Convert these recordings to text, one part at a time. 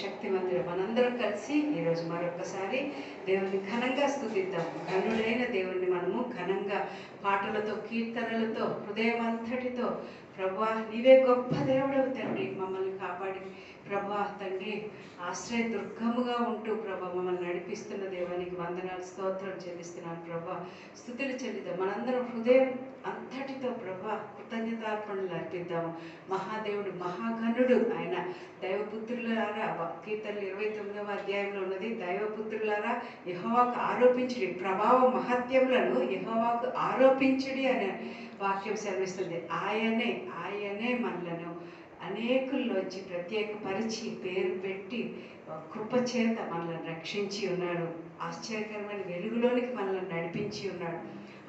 శక్తివంతుడు. మనందరం కలిసి ఈరోజు మరొకసారి దేవుని ఘనంగా స్తుతిద్దాము. ఘనుడైన దేవుణ్ణి మనము ఘనంగా పాటలతో, కీర్తనలతో, హృదయం అంతటితో ప్రభువా నీవే గొప్ప దేవుడవు తండ్రి, మమ్మల్ని కాపాడి ప్రభా తండ్రి ఆశ్రయ దుర్గముగా ఉంటూ ప్రభా మమ్మల్ని నడిపిస్తున్న దేవానికి వందనాలు, స్తోత్రం చెల్లిస్తున్నాను ప్రభా. స్తుతులు చెల్లిద్దాం. మనందరం హృదయం అంతటితో ప్రభా కృతజ్ఞతార్పణలు అర్పిద్దాము. మహాదేవుడు మహాఘనుడు ఆయన. దైవపుత్రులారా, కీర్తనలు 29వ అధ్యాయంలో ఉన్నది, దైవపుత్రులారా యెహోవాకు ఆరోపించుడి, ప్రభావ మహత్యములను యెహోవాకు ఆరోపించుడి అనే వాక్యం సెలవిస్తుంది. ఆయనే మనలను అనేకుల్లోంచి ప్రత్యేకపరిచి పేరు పెట్టి కృపచేత మనల్ని రక్షించి ఉన్నాడు. ఆశ్చర్యకరమైన వెలుగులోనికి మనల్ని నడిపించి ఉన్నాడు.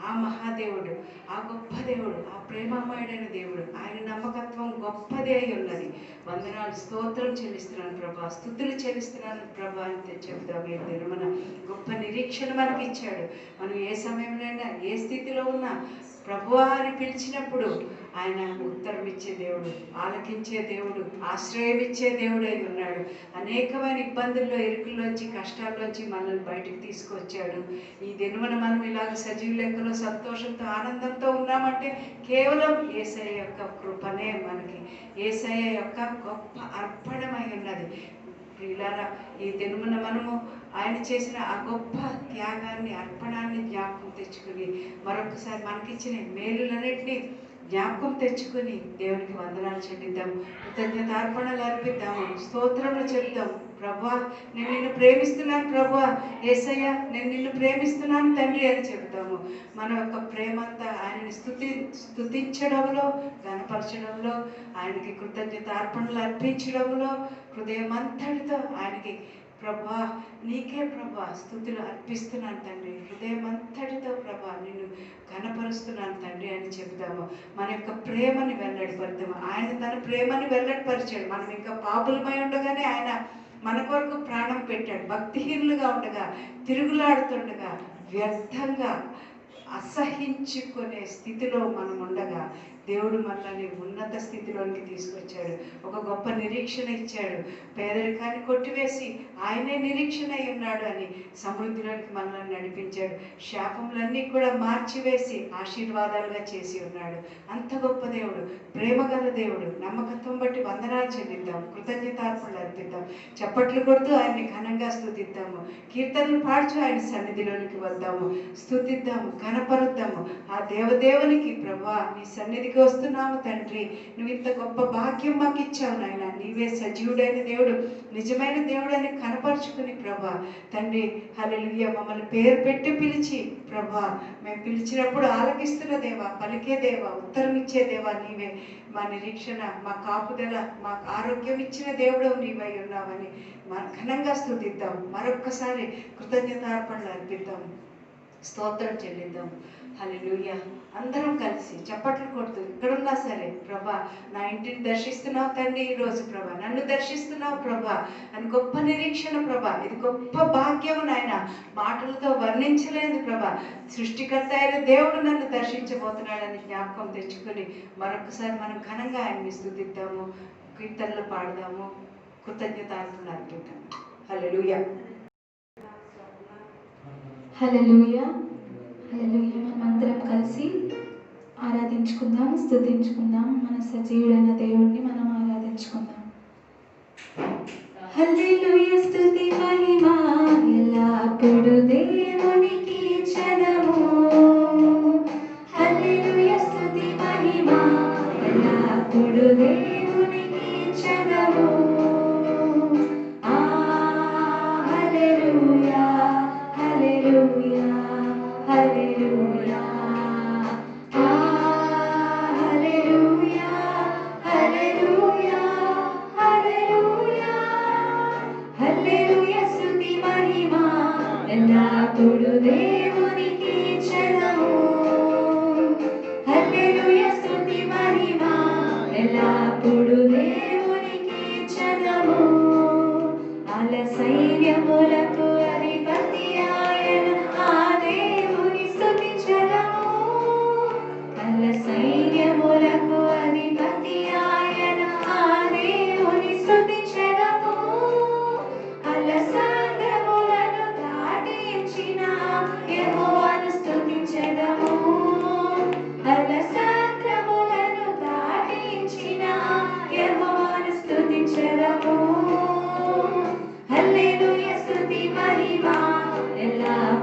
ఆ మహాదేవుడు, ఆ గొప్ప దేవుడు, ఆ ప్రేమమయుడైన దేవుడు, ఆయన నమ్మకత్వం గొప్పదే అయి ఉన్నది. వందనాలు, స్తోత్రం చెల్లిస్తున్నాను ప్రభా, స్తుతులు చెల్లిస్తున్నాను ప్రభా అని చెప్తాం. మీరు మన గొప్ప నిరీక్షణ మనకి ఇచ్చాడు. మనం ఏ సమయంలోనైనా ఏ స్థితిలో ఉన్నా ప్రభువా అని పిలిచినప్పుడు ఆయన ఉత్తరం ఇచ్చే దేవుడు, ఆలకించే దేవుడు, ఆశ్రయం ఇచ్చే దేవుడు అయి ఉన్నాడు. అనేకమైన ఇబ్బందుల్లో, ఇరుకుల్లోంచి, కష్టాల్లోంచి మనల్ని బయటికి తీసుకొచ్చాడు. ఈ దినమున మనం ఇలాగ సజీవ లెక్కలో సంతోషంతో, ఆనందంతో ఉన్నామంటే కేవలం యేసయ్య యొక్క కృపనే మనకి, యేసయ్య యొక్క గొప్ప అర్పణమై ఉన్నది. ప్రియులారా, ఈ దినమున మనము ఆయన చేసిన ఆ గొప్ప త్యాగాన్ని, అర్పణాన్ని జ్ఞాపకం తెచ్చుకుని మరొకసారి మనకిచ్చిన మేలులన్నింటినీ జ్ఞాపకం తెచ్చుకుని దేవునికి వందనాలు చెల్లిద్దాము, కృతజ్ఞతార్పణలు అర్పిద్దాము, స్తోత్రములు చెప్తాము. ప్రభువా నేను నిన్ను ప్రేమిస్తున్నాను, ప్రభువా యేసయ్య నేను నిన్ను ప్రేమిస్తున్నాను తండ్రి అని చెప్తాము. మన యొక్క ప్రేమంతా ఆయనని స్తుతించడంలో, గణపరచడంలో, ఆయనకి కృతజ్ఞతార్పణలు అర్పించడంలో, హృదయం అంతటితో ఆయనకి ప్రభా నీకే ప్రభా స్తుతులు అర్పిస్తున్నాను తండ్రి, హృదయం అంతటితో ప్రభా నిన్ను ఘనపరుస్తున్నాను తండ్రి అని చెబుతాము. మన యొక్క ప్రేమని వెల్లడిపరుతాము. ఆయన తన ప్రేమని వెల్లడిపరిచాడు. మనం ఇంకా పాపులమై ఉండగానే ఆయన మన కొరకు ప్రాణం పెట్టాడు. భక్తిహీనులుగా ఉండగా, తిరుగులాడుతుండగా, వ్యర్థంగా అసహించుకునే స్థితిలో మనం ఉండగా దేవుడు మనల్ని ఉన్నత స్థితిలోనికి తీసుకొచ్చాడు. ఒక గొప్ప నిరీక్షణ ఇచ్చాడు. పేదరికాన్ని కొట్టివేసి ఆయనే నిరీక్షణ అయి ఉన్నాడు అని సమృద్ధిలోనికి మనల్ని నడిపించాడు. శాపములన్నీ కూడా మార్చివేసి ఆశీర్వాదాలుగా చేసి ఉన్నాడు. అంత గొప్ప దేవుడు, ప్రేమగల దేవుడు. నమ్మకత్వం బట్టి వందనాలు చెల్లిద్దాం, కృతజ్ఞతార్పణలు అర్పిద్దాం, చప్పట్లు కొడుతూ ఆయన్ని ఘనంగా స్తుతిద్దాము, కీర్తనలు పాడుచు ఆయన సన్నిధిలోనికి వద్దాము, స్తుతిద్దాము, ఘనపరుద్దాము. ఆ దేవదేవునికి ప్రభా నీ సన్నిధికి వస్తున్నాము తండ్రి, నువ్వు ఇంత గొప్ప భాగ్యం మాకు ఇచ్చావు నాయన. నీవే సజీవుడైన దేవుడు, నిజమైన దేవుడు అని కనపరుచుకుని ప్రభా తండ్రి హల్లెలూయా మమ్మల్ని పేరు పెట్టి పిలిచి ప్రభా మేము పిలిచినప్పుడు ఆలకిస్తున్న దేవా, పలికే దేవా, ఉత్తరం ఇచ్చే దేవా నీవే. మా నిరీక్షణ, మా కాపుదల, మాకు ఆరోగ్యం ఇచ్చిన దేవుడు నీవై ఉన్నావని ఘనంగా స్తుతిద్దాం. మరొక్కసారి కృతజ్ఞతార్పణలు అర్పిద్దాం, స్తోత్రం చెల్లిద్దాం. హల్లెలూయా. అందరం కలిసి చప్పట్లు కొడుతూ ఇక్కడున్నా సరే ప్రభా నా ఇంటిని దర్శిస్తున్నావు తండ్రి, ఈరోజు ప్రభా నన్ను దర్శిస్తున్నావు ప్రభా అని గొప్ప నిరీక్షణ ప్రభా, ఇది గొప్ప భాగ్యము నాయన, మాటలతో వర్ణించలేదు ప్రభా. సృష్టికర్త అయిన దేవుడు నన్ను దర్శించబోతున్నాడని జ్ఞాపకం తెచ్చుకొని మరొకసారి మనం ఘనంగా ఆయన్ని స్తుతిద్దాము, కీర్తనలు పాడదాము, కృతజ్ఞతార్పణలు అర్పిద్దాము. హల్లెలూయా. హల్లెలూయా, హల్లెలూయా. మనమందరం కలిసి ఆరాధించుకుందాం, స్తుతించుకుందాం. మన సజీవుడైన దేవుణ్ణి మనం ఆరాధించుకుందాం. హల్లెలూయా, స్తుతి మహిమ ఎల్లప్పుడు దేవునికి చెదము. హల్లెలూయా, స్తుతి మహిమ ఎల్లప్పుడు దేవునికి చెదము. హల్లెలూయా, హల్లెలూయా, హల్లెలూయా. హల్లెలూయా, హల్లెలూయా, హల్లెలూయా, హల్లెలూయా.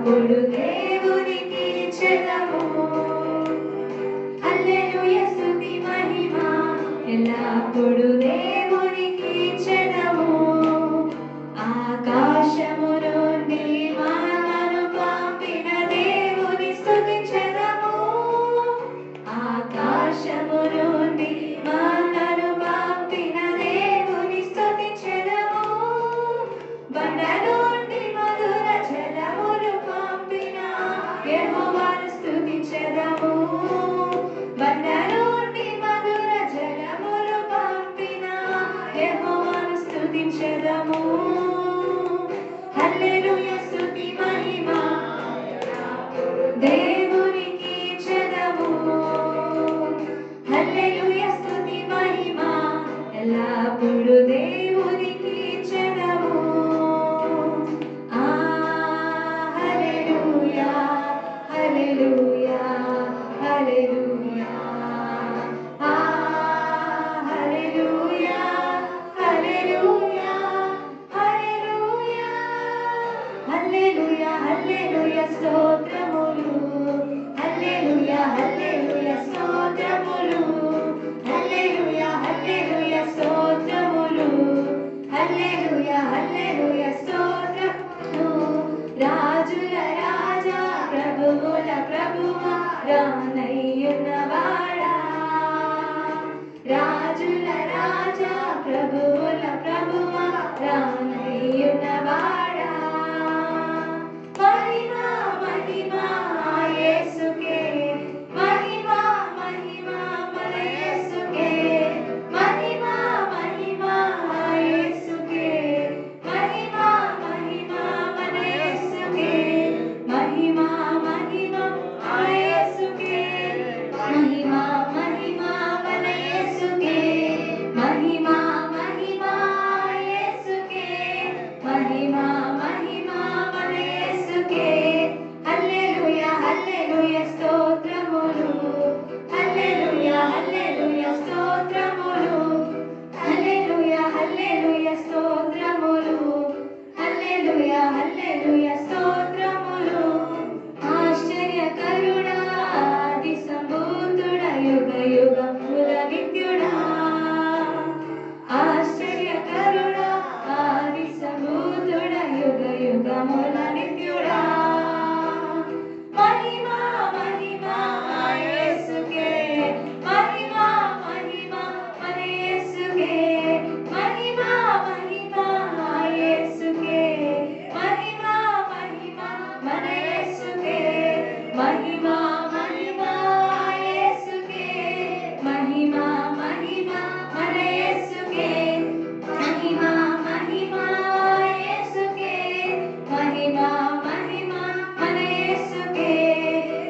ఎల్లప్పుడు దేవునికి చెదము హల్లెలూయా స్తుతి మహిమ ఎల్లప్పుడు దేవునికి చెదము ఆకాశము నుండి మనను పంపిన దేవుని స్తుతించెదము ఆకాశము నుండి మనను పంపిన దేవుని స్తుతించెదము బండ నుండి మధుర జలములు పంపిన యెహోవాను స్తుతించెదము బండ నుండి మధుర జలములు పంపిన యెహోవాను స్తుతించెదము హల్లెలూయా స్తుతి మహిమ దేవునికి చెదము హల్లెలూయా స్తుతి మహిమ ఎల్లప్పుడు దేవునికి చెదము ఆ హల్లెలూయా హల్లెలూయా హల్లెలూయా ఆ హల్లెలూయా హల్లెలూయా హల్లెలూయా హల్లెలూయా హల్లెలూయా స్తోత్రములు హల్లెలూయా హల్లెలూయా స్తోత్రములు హల్లెలూయా హల్లెలూయా స్తోత్రములు హల్లెలూయా హల్లెలూయా స్తోత్రములు రాజుల రాజా ప్రభువుల ప్రభువా రానయ్యున్నవాడా రాజుల రాజా ప్రభువుల ప్రభువా రానయ్యున్నవాడా మహిమా మహిమా యేసుకే మహిమా మహిమా మన యేసుకే మహిమా మహిమా యేసుకే మహిమా మహిమా మన యేసుకే మహిమా మహిమా యేసుకే మహిమా మహిమా మన యేసుకే మహిమా మహిమా యేసుకే మహిమా మహిమా మన యేసుకే హల్లెలూయా హల్లెలూయా స్తోత్రములు హల్లెలూయా హల్లెలూయా స్తోత్రములు హల్లెలూయా హల్లెలూయా స్తోత్రములు హల్లెలూయా హల్లెలూయా స్తోత్రములు ఆశ్చర్యకరుడా ఆది సంభూతుడా యుగ యుగముల నిత్యుడా ఆశ్చర్యకరుడా ఆది సంభూతుడా యుగ యుగముల నిత్యుడా మహిమా మహిమా యేసుకే మహిమా మహిమా మన యేసుకే మహిమా మహిమా యేసుకే మహిమా మహిమా మన యేసుకే మహిమా మహిమా యేసుకే మహిమా మహిమా మన యేసుకే మహిమా మహిమా యేసుకే మహిమా మహిమా మన యేసుకే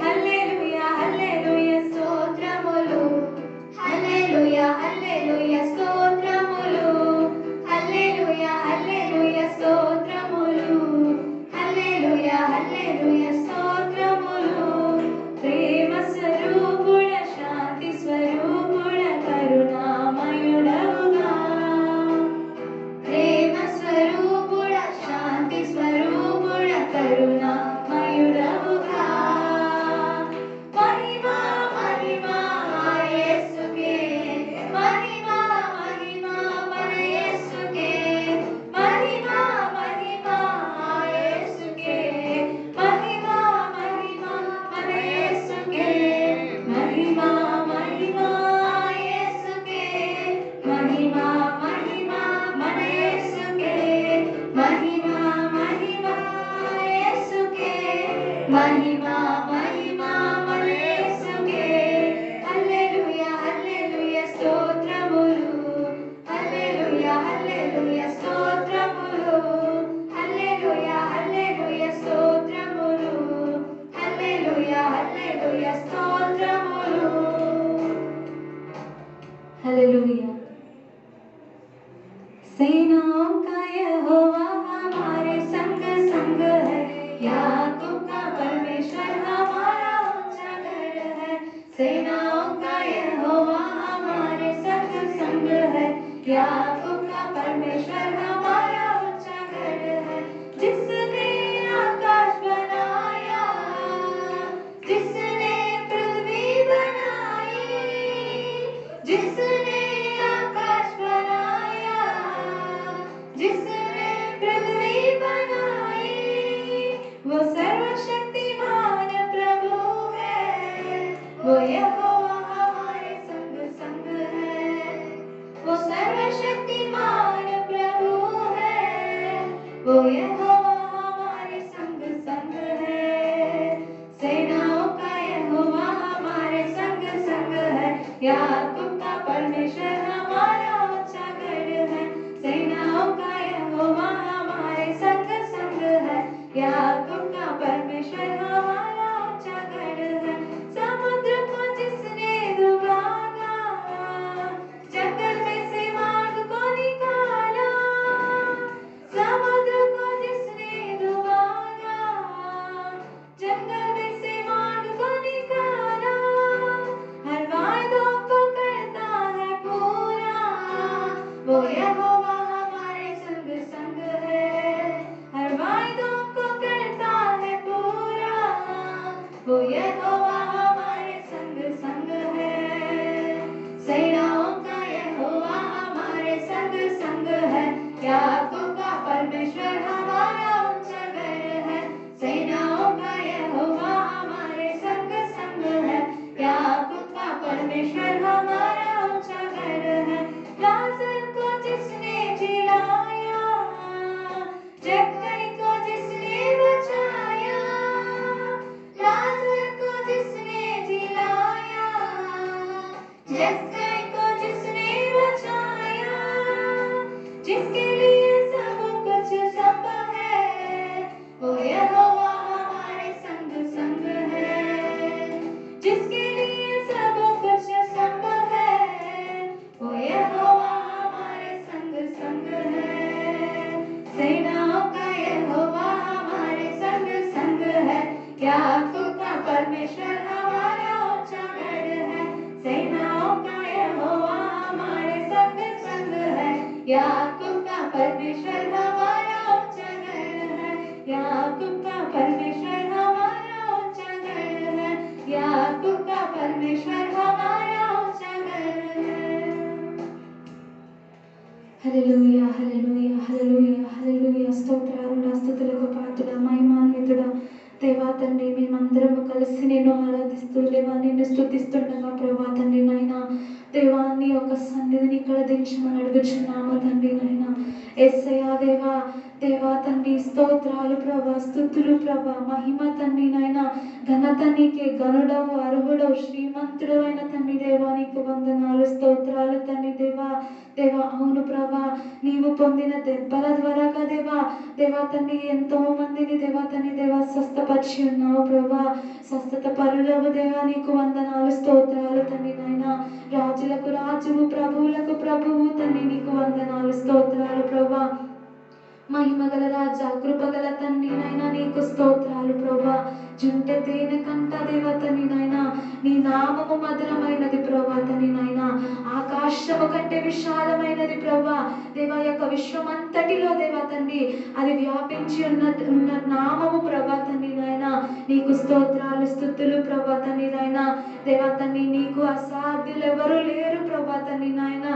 హల్లెలూయా హల్లెలూయా స్తోత్రములు హల్లెలూయా హల్లెలూయా స్తోత్రములు హల్లెలూయా హల్లెలూయా స్తోత్రములు హల్లెలూయా హల్లెలూయా స్తోత్రములు ప్రేమ స్వరూపుడ శాంతి స్వరూపుడ కరుణామయుడవుగా ప్రేమ స్వరూపుడ శాంతి స్వరూపుడ కరుణామయుడవుగా మహిమా మహిమా యేసుకే మహిమా మహిమా మన యేసుకే మహిమా మహిమా యేసుకే మహిమా మహిమా మన యేసుకే మహిమా మహిమా యేసుకే మహిమా మహిమా మన యేసుకే మహిమా మహిమా యేసుకే మహిమా మహిమా మన యేసుకే హల్లెలూయా హల్లెలూయా స్తోత్రములు హల్లెలూయా హల్లెలూయా స్తోత్రములు హల్లెలూయా హల్లెలూయా స్తోత్రములు హల్లెలూయా హల్లెలూయా స్తోత్రములు హల్లెలూయా सेनाओं का यहोवा हमारे संग संग है याकूब का परमेश्वर हमारा ऊंचा गढ़ है सेनाओं का यहोवा हमारे संग संग है याकूब का परमेश्वर हमारा ऊंचा गढ़ है जिसने आकाश बनाए जिसने पृथ्वी बनाई, वो सर्वशक्तिमान प्रभु है। वो यहोवा हमारे संग संग है, वो सर्वशक्तिमान प्रभु है। वो यहोवा हमारे संग संग है। सेनाओं का यहोवा हमारे संग संग है। याकूब का परमेश्वर हमारा ऊंचा गढ़ है। सेनाओं का यहोवा हमारे संग संग है। याकूब का परमेश्वर हमारा ऊंचा गढ़ है। समुद्र को जिसने डुबाया, जंगल में से मार्ग को निकाला। समुद्र को जिसने डुबाया, जंगल में से मार्ग को निकाला। हर वायदों को करता है पूरा, वो यहोवा हमारे संग संग है। हर वायदों को करता है पूरा, वो यहोवा हमारे संग संग है। सेनाओं का यहोवा हमारे संग संग है। याकूब का परमेश्वर हमारा ऊंचा गढ़ है। सेनाओं का यहोवा हमारे संग संग है। याकूब का परमेश्वर हमारा ऊंचा गढ़ है। लाजर को जिसने जिलाया, जक्कई को जिसने बचाया। लाजर को जिसने जिलाया, जक्कई को जिसने बचाया। जिसके लिए सब कुछ संभव है, वो यहोवा हमारे संग संग है। जिसके लिए सब कुछ संभव है, वो यहोवा हमारे संग संग है। सेनाओं का यहोवा हमारे संग संग है। याकूब का परमेश्वर हमारा ऊंचा गढ़ है। सेनाओं का यहोवा हमारे संग संग है। याकूब का परमेश्वर हमारा ऊंचा गढ़ है। याकूब का परमेश्वर हमारा ऊंचा गढ़ है। याकूब का परमेश्वर हमारा ऊंचा गढ़ है। హల్లెలూయా హల్లెలూయా హల్లెలూయా హల్లెలూయా. స్తోత్రాలు స్తుతులకు పాత్రుడా మహిమాన్వితుడా దేవా తండ్రి, మేమందరము కలిసి నిన్ను ఆరాధిస్తూ దేవా నిన్ను స్తుతిస్తుండగా ప్రభా తండ్రి నాయనా దేవా నీ యొక్క సన్నిధిని ఇక్కడ దించమని అడుగుచున్నాము తండ్రి నాయనా. యేసయ్యా దేవా దేవా తండ్రి స్తోత్రాలు ప్రభా స్తుతులు ప్రభా మహిమ తండ్రి నాయనా ఘనత నీకే. గనుడవు అర్హుడవు శ్రీమంతుడు అయిన తండ్రి దేవా నీకు వందనాలు స్తోత్రాలు తండ్రి దేవా దేవా. అవును ప్రభా నీవు పొందిన దెబ్బల ద్వారా దేవా దేవా తండ్రి ఎంతో మందిని దేవా తండ్రి దేవా స్వస్థపరిచి ఉన్నావు ప్రభా. స్వస్థత పరులవు దేవా నీకు వందనాలు స్తోత్రాలు తండ్రి నాయనా. రాజులకు రాజువు ప్రభువులకు ప్రభువు తండ్రి నీకు వందనాలు స్తోత్రాలు ప్రభా. మహిమగల రాజా కృపగల తండ్రి నాయనా నీకు స్తోత్రాలు ప్రభా. జుంటె తేనె కంట దేవా తండ్రి నాయనా నీ నామము మధురమైనది ప్రభా తండ్రి నాయనా. ఆకాశము కంటే విశాలమైనది ప్రభా దేవా. యొక్క విశ్వమంతటిలో దేవా తండ్రి అది వ్యాపించి ఉన్న నామము ప్రభా తండ్రి నాయనా నీకు స్తోత్రాలు స్తుతులు ప్రభా తండ్రి నాయనా. దేవా తండ్రి నీకు అసాధ్యులు ఎవరు లేరు ప్రభా తండ్రి నాయనా.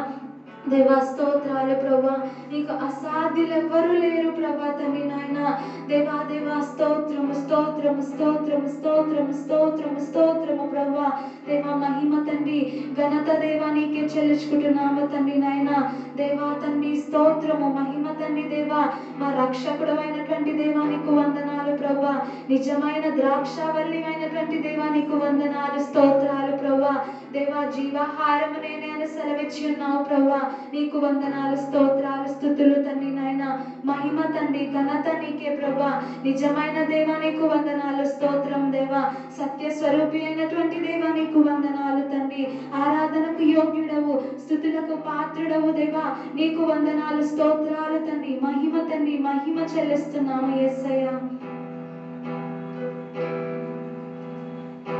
దేవా స్తోత్రాలు ప్రభా నీకు అసాధ్యులు ఎవ్వరు లేరు ప్రభా తండ్రి నాయనా. దేవా దేవా స్తోత్రము స్తోత్రము స్తోత్రము స్తోత్రము స్తోత్రము స్తోత్రము ప్రభా దేవా. మహిమ తండ్రి ఘనత దేవా నీకే చెల్లించుకుంటున్నాము తండ్రి నాయనా. దేవా తండ్రి స్తోత్రము మహిమ తండ్రి దేవా. మా రక్షకుడు అయినటువంటి దేవా నీకు వందనాలు ప్రభా. నిజమైన ద్రాక్షావల్లి అయినటువంటి దేవా నీకు వందనాలు స్తోత్రాలు ప్రభా. దేవా జీవాహారము నేనే అని సెలవిచ్చి ఉన్నావు ప్రభా నీకు వందనాలు స్తోత్రాలు స్తుతులు తండ్రి నాయన. మహిమ తండ్రి ఘనత నీకే ప్రభా. నిజమైన దేవా నీకు వందనాలు స్తోత్రం దేవా. సత్య స్వరూపి అయినటువంటి దేవా నీకు వందనాలు తండ్రి. ఆరాధనకు యోగ్యుడవు స్తుతులకు పాత్రుడవు దేవా నీకు వందనాలు స్తోత్రాలు తండ్రి. మహిమ తండ్రి మహిమ చెల్లిస్తున్నాము యేసయ్యా.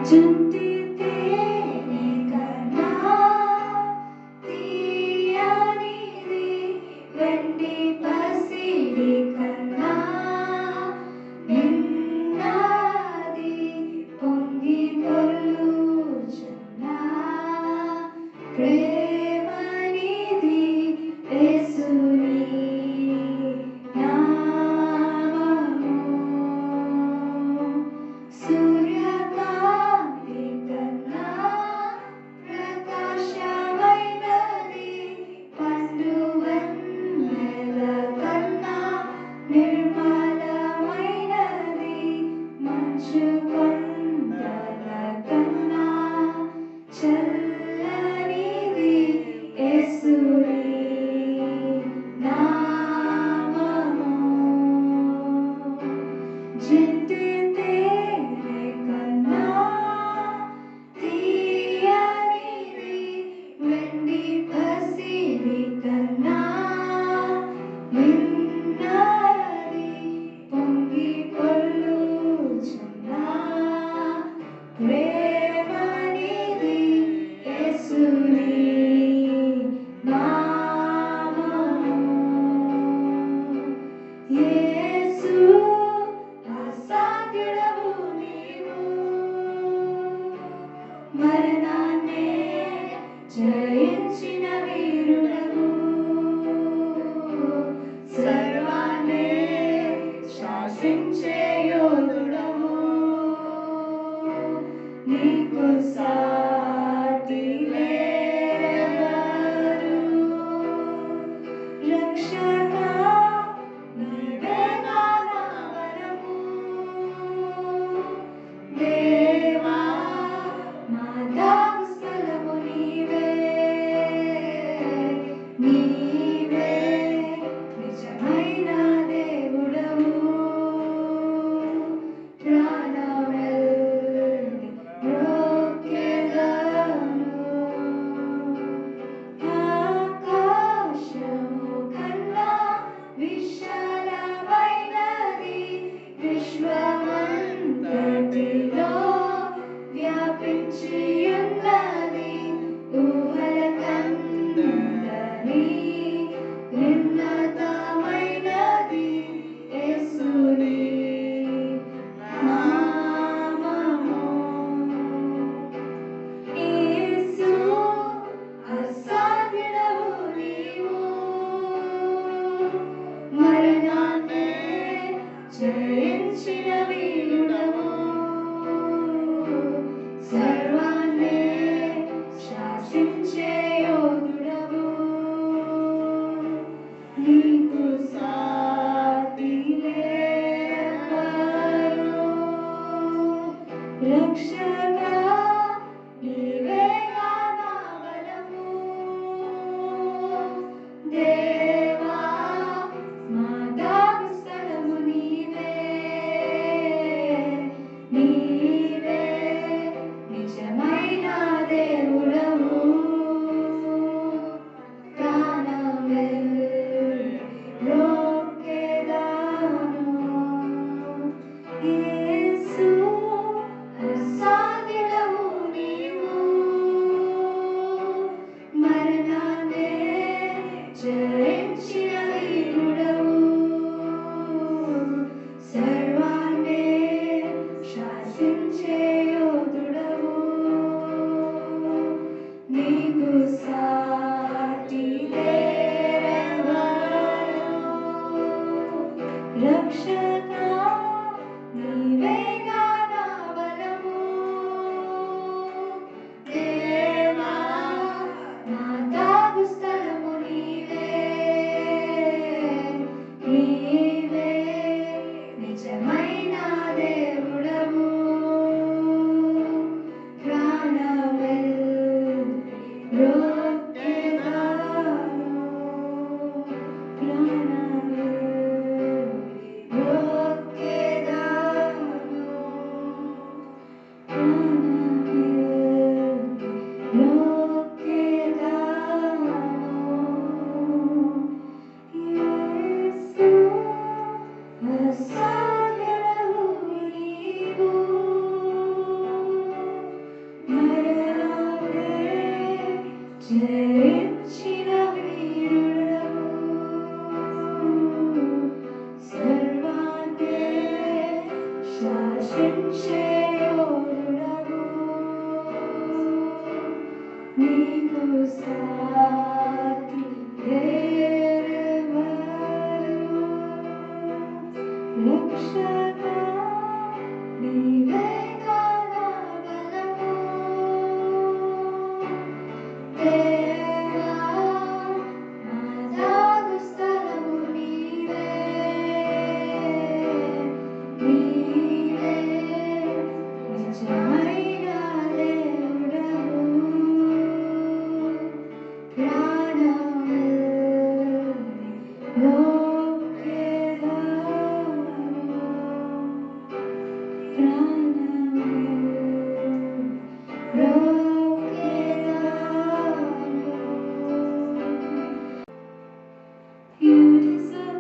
జుంటి తేనె కన్నా తీయనిది, వెండి పసిడి కన్నా నిన్నది, పొంగి పొర్లుచున్న ప్రేమనిది యేసుని విన్నది పొంగి పొర్లుచున్నా ప్రేమనిది యేసుని నామము. యేసు అసాధ్యుడవు నీవు, మరణాన్నే జయించిన వీరుడవు, సర్వాన్నే శాసించే యోధుడవు. నీకు సాటి లేరెవరు, రక్షక నీవే నా వరము. దేవా మా దాగు స్థలము నీవే, నీవే నిజమైన దేవుడవు. ప్రాణమెల్లి మ్రొక్కెదను, ఆకాశము కన్నా విశాలమైనది విశ్వమంతటిలో వ్యాపించి ఉన్నది. ఊహలకందని ఉన్నతమైనది యేసుని నామము. యేసు అసాధ్యుడవు నీవు, మరణాన్నే జయించిన వీరుడవు, సర్వాన్నే శాసించే యోధుడవు. నీకు సాటి లేరెవరు, రక్షక నీవే నా బలము. దేవా మా దాగు స్థలము నీవే, నీవే నిజమైన దేవుడవు. ప్రాణమెల్లి మ్రొక్కెదను, యేసు అసాధ్యుడవు నీవు, మరణాన్నే జయించిన వీరుడవు, సర్వాన్నే శాసించే యోధుడవు. నీకు సాటి లేరెవరు, రక్షక నీవే నా బలము. దేవా నా దాగు స్థలము నీవే, నీవే నిజమైన దేవుడవు. ప్రాణమెల్లి మ్రొక్కెదను, ప్రాణమెల్లి మ్రొక్కెదను, ప్రాణమెల్లి మ్రొక్కెదను. యేసు అసాధ్యుడవు నీవు, మరణాన్నే జయించిన వీరుడవు, సర్వాన్నే శాసించే యోధుడవు. నీకు సాటి లేరెవరు, రక్షక నీవే నా బలము. దేవా మా దాగు స్థలము నీవే, నీవే నిజమైన దేవుడవు. You deserve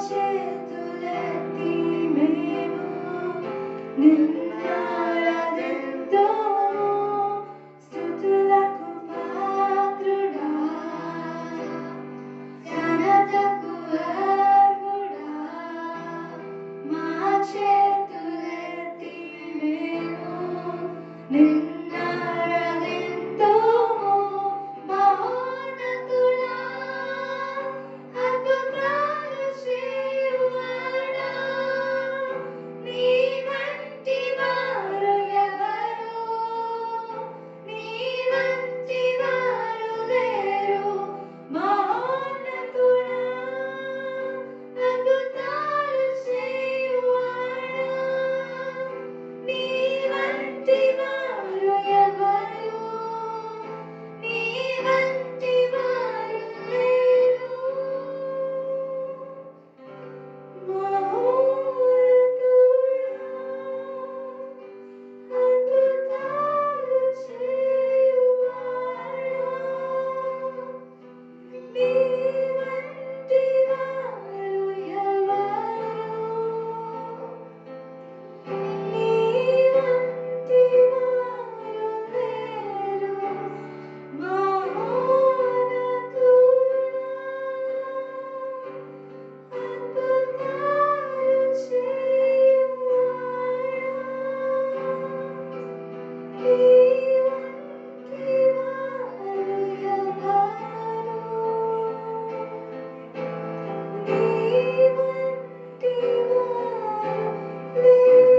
చేతులెత్తి మేము నిన్నారాధింతుము. స్తుతులకు పాత్రుడా, ఘనతకు అర్హుడా, మా చేతులెత్తి మేము నిన్నారాధింతుము. మహోన్నతుడా, అద్భుతాలు చేయువాడా, నీ వంటి వారు ఎవరు, నీ వంటి వారు లేరు. మహోన్నతుడా, అద్భుతాలు చేయువాడా, నీ వంటి వారు ఎవరు, నీ వంటి వారు లేరు. మహోన్నతుడా, అద్భుతాలు చేయువాడా, నీ వంటి వారు ఎవరు, నీ వంటి వారు లేరు. మహోన్నతుడా, అద్భుతాలు చేయువాడా, నీ వంటి వారు ఎవరు, నీ వంటి వారు లేరు.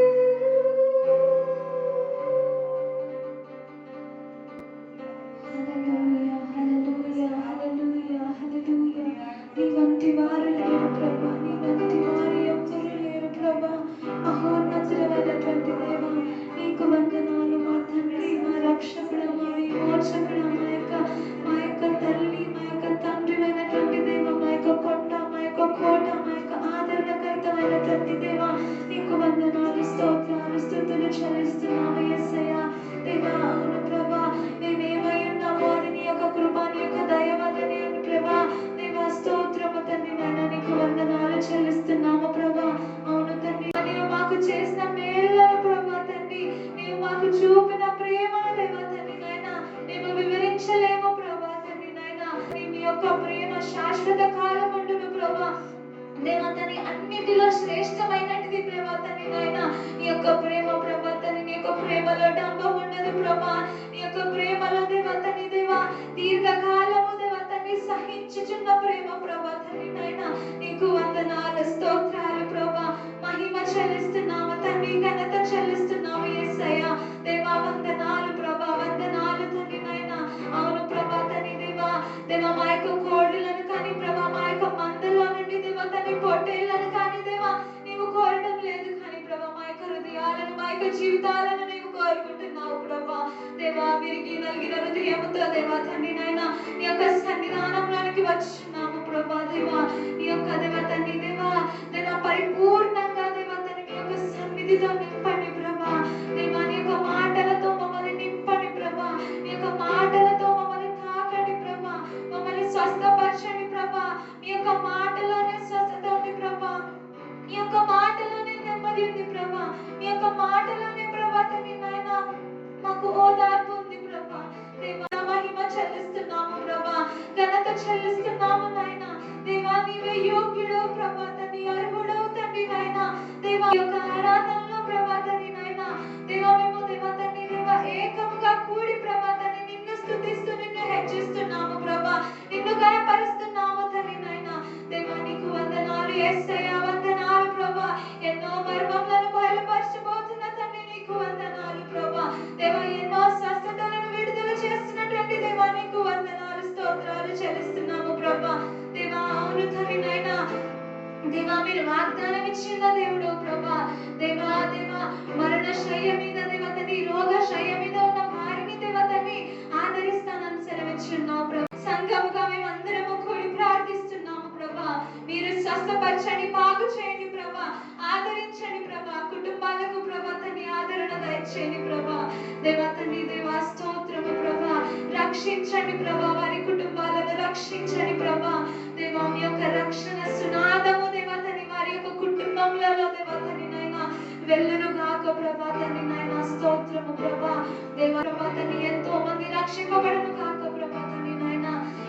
హల్లెలూయా, హల్లెలూయా, హల్లెలూయా, హల్లెలూయా. నీ వంటి వారు లేరు ప్రభా, నీ వంటి వారు ఎవ్వరు లేరు ప్రభా. మహోన్నతుడైనటువంటి దేవా, నీకు వందనాలు మా తండ్రి, మా రక్షకుడు, మా విమోచకుడు, మా యొక్క తల్లి, మా యొక్క తండ్రి అయినటువంటి దేవ, మా యొక్క కొండ, మా యొక్క కోట, మా యొక్క ఆదరణకర్తమైనటువంటి దేవా, నీకు వందనాలు, స్తోత్రాలు, స్తుతులు చెల్లిస్తున్నాము యేసయ్యా. దేవా, అవును ప్రభా, మేమేమై ఉన్నామో అది నీ యొక్క కృప, నీ యొక్క దయ వల్లనే అని ప్రభా. దేవా, స్తోత్రము తండ్రి నాయన, నీకు వందనాలు చెల్లిస్తున్నాము ప్రభా. అవును తండ్రి, నీవు మాకు చేసిన మేళ్ళను ప్రభా తండ్రి, నీవు మాకు చూపిన ప్రేమను దేవా తండ్రి నాయన, మేము వివరించలేము ప్రభా తండ్రి నాయన. నీ యొక్క ప్రేమ శాశ్వత కాలం ఉండును ప్రభా. దేవా తండ్రి, అన్నిటిలో శ్రేష్టమైనటిది ప్రభా తండ్రి నాయన నీ యొక్క ప్రేమ ప్రభా తండ్రి. నీ యొక్క ప్రేమలో డంబం ఉండదు ప్రభా. నీ యొక్క ప్రేమలో దేవా తండ్రి దేవా దీర్ఘకాలము దేవా తండ్రి సహించుచున్న ప్రేమ ప్రభా తండ్రి నాయన. నీకు వందనాలు, స్తోత్రాలు ప్రభా. మహిమ చెల్లిస్తున్నాము తండ్రి, ఘనత చెల్లిస్తున్నాము యేసయ్యా. దేవా వందనాలు ప్రభా, వందనాలు తండ్రి నాయన. అవును ప్రభా తండ్రి దేవా, దేవా మా యొక్క కోడులను కానీ ప్రభా, మా యొక్క మందలో నుండి దేవా తండ్రి పొట్టేళ్లను కానీ దేవా నీవు కోరడం లేదు కానీ ప్రభా, మా యొక్క హృదయాలను, మా యొక్క జీవితాలను నీవు కోరుకుంటున్నావు ప్రభా. దేవా, విరిగి నలిగిన హృదయముతో దేవా తండ్రి నాయన నీ యొక్క సన్నిధానంలోనికి వచ్చున్నాము ప్రభా. దేవా, నీ యొక్క దేవా తండ్రి దేవా దేవా పరిపూర్ణంగా దేవా తండ్రి నీ యొక్క సన్నిధితో నింపండి ప్రభా. దేవా, నీ యొక్క మాటలతో మమ్మల్ని నింపండి ప్రభా. నీ యొక్క మాటలతో మమ్మల్ని తాకండి ప్రభా. మమ్మల్ని స్వస్థపరచండి ప్రభా. నీ యొక్క మాటలోనే స్వస్థత ఉంది ప్రభా. నీ యొక్క మాటలోనే నెమ్మది ఉంది ప్రభా. నీ యొక్క మాటలోనే ప్రభా తండ్రి నాయన మాకు ఓదార్పు ఉంది ప్రభా. దేవా, మహిమ చెల్లిస్తున్నాము ప్రభా, ఘనత చెల్లిస్తున్నాము నాయన. దేవా, నీవే యోగ్యుడు ప్రభా తండ్రి, అర్హుడు తండ్రి నాయన. దేవా, ఈ యొక్క ఆరాధనలో ప్రభా తండ్రి నాయన దేవా మేము దేవా తండ్రి దేవా ఏకముగా కూడి ప్రభా తండ్రి నిన్ను స్తుతిస్తూ నిన్ను హెచ్చిస్తున్నాము ప్రభా, నిన్ను గణపరుస్తున్నాము తండ్రి నాయన. దేవా, నీకు వందనాలు యేసయ్యా, వందనాలు ప్రభా. ఎన్నో మర్మములను బయలుపరచబోతున్న తండ్రి నీకు వందనాలు ప్రభా. దేవా, ఎన్నో స్వస్థతలను విడుదల చేస్తున్నటువంటి దేవా నీకు వందనాలు, స్తోత్రాలు చెల్లిస్తున్నాము ప్రభా. దేవా, అవును తండ్రి నాయన దేవా మీరు వాగ్దానం ఇచ్చిన దేవుడు ప్రభా. దేవా దేవా మరణ శయ్య మీద దేవా తండ్రి, రోగ శయ్య మీద ఉన్న వారిని దేవా తండ్రి ఆదరిస్తానని సెలవిచ్చున్నావు ప్రభా. సంఘముగా మేమందరము కూడి ప్రార్థిస్తున్నాము ప్రభా. మీరు స్వస్థపరచండి, బాగు చేయండి ప్రభా, ఆదరించండి ప్రభా. కుటుంబాలకు ప్రభా తండ్రి ఆదరణ దయచేయండి ప్రభా. దేవా తండ్రి దేవా స్తోత్రము ప్రభా. రక్షించండి ప్రభా, వారి కుటుంబాలను రక్షించండి ప్రభా. దేవా, మీ యొక్క రక్షణ సునాదము దేవా తండ్రి ప్రభా తండ్రి నాయన స్తోత్రము ప్రభా దేవా ప్రభా తండ్రి ఎంతో మంది రక్షింపబడును కాక ప్రభా తండ్రి నాయన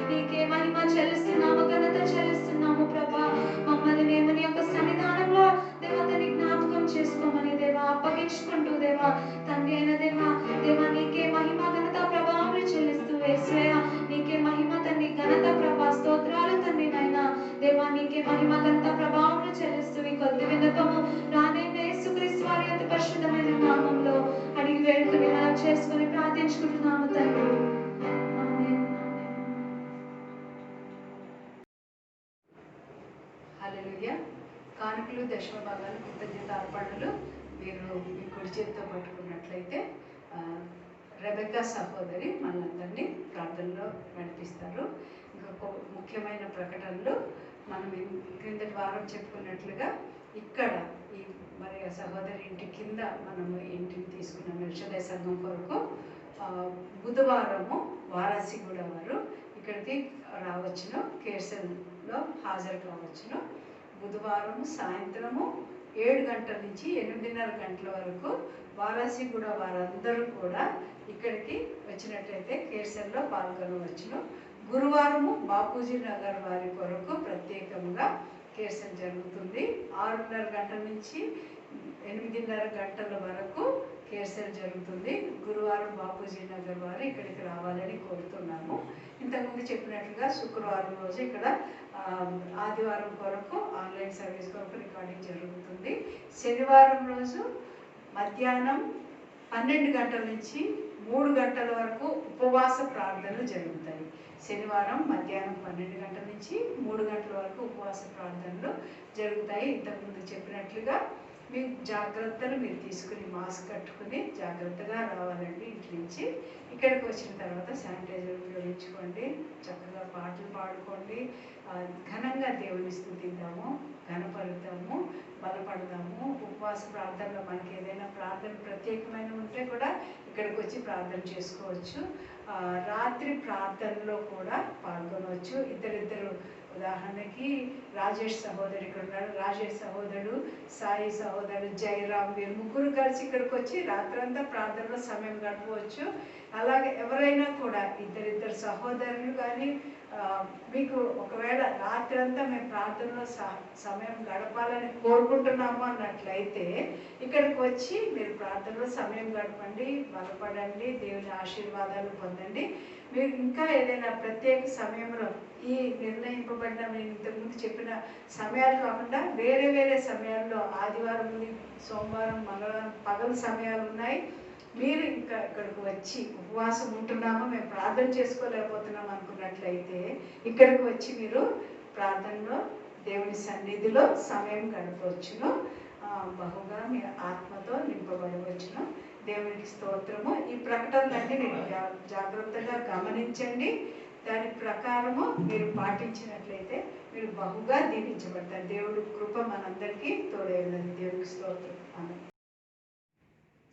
నీకే మహిమ చెల్లిస్తున్నాము ఘనత చెల్లిస్తున్నాము ప్రభా మమ్మల్ని మేము నీ యొక్క సన్నిధానంలో దేవా తండ్రి జ్ఞాపకం చేసుకోమని దేవా అప్పగించుకుంటూ దేవా తండ్రి అయిన దేవా దేవా నీకే మహిమ ఘనత ప్రభావం చెల్లిస్తూ యేసయ్య నీకే మహిమ తండ్రి ఘనత ప్రభా స్తోత్రాలు తండ్రి నాయన దేవా నీకే మహిమ ఘనత ప్రభావం చెల్లిస్తూ ఈ కొద్ది విన్నపము రానైన యేసుక్రీస్తు వారి అతి పరిశుద్ధమైన నామంలో అడిగి వేడుకొని మనం చేసుకొని ప్రార్థించుకుంటున్నాము తండ్రి ఆమేన్. హల్లెలూయా. కానుకలు దశమ భాగాలు కృతజ్ఞత అర్పణలు మీరు మీ కుడి చేతితో పట్టుకున్నట్లయితే రెబెక్కా సహోదరి మనందరినీ ప్రార్థనలో నడిపిస్తారు. ఇంకొక ముఖ్యమైన ప్రకటనలు మనం క్రిందటి వారం చెప్పుకున్నట్లుగా ఇక్కడ ఈ మరి సహోదరి ఇంటి కింద మనము ఇంటిని తీసుకున్న మెల్షదయ సంఘం కొరకు బుధవారము వారాసిగూడ వారు ఇక్కడికి రావచ్చును, కేర్సన్లో హాజరు కావచ్చును. బుధవారం సాయంత్రము 7 గంటల నుంచి 8:30 గంటల వరకు వారాసిగూడ వారందరూ కూడా ఇక్కడికి వచ్చినట్లయితే కేర్సన్లో పాల్గొనవచ్చును. గురువారము బాపూజీ నగర్ వారి కొరకు ప్రత్యేకంగా కేర్సన్ జరుగుతుంది. 6:30 గంటల నుంచి 8:30 గంటల వరకు కేర్సన్ జరుగుతుంది. గురువారం బాపూజీ నగర్ వారు ఇక్కడికి రావాలని కోరుతున్నాము. ఇంతకుముందు చెప్పినట్లుగా శుక్రవారం రోజు ఇక్కడ ఆదివారం కొరకు ఆన్లైన్ సర్వీస్ కొరకు రికార్డింగ్ జరుగుతుంది. శనివారం రోజు మధ్యాహ్నం 12 గంటల నుంచి 3 గంటల వరకు ఉపవాస ప్రార్థనలు జరుగుతాయి. శనివారం మధ్యాహ్నం 12 గంటల నుంచి 3 గంటల వరకు ఉపవాస ప్రార్థనలు జరుగుతాయి. ఇంతకుముందు చెప్పినట్లుగా మీ జాగ్రత్తలు మీరు తీసుకుని మాస్క్ కట్టుకుని జాగ్రత్తగా రావాలండి. ఇంటి నుంచి ఇక్కడికి వచ్చిన తర్వాత శానిటైజర్ ఉపయోగించుకోండి, చక్కగా పాటలు పాడుకోండి, ఘనంగా దేవుని స్తుతిద్దాము, ఘనపరుద్దాము, బలపడదాము. ఉపవాస ప్రార్థనలో మనకి ఏదైనా ప్రార్థన ప్రత్యేకమైన ఉంటే కూడా ఇక్కడికి వచ్చి ప్రార్థన చేసుకోవచ్చు. రాత్రి ప్రార్థనలో కూడా పాల్గొనవచ్చు. ఇద్దరిద్దరు ఉదాహరణకి రాజేష్ సహోదరు ఇక్కడ ఉన్నాడు, రాజేష్ సహోదరుడు, సాయి సహోదరుడు, జయరామ్, వీరు ముగ్గురు కలిసి ఇక్కడికి వచ్చి రాత్రంతా ప్రార్థనలో సమయం గడపవచ్చు. అలాగే ఎవరైనా కూడా ఇద్దరిద్దరు సహోదరులు కానీ మీకు ఒకవేళ రాత్రి అంతా మేము ప్రార్థనలో సమయం గడపాలని కోరుకుంటున్నాము అన్నట్లయితే ఇక్కడికి వచ్చి మీరు ప్రార్థనలో సమయం గడపండి, బలపడండి, దేవుని ఆశీర్వాదాలు పొందండి. మీరు ఇంకా ఏదైనా ప్రత్యేక సమయంలో ఈ నిర్ణయింపబడిన నేను ఇంతకుముందు చెప్పిన సమయాలు కాకుండా వేరే వేరే సమయాల్లో ఆదివారం, సోమవారం, మంగళవారం పగలు సమయాలు ఉన్నాయి. మీరు ఇంకా ఇక్కడికి వచ్చి ఉపవాసం ఉంటున్నామో మేము ప్రార్థన చేసుకోలేకపోతున్నాం అనుకున్నట్లయితే ఇక్కడికి వచ్చి మీరు ప్రార్థనలో దేవుని సన్నిధిలో సమయం గడపవచ్చును, బహుగా మీ ఆత్మతో నింపబడవచ్చును. దేవునికి స్తోత్రము. ఈ ప్రకటనలన్నీ మీరు జాగ్రత్తగా గమనించండి. దాని ప్రకారము మీరు పాటించినట్లయితే మీరు బహుగా దీవించబడతారు. దేవుడి కృప మనందరికీ తోడై ఉన్నది. దేవునికి స్తోత్రం. ఆమేన్.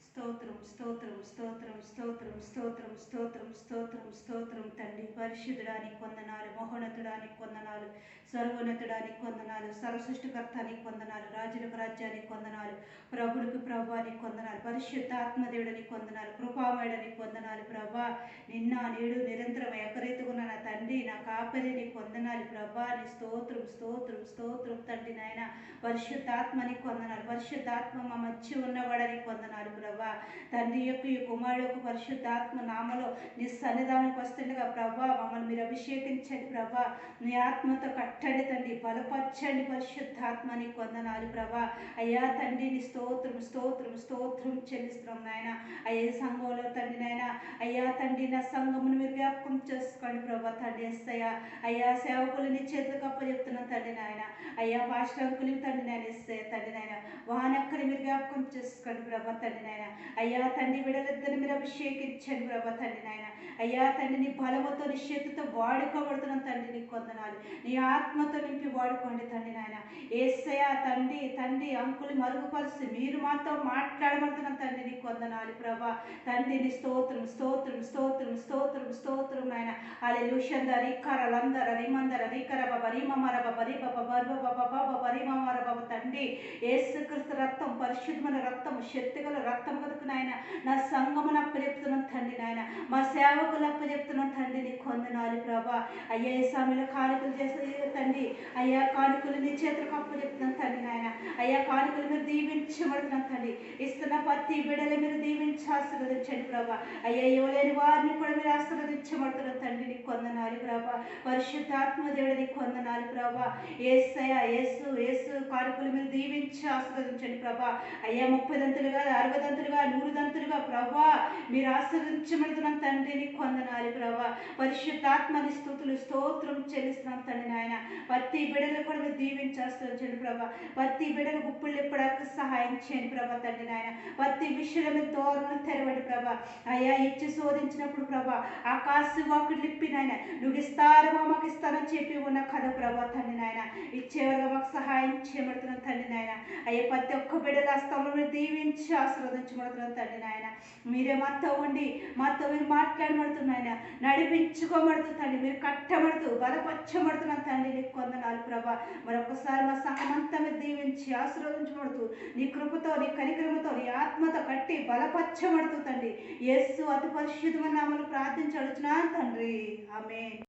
స్తోత్రం స్తోత్రం స్తోత్రం స్తోత్రం స్తోత్రం స్తోత్రం స్తోత్రం స్తోత్రం తండ్రి పరిశుద్ధుడానికి వందనాలు, మహోన్నతుడానికి వందనాలు, సర్వోన్నతుడానికి వందనాలు, సర్వసృష్టికర్తానికి వందనాలు, రాజులకు రాజ్యానికి వందనాలు, ప్రభులకు ప్రభానికి వందనాలు, పరిశుద్ధాత్మదేవుడానికి వందనాలు, కృపామయుడానికి వందనాలు. ప్రభా నిన్న నేడు నిరంతరం ఎకరెత్తుకున్న నా తండ్రి, నా కాపరి నీకు వందనాలు ప్రభా. నీ స్తోత్రం స్తోత్రం స్తోత్రం తండ్రి నాయన. పరిశుద్ధాత్మనికి వందనాలు, పరిశుద్ధాత్మ మా మధ్య ఉన్నవాడనికి వందనాలు ప్రభా. తండ్రి యొక్క ఈ కుమారుడు యొక్క పరిశుద్ధాత్మ నామలో నీ సన్నిధానానికి వస్తుండగా ప్రభా మమ్మల్ని మీరు అభిషేకించండి ప్రభా. నీ ఆత్మతో కట్టండి తండ్రి, బలపరచండి పరిశుద్ధాత్మనికి వందనాలు ప్రభా. అయ్యా తండ్రి నీ స్తోత్రం స్తోత్రం స్తోత్రం చెల్లిస్తున్నాం నాయన. అయ్యే సంఘంలో తండ్రి నాయన, అయ్యా తండ్రి నా సంఘమును మీరు జ్ఞాపకం చేసుకోండి ప్రభా. తండ్రి ఎస్తయ్యా అయ్యా సేవకులు నీ చేతులకు అప్పచెప్తున్నాను తండ్రి నాయన. అయ్యా పాస్టర్ అంకులు తండ్రి నాయన ఇస్తే తండ్రి నాయన వానక్కని మీరు జ్ఞాపకం చేసుకోండి ప్రభా. తండ్రి నాయన అయ్యా తండ్రి బిడ్డలిద్దరిని మీరు అభిషేకించండి ప్రభా తండ్రి నాయన. అయ్యా తండ్రి నీ బలముతో నీ శక్తితో వాడుకోబడుతున్నాం తండ్రి, నీకు వందనాలు. నీ ఆత్మతో నింపి వాడుకోండి తండ్రి నాయన. యేసయ్య తండ్రి తండ్రి అంకులు మరుగుపరిచి మీరు మాతో మాట్లాడబడుతున్నాం తండ్రి, నీకు వందనాలు ప్రభా తండ్రి. నీ స్తోత్రం స్తోత్రం స్తోత్రం స్తోత్రం స్తోత్రం నాయన. హల్లెలూషంద రికరలందర రిమందర రికర బాబా రిమమర బాబా రి బాబా బర్బ బాబా బాబా బరిమమర బాబా తండ్రి. యేసుక్రీస్తు రక్తం పరిశుద్ధమైన రక్తం శక్తిగల రక్తం కనుక నాయన నా సంగమన అప్పచెప్తున్నాం తండ్రి నాయన. మా సేవకులు అప్పచెప్తున్నాం తండ్రి, నీకు వందనాలు ప్రభా. అయ్యా ఈ సమయంలో కానుకలు చేసే తండ్రి, అయ్యా కానుకలు నీ చేతులకు అప్పచెప్తున్నాం తండ్రి నాయన. అయ్యా కానుకలు మీరు దీవించబడుతున్నాం తండ్రి. ఇస్తున్న ప్రతి బిడ్డలు మీరు దీవించి ఆశీర్వదించండి ప్రభా. అయ్యా ఇవ్వలేని వారిని కూడా మీరు ఆశీర్వదించబడుతున్నాం తండ్రి, నీకు వందనాలు ప్రభా. పరిశుద్ధాత్మ దేవుడు నీకు వందనాలు ప్రభా. యేసయ్య యేసు యేసు కానుకలు మీరు దీవించి ఆశీర్వదించండి ప్రభా. అయ్యా 30 దంతులుగా 60 దంతులుగా 100 దంతులుగా ప్రభా మీరు ఆశీర్వదించబడుతున్నాం తండ్రి, నీకు వందనాలు ప్రభా. పరిశుద్ధాత్మని స్తుతులు స్తోత్రం చెల్లిస్తున్నాం తండ్రి నాయన. ప్రతి బిడ్డలు కూడా మీరు దీవించి ఆశీర్వదించండి ప్రభా. ప్రతి బిడ్డలు గుప్పులు ఎప్పటికీ సహాయం చేయండి ప్రభా తండ్రి నాయన. ప్రతి విషయంలో మీరు దూరం తెరవండి ప్రభా. అయ్యా ఇచ్చి శోధించినప్పుడు ప్రభా ఆకాశ వాకులు ఇప్పి నాయన నువ్వు ఇస్తారమో మాకు ఇస్తారని చెప్పి ఉన్న కథ ప్రభా తండ్రి నాయన. ఇచ్చేవారుగా మాకు సహాయం చేయబడుతున్నాం తండ్రి నాయన. అయ్యా ప్రతి ఒక్క బిడ్డల హస్తంలో మీరు దీవించి ఆశీర్వదించబడుతున్నాం తండ్రి నాయన. మీరే మాతో ఉండి మాతో మీరు మాట్లాడబడుతున్నాయన నడిపించుకోబడుతుంది తండ్రి. మీరు కట్టబడుతూ బలపరచబడుతున్నాం తండ్రి, నీకు వందనాలు ప్రభా. మరొకసారి మా సంఘం అంతా మీరు దీవించి ఆశీర్వదించబడుతూ నీ కృపతో నీ కనికరముతో నీ ఆత్మతో కట్టి బలపరచబడుతూ తండ్రి యేసు అతి పరిశుద్ధమైన నామములో ప్రార్థించడుచున్నాను తండ్రి, ఆమేన్.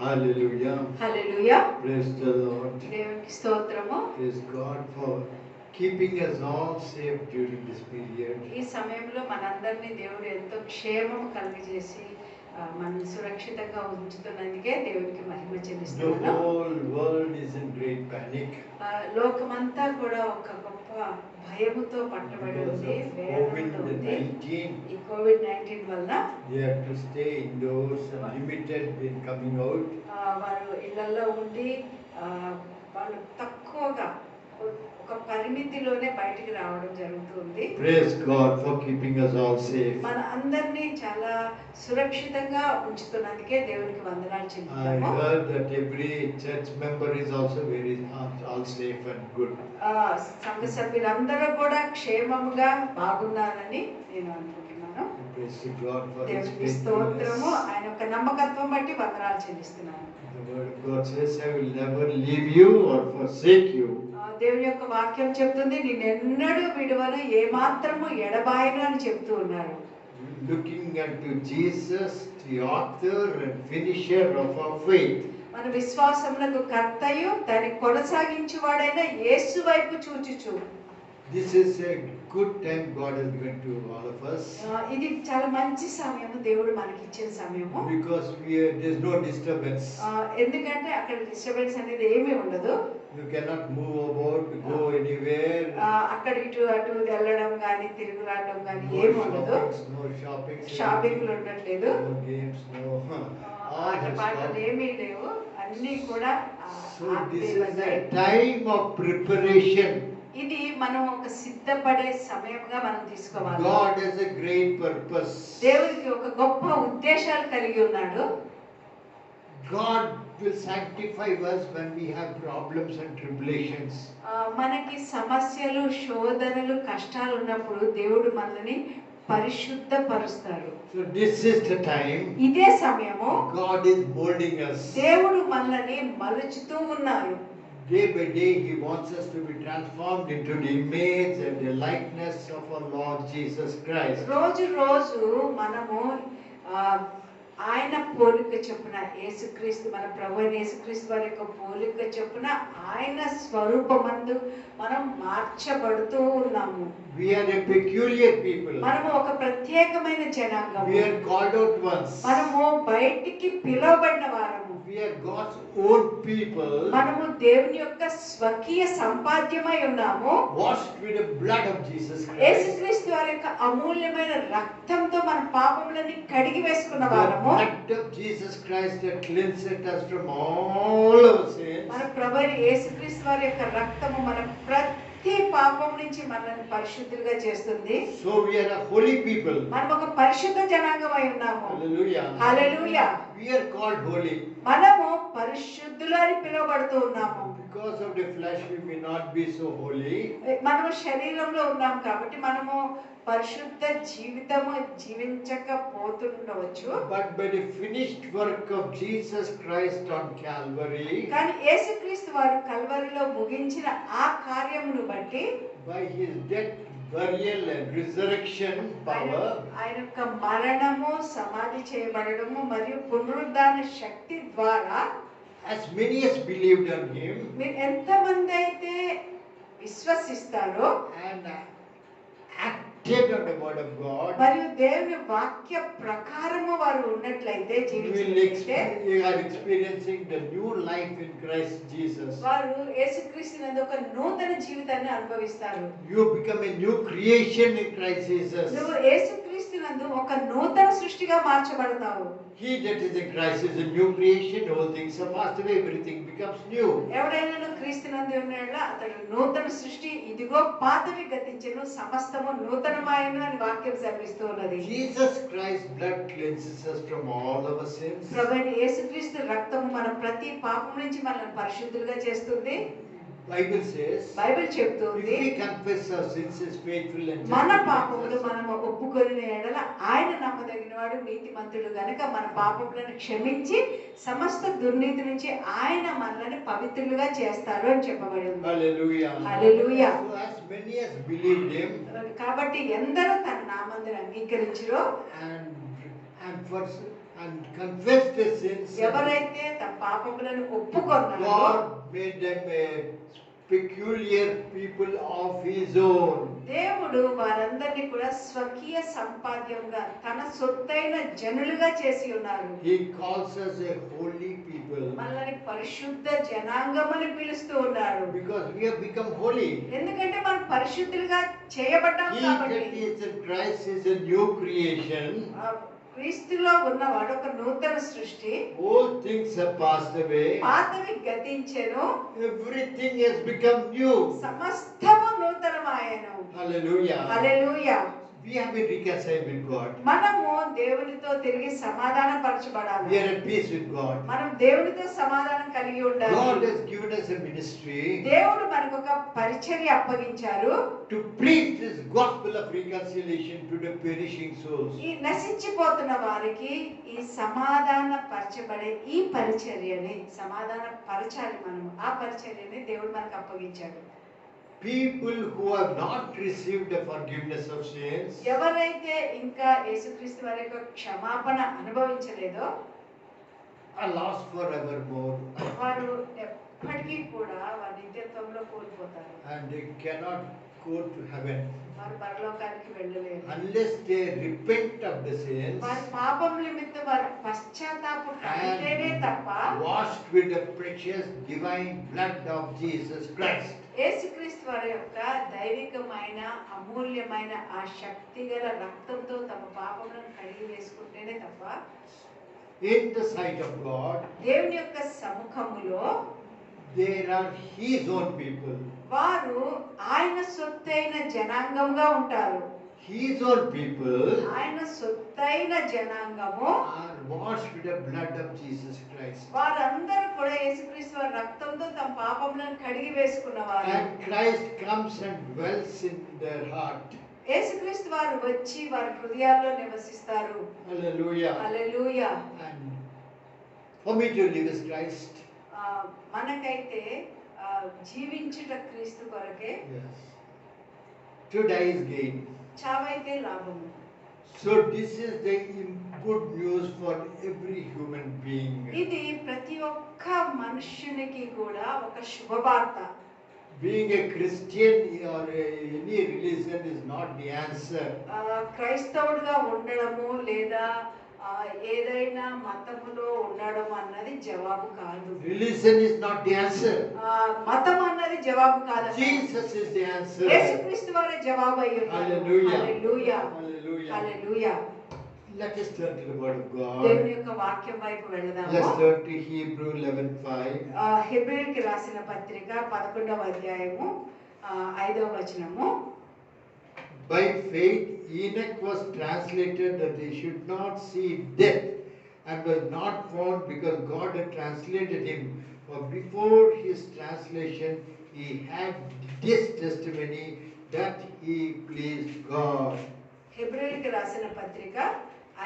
Hallelujah. Hallelujah. Praise the Lord. దేవునికి స్తోత్రము. Praise God for keeping us all safe during this period. ఈ సమయంలో మనందరినీ దేవుడు ఎంతో క్షేమము కలిగజేసి మనం సురక్షితంగా ఉంచుతున్నందుకే దేవునికి మహిమ The చెల్లిస్తున్నాను. whole world is in great panic లోకమంతా కూడా ఒక గొప్ప భయముతో పట్టబడి because ఉంది, of వేదనతో ఉంది. COVID-19. ఈ COVID-19 వల్ల They have to stay indoors and limited in coming out. వారు ఇళ్లలో ఉండి వాళ్ళు తక్కువగా ఒక పరిమితిలోనే బయటికి రావడం జరుగుతుంది. Praise God for keeping us all safe. మన అందరినీ చాలా సురక్షితంగా ఉంచుతున్నందుకే దేవునికి వందనాలు I చెల్లిస్తాము. heard that every church member is also very all safe and good. సంఘ సభ్యులందరూ కూడా క్షేమముగా బాగున్నారని నేను అనుకుంటున్నాను. Praise to God for His దేవునికి స్తోత్రము. faithfulness. ఆయన యొక్క నమ్మకత్వం బట్టి వందనాలు చెల్లిస్తున్నాను. The word of God says, I will never leave you or forsake you. దేవుని యొక్క వాక్యం చెప్తుంది, నేనెన్నడూ విడువను ఏమాత్రము ఎడబాయను అని చెప్తూ ఉన్నారు. Looking unto Jesus, the author and finisher of our faith. మన విశ్వాసమునకు కర్తయు దాన్ని కొనసాగించువాడైన యేసు వైపు చూచుచు. This is a good time God has given to all of us. ఇది చాలా మంచి సమయము, దేవుడు మనకి ఇచ్చిన సమయము. Because there's no disturbance. ఎందుకంటే అక్కడ డిస్టర్బెన్స్ అనేది ఏమీ ఉండదు. You cannot move about, go anywhere. అక్కడ ఇటు అటు వెళ్ళడం కానీ తిరుగులాడడం కానీ No ఏమి ఉండదు. shoppings, no shopping. షాపింగ్లు ఉండట్లేదు. No games, no. All ఆట has పాటలు stopped. ఏమీ లేవు, అన్నీ కూడా So this is a time of preparation. ఇది మనం ఒక సిద్ధపడే సమయంగా మనం తీసుకోవాలి. God has a great purpose. దేవునికి ఒక గొప్ప ఉద్దేశాలు కలిగి ఉన్నాడు. God will sanctify us when we have problems and tribulations. మనకి సమస్యలు శోధనలు కష్టాలు ఉన్నప్పుడు దేవుడు మనల్ని పరిశుద్ధపరుస్తాడు. So this is the time ఇదే సమయము God is molding us. దేవుడు మనల్ని మలుచుతూ ఉన్నారు. Day by day He wants us to be transformed into the image and the likeness of our Lord Jesus Christ. రోజు రోజు మనము ఆయన పోలిక చొప్పున యేసుక్రీస్తు మన ప్రభు అయిన యేసుక్రీస్తు వారి యొక్క పోలిక చొప్పున ఆయన స్వరూపమందు మనం మార్చబడుతూ ఉన్నాము. We are a peculiar people. మనము ఒక ప్రత్యేకమైన జనాంగం. We are called out ones. మనము బయటికి పిలువబడిన వారము. We are God's own people. మనము దేవుని యొక్క స్వకీయ సంపాద్యమై ఉన్నాము. Washed with the blood of Jesus Christ. యేసుక్రీస్తు వారి యొక్క అమూల్యమైన రక్తంతో మన పాపములని కడిగి వేసుకున్న The వారము. blood of Jesus Christ that cleanseth us from all our sins. మన ప్రభు యేసుక్రీస్తు వారి యొక్క రక్తము మన ప్రతి పాపం నుంచి మనల్ని పరిశుద్ధులుగా చేస్తుంది. So we are a holy people. మనం ఒక పరిశుద్ధ జనాంగమై ఉన్నాము. Hallelujah. Hallelujah. We are called holy. మనము పరిశుద్ధులు అని పిలువబడుతూ ఉన్నాము. Because of the flesh we may not be so holy. మనము శరీరంలో ఉన్నాం కాబట్టి మనము పరిశుద్ధ జీవితము జీవించకపోతుండవచ్చు. But by the finished work of Jesus Christ on Calvary, కానీ యేసుక్రీస్తు వారు కల్వరిలో ముగించిన ఆ కార్యమును బట్టి by his death, burial and resurrection power, ఆయన యొక్క మరణము, సమాధి చేయబడము మరియు పునరుద్ధాన శక్తి ద్వారా as many as believed on him మీరు ఎంతమంది అయితే విశ్వసిస్తారో and acted on the word of God, మరియు దేవుని వాక్య ప్రకారము వారు ఉన్నట్లయితే we are experiencing the new life in Christ Jesus. వారు యేసుక్రీస్తునందు ఒక నూతన జీవితాన్ని అనుభవిస్తారు. You become a new creation in Christ Jesus. నువ్వు యేసుక్రీస్తునందు ఒక నూతన సృష్టిగా మార్చబడతావు. He that is in Christ is a new creation. All things are passed away, everything becomes new. ఎవడైనా క్రీస్తునందు ఉన్నాడో అతడు నూతన సృష్టి, ఇదిగో పాతవి గతించెను, సమస్తము నూతనమాయెను అని వాక్యం సెలవిస్తూ ఉన్నది. Jesus Christ's blood cleanses us from all our sins. ప్రభువైన యేసుక్రీస్తు రక్తము మన ప్రతి పాపం నుంచి మనల్ని పరిశుద్ధులుగా చేస్తుంది. Bible says, బైబిల్ if చెప్తుంది, we confess our sins, is faithful and just మన to forgive పాపములు us. మనము ఒప్పుకొని ఎడల ఆయన నమ్మదగినవాడు, నీతిమంతుడు గనుక మన పాపములను క్షమించి సమస్త దుర్నీతి నుంచి ఆయన మనల్ని పవిత్రులుగా చేస్తారు అని చెప్పబడి ఉంది. Hallelujah. Hallelujah. So as many as believed him కాబట్టి ఎందరూ తన నామందును అంగీకరించిరో and confessed their sins, ఎవరైతే తమ పాపములను ఒప్పుకొన్నారో God made them a peculiar people of his own. దేవుడు వారందరినీ కూడా స్వకీయ సంపాద్యంగా తన సొత్తైన జనులుగా చేసి ఉన్నారు. He calls us a holy people మనల్ని పరిశుద్ధ జనాంగమని పిలుస్తూ ఉన్నారు. because we have become holy. ఎందుకంటే మనం పరిశుద్ధులుగా చేయబడ్డాం He that కాబట్టి. is in Christ is a new creation. క్రీస్తులో ఉన్నవాడు ఒక నూతన సృష్టి. All things have passed away. పాతవి గతించెను, Everything has become new. సమస్తము నూతనమాయెను. Hallelujah. Hallelujah. We have been reconciled with God. మనము దేవునితో తిరిగి సమాధాన పరచబడాలి. We are at peace with God. మనం దేవునితో సమాధానం కలిగి God ఉండాలి. has given us a ministry దేవుడు మనకు ఒక పరిచర్య అప్పగించారు. to preach this gospel of reconciliation to the perishing souls. ఈ నశించిపోతున్న వారికి ఈ సమాధాన పరచబడే ఈ పరిచర్యని సమాధాన పరచాలి. మనము ఆ పరిచర్యని దేవుడు మనకు అప్పగించాడు. People who have not received the forgiveness of sins ఎవరైతే ఇంకా యేసుక్రీస్తు వారి యొక్క క్షమాపణ అనుభవించలేదో are lost forevermore వారు ఎప్పటికీ కూడా వారి నిత్యత్వంలో కోల్పోతారు. and they cannot go to heaven వారు పరలోకానికి వెళ్ళలేరు. unless they repent of the sins వారి పాపం నిమిత్తం వారు పశ్చాత్తాపం కలిగితేనే తప్ప washed with the precious divine blood of Jesus Christ. యేసుక్రీస్తు వారి యొక్క దైవికమైన అమూల్యమైన ఆ శక్తిగల రక్తంతో తమ పాపములను కడిగి వేసుకుంటేనే తప్ప In the sight of God, దేవుని యొక్క సముఖములో there are his own people. వారు ఆయన సొత్తైన జనాంగంగా ఉంటారు. His own people ఆయన సొత్తైన జనాంగము are washed with the blood of Jesus Christ. వారందరూ కూడా యేసుక్రీస్తు వారి రక్తంతో తమ పాపములను కడిగి వేసుకున్నవారు. And Christ comes and dwells in their heart. యేసుక్రీస్తు వారు వచ్చి వారి హృదయాల్లో నివసిస్తారు. Hallelujah. Hallelujah. And for me to live is Christ. మనకైతే జీవించుట క్రీస్తు కొరకే, Yes. To die is gain. చావైతే లాభము. So this is the good news for every human being. ఇది ప్రతి ఒక్క మనుష్యునికి కూడా ఒక శుభవార్త. Being a Christian or any religion is not the answer. క్రైస్తవుడిగా ఉండడము లేదా ఏదైనా మతములో ఉండడం అన్నది జవాబు కాదు. Religion is not the answer. మతం అన్నది జవాబు కాదు. Jesus is the answer. యేసుక్రీస్తు వారే జవాబు అయి ఉన్నారు. Hallelujah. Hallelujah. Hallelujah. Hallelujah. Let us turn to the word of God. దేవుని యొక్క వాక్యం వైపు వెళదాము. Let's turn to Hebrew 11:5. హెబ్రీయులకి రాసిన పత్రిక 11వ అధ్యాయము 5వ వచనము. By faith, Enoch was translated that he should not see death, and was not found because God had translated him. For before his translation, he had this testimony that he pleased God. హెబ్రీయులకు రాసిన పత్రిక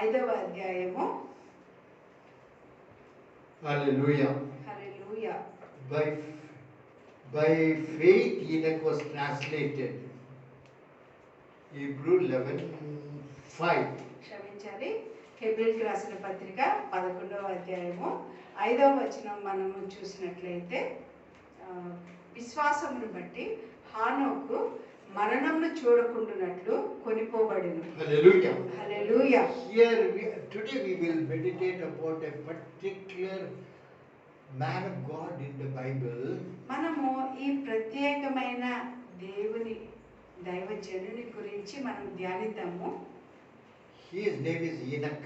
5వ అధ్యాయము. Hallelujah. Hallelujah. By faith, Enoch was translated. Hebrew 11:5. క్షమించాలి. హెబ్రీయులకు రాసిన పత్రిక 11వ అధ్యాయము 5వ వచనం మనము చూసినట్లయితే, విశ్వాసమును బట్టి హానోకు మరణమును చూడకుండునట్లు కొనిపోబడెను. Hallelujah. Hallelujah. Today we will meditate about a particular man of God in the Bible. మనము ఈ ప్రత్యేకమైన దేవుని దైవజనుని గురించి మనం ధ్యానిద్దాము. His name is Enoch.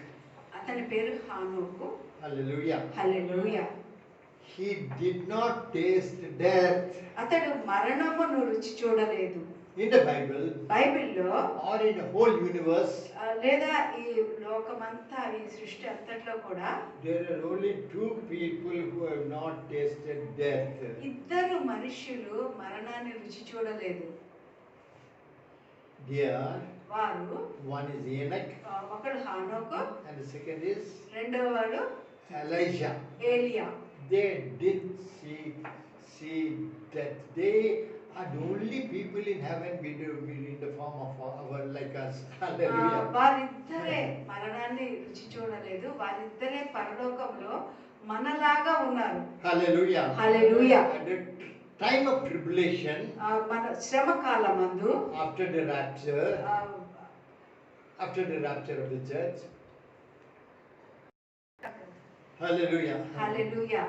అతని పేరు హానోకు. Hallelujah. Hallelujah. He did not taste death. అతడు మరణమును రుచి చూడలేదు. In the Bible బైబిల్లో or in the whole universe, లేదా ఈ లోకమంతా, ఈ సృష్టి అంతట్లో కూడా there are only two people who have not tasted death. ఇద్దరు మనుష్యులు మరణాన్ని రుచి చూడలేదు. There, వారు, one is Enoch ఒకడు హానోకు, and the second is రెండవ వాడు Elijah. ఏలియా. They did see death. They are the only people in heaven in the form of our like us. Hallelujah. వారిద్దరే మరణాన్ని రుచి చూడలేదు. వారిద్దరే పరలోకంలో మనలాగా ఉన్నారు. Hallelujah. Hallelujah. At the time of tribulation, మన శ్రమ కాలమందు, after the rapture of the church. Hallelujah. హల్లెలూయా,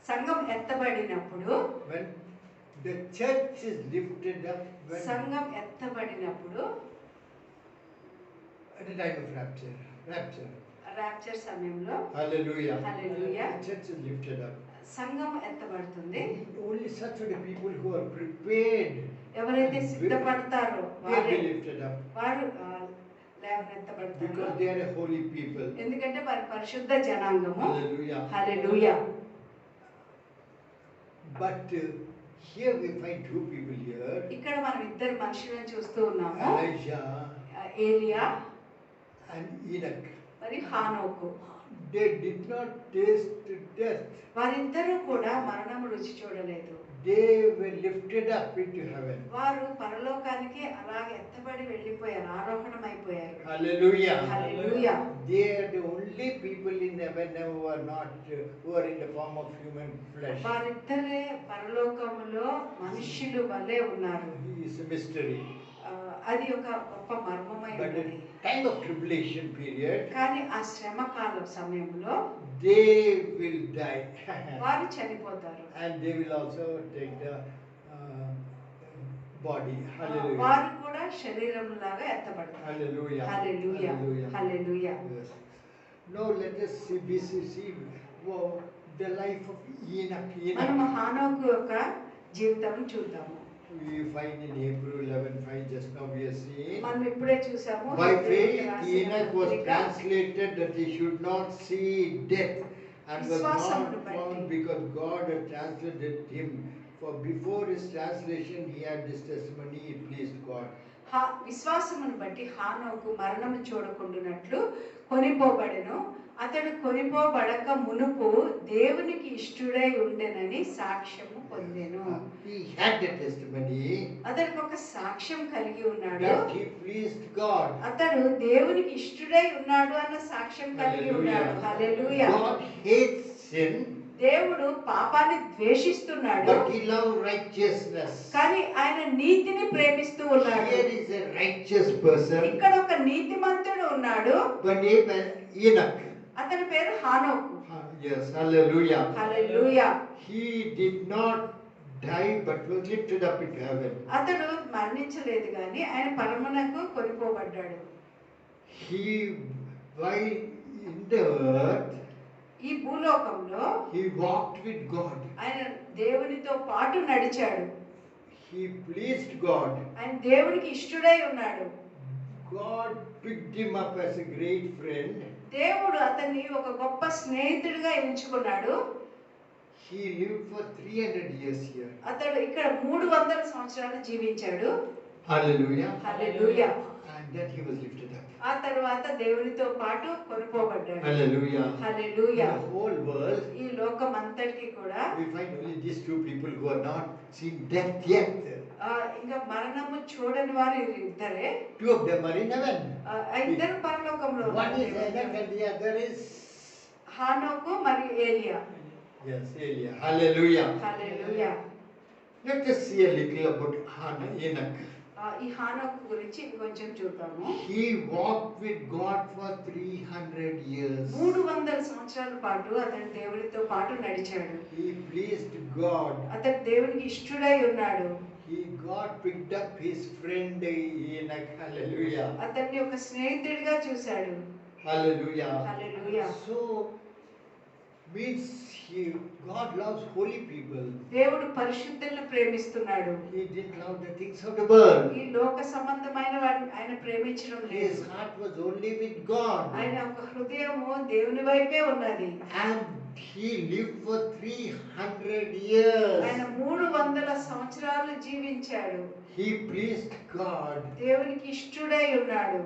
సంఘం ఎత్తబడినప్పుడు, When the church is lifted up, సంఘం ఎత్తబడినప్పుడు, at the time of rapture. Rapture సమయంలో, Hallelujah. Hallelujah. The church is lifted up. సంఘం ఎత్తబడుతుంది. Only such are the people who are prepared. ఎవరైతే సిద్ధపడతారో They will be వారే, lifted up వారు లేవనెత్తబడతారు. because they are a holy people. ఎందుకంటే వారి పరిశుద్ధ జనాంగము. Hallelujah. Hallelujah. But here we find two people here. ఇక్కడ మనం ఇద్దరు మనుషులను చూస్తూ ఉన్నాము. Elijah ఏలియా and Enoch. మరి హానోకు. They did not taste death. వారిద్దరూ కూడా మరణము రుచి చూడలేదు. They were lifted up into heaven. వారు పరలోకానికి అలాగే ఎత్తబడి వెళ్ళిపోయారు, ఆరోహణమైపోయారు. Hallelujah. Hallelujah. They are the only people in heaven who are in the form of human flesh. వారిద్దరే పరలోకములో మనుష్యులు వలె ఉన్నారు. It is a mystery. అది ఒక గొప్ప మర్మమై But ఉన్నది. in time of tribulation period, కానీ ఆ శ్రమ కాలం సమయంలో they will die. వారు చనిపోతారు. And they will also take the body. Hallelujah. వారు కూడా శరీరంలాగా ఎత్తబడతారు. Hallelujah. Hallelujah. Hallelujah. Yes. Now let us see wow, the life of Enoch. మనం హానోకు యొక్క జీవితం చూద్దాము. We find in Hebrew 11:5 just now we are seeing. మనం ఇప్పుడే చూసాము. By faith రాసిన Enoch was పత్రిక. translated that he should not see death, and was not విశ్వాసమును found బట్టి. because God had translated him. For before his translation he had this testimony, it pleased God. విశ్వాసమును బట్టి హానోకు మరణము చూడకుండునట్లు కొనిపోబడెను. అతడు కొనిపోబడక మునుపు దేవునికి ఇష్టుడై ఉండెనని సాక్ష్యము పొందెను. He had the testimony అతనికి ఒక సాక్ష్యం కలిగి ఉన్నాడు. that he pleased God. అతడు దేవునికి ఇష్టుడై ఉన్నాడు అన్న సాక్ష్యం కలిగి ఉన్నాడు. హల్లెలూయా. God hates sin, దేవుడు పాపాన్ని ద్వేషిస్తున్నాడు, but he loves righteousness. కానీ ఆయన నీతిని ప్రేమిస్తూ ఉన్నాడు. Here is a righteous person. ఇక్కడ ఒక నీతిమంతుడు ఉన్నాడు. But Enoch. అతని పేరు హానోకు. Yes, hallelujah. Hallelujah. He did not die but was lifted up into heaven. అతడు మరణించలేదు కానీ ఆయన పరమునకు కొనిపోబడ్డాడు. He, while in the earth, ఈ భూలోకంలో he walked with God. ఆయన దేవునితో పాటు నడిచాడు. he pleased God. ఆయన దేవునికి ఇష్టడై ఉన్నాడు. God picked him up as a great friend. దేవుడు అతన్ని ఒక గొప్ప స్నేహితుడిగా ఎంచుకున్నాడు. He lived for 300 years here. అతడు ఇక్కడ 300 సంవత్సరాలు జీవించాడు. Hallelujah. Hallelujah. And then he was lifted up. ఆ తర్వాత దేవునితో పాటు కొనుక్కోబడ్డాడు. Hallelujah. Hallelujah. In the whole world, ఈ లోకం అంతటికి కూడా we find only these two people who are not seen death yet. ఇంకా మరణము చూడని వారు ఇద్దరే. Two of them are in heaven. ఇద్దరు పరలోకంలో One is Enoch and the other is హానోకు మరియు ఏలియా. yes, Elijah. Hallelujah. Hallelujah. Let us see a little about Enoch. ఈ హానోకు గురించి కొంచెం చూద్దాము. He walked with God for 300 years. 300 సంవత్సరాల పాటు అతను దేవునితో పాటు నడిచాడు. He pleased God. అతను దేవునికి ఇష్టడై ఉన్నాడు. God picked up his friend Enoch. Hallelujah. అతన్ని ఒక స్నేహితుడిగా చూశాడు. Hallelujah. హల్లెలూయా. So means God loves holy people. దేవుడు పరిశుద్ధులను ప్రేమిస్తున్నాడు. He didn't love the things of the world. ఈ లోక సంబంధమైన వారిని ఆయన ప్రేమించడం లేదు. His heart was only with God. ఆయన ఒక హృదయము దేవుని వైపే ఉన్నది. And he lived for 300 years. ఆయన 300 సంవత్సరాలు జీవించాడు. He pleased God. దేవునికి ఇష్టడై ఉన్నాడు.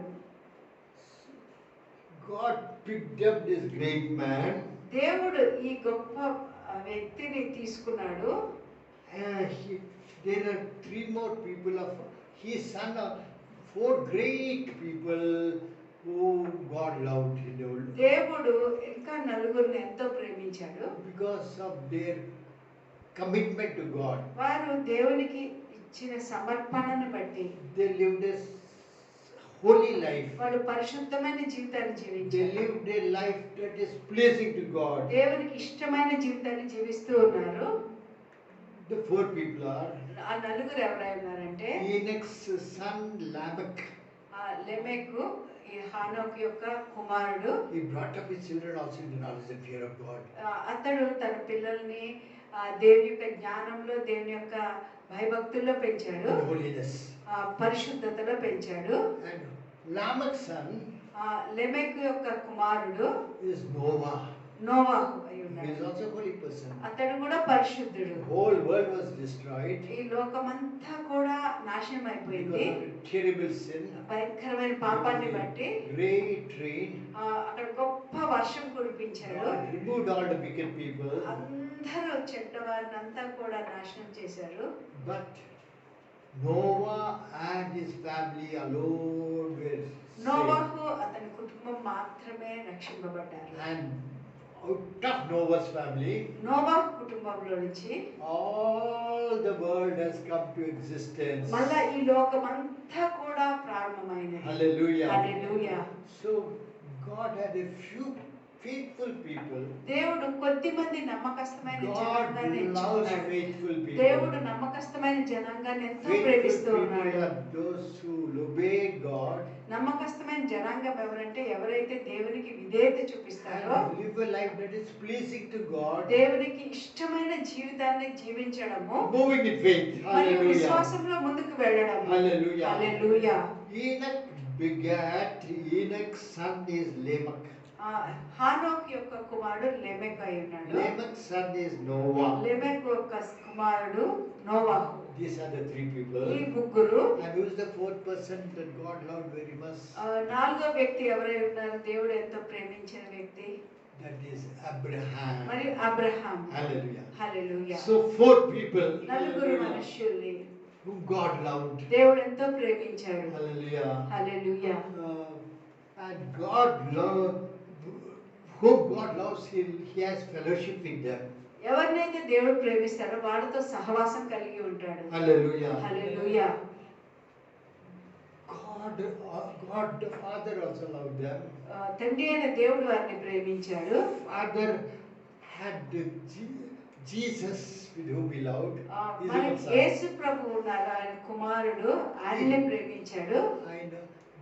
God picked up this great man. దేవుడు ఈ గొప్ప వ్యక్తిని తీసుకున్నాడు. There are three more people of his son, four great people who God loved in the world. దేవుడు ఇంకా నలుగురిని ఎంతో ప్రేమించాడు. Because of their commitment to God. వారు దేవునికి ఇచ్చిన సమర్పణను బట్టి They lived a holy life. వారు పరిశుద్ధమైన జీవితాన్ని They జీవించారు. lived a life that is pleasing to God. దేవునికి ఇష్టమైన జీవితాన్ని జీవిస్తూ ఉన్నారు. The four people are ఆ నలుగురు ఎవరై ఉన్నారంటే Enoch's son Lamech. లెమెకు ఈ హానోకు యొక్క కుమారుడు. He brought up his children also in the knowledge and fear of God. అతడు తన పిల్లల్ని దేవుని యొక్క జ్ఞానంలో దేవుని యొక్క భయభక్తుల్లో పెంచాడు. In holiness. పరిశుద్ధతలో పెంచాడు. And Lamech's son లెమెకు యొక్క కుమారుడు is Noah. నోవాహు అయి He is ఉన్నాడు. also a holy person. అతడు కూడా పరిశుద్ధుడు. The whole world was destroyed ఈ లోకమంతా కూడా నాశనం అయిపోయింది. because of a terrible sin. భయంకరమైన పాపాన్ని బట్టి Great rain. అక్కడ గొప్ప వర్షం కురిపించాడు. God removed all the wicked people. అందరూ చెడ్డ వారిని అంతా కూడా నాశనం చేశారు. But Noah and his family alone were నోవాహు అతని కుటుంబం మాత్రమే రక్షింపబడ్డారు. And out of Noah's family, నోవాహు కుటుంబంలో నుంచి all the world has come to existence. మళ్ళా ఈ లోకమంతా కూడా ప్రారంభమైనది. Hallelujah. Hallelujah. So God had a few faithful people. దేవుడు కొద్దిమంది నమ్మకస్తమైన God జనాంగాన్ని loves ఎంచుకున్నాడు. faithful people. దేవుడు నమ్మకస్తమైన జనాంగాన్ని ఎంతో Faithful ప్రేమిస్తూ people ఉన్నాడు. are those who obey God నమ్మకస్తమైన జనాంగం ఎవరంటే ఎవరైతే దేవునికి విధేయత చూపిస్తారో, and live a life that is pleasing to God, దేవునికి ఇష్టమైన జీవితాన్ని జీవించడము, moving in faith. మరియు Hallelujah. విశ్వాసంలో ముందుకు వెళ్ళడం. Hallelujah. Hallelujah. Enoch begat, Enoch's son is Lamech. Enoch యొక్క కుమారుడు లెమెకు అయి ఉన్నాడు. Lamech's son is Noah. లెమెకు యొక్క కుమారుడు నోవాహు. These are the three people. ఈ ముగ్గురు. And who is the fourth person that God loved very much? నాలుగో వ్యక్తి ఎవరై ఉన్నారు దేవుడు ఎంతో ప్రేమించిన వ్యక్తి? That is Abraham. మరియు అబ్రహాం. Hallelujah. హల్లెలూయా. So four people నలుగురు మనుష్యుల్ని whom God loved. దేవుడు ఎంతో ప్రేమించాడు. Hallelujah. Hallelujah. And God loved, whom God loves, he has fellowship with them. ఎవరినైతే దేవుడు ప్రేమిస్తాడో వాడితో సహవాసం కలిగి ఉంటాడు. Hallelujah. Hallelujah. God the Father also loved them. తండ్రి అయిన దేవుడు వారిని ప్రేమించాడు. Father had Jesus with whom he loved. మన యేసు ప్రభువు ఉన్నారు, ఆయన కుమారుడు, ఆయన్నే ప్రేమించాడు. And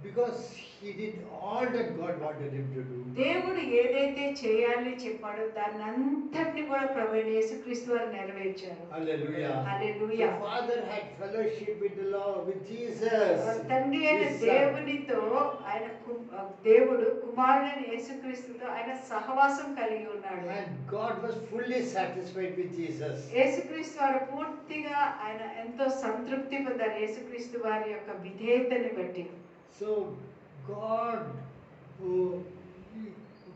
Because he did all that God wanted him to do. దేవుడు ఏదైతే చేయాలని చెప్పాడో దాన్ని అంతటిని కూడా ప్రభువైన యేసుక్రీస్తు వారు నెరవేర్చారు. Hallelujah. Hallelujah. The Father had fellowship with the Lord, with Jesus. తండ్రి అయిన His son. దేవునితో ఆయన దేవుడు కుమారుడైన యేసుక్రీస్తుతో ఆయన సహవాసం కలిగి ఉన్నాడు. And God was fully satisfied with Jesus. యేసుక్రీస్తు వారు పూర్తిగా ఆయన ఎంతో సంతృప్తి పొందారు యేసుక్రీస్తు వారి యొక్క విధేయతని బట్టి. So God, who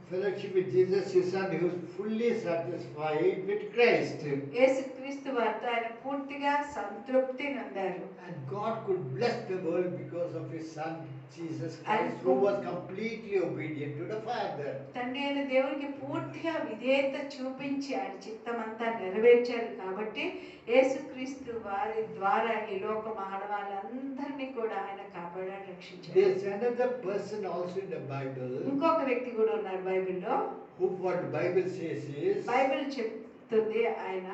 fellowship with Jesus, his son, he was fully satisfied with Christ. యేసుక్రీస్తు వారితో ఆయన పూర్తిగా సంతృప్తి నందారు. And God could bless the world because of his son Jesus Christ, And who was completely obedient to the Father. తండ్రి అయిన దేవునికి పూర్తిగా విధేయత చూపించి ఆయన చిత్తమంతా నెరవేర్చారు కాబట్టి యేసుక్రీస్తు వారి ద్వారా ఈ లోక మానవాళ్ళందరినీ కూడా ఆయన కాపాడాడు, రక్షించాడు. There's another person also in the Bible, ఇంకొక వ్యక్తి కూడా ఉన్నారు బైబిల్లో. who what the Bible says is, Bible చెప్తుంది ఆయన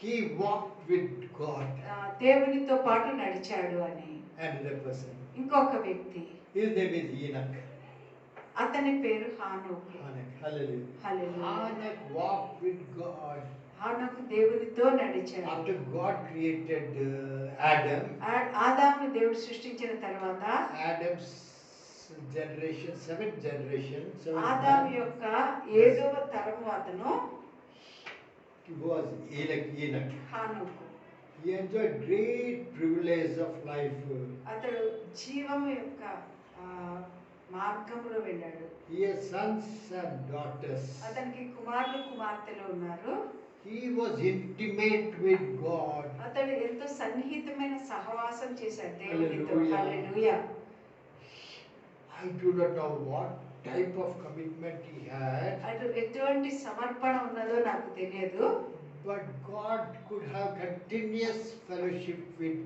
he walked with God. దేవునితో పాటు నడిచాడు అని. Another person. ఇంకొక వ్యక్తి, His name is Enoch. అతని పేరు హానోకు. Hallelujah. Hallelujah. Enoch walked with God. హానోకు దేవునితో నడిచాడు. After God created Adam, ఆదామును దేవుడు సృష్టించిన తర్వాత Adam's generation, seventh generation, ఆదాము యొక్క 7వ తరము అతను was Enoch. హానోకు. He enjoyed great privilege of life. అతడు జీవము యొక్క మార్గంలో వెళ్ళాడు. He has sons and daughters. అతనికి కుమారులు కుమార్తెలు ఉన్నారు. He was intimate with God. అతడు ఎంతో సన్నిహితమైన సహవాసం చేశాడు దేవునితో. Hallelujah. Hallelujah. I do not know what type of commitment he had, అటు ఎటువంటి సమర్పణ ఉన్నదో నాకు తెలియదు. but God could have continuous fellowship with.